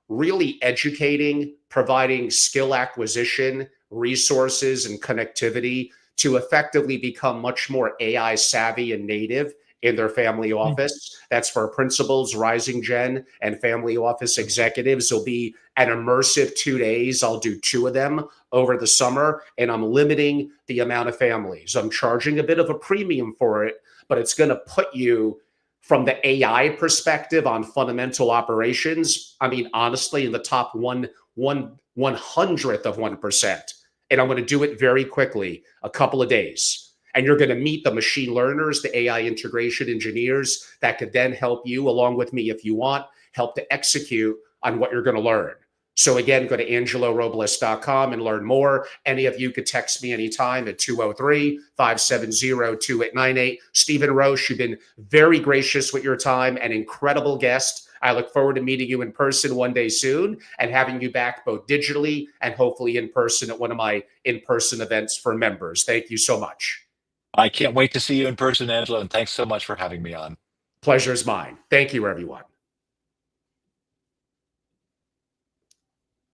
really educating, providing skill acquisition, resources, and connectivity to effectively become much more AI savvy and native in their family office. That's for principals, rising gen, and family office executives. It'll be an immersive 2 days. I'll do 2 of them over the summer, and I'm limiting the amount of families. I'm charging a bit of a premium for it, but it's going to put you from the AI perspective on fundamental operations. I mean, honestly, in the top 1/100th of 1%. And I'm going to do it very quickly, a couple of days. And you're going to meet the machine learners, the AI integration engineers that could then help you, along with me if you want, help to execute on what you're going to learn. So again, go to angelorobles.com and learn more. Any of you could text me anytime at 203-570-2898. Stephan Roche, you've been very gracious with your time, an incredible guest. I look forward to meeting you in person one day soon and having you back both digitally and hopefully in person at one of my in-person events for members. Thank you so much. I can't wait to see you in person, Angelo, and thanks so much for having me on. Pleasure's mine. Thank you, everyone.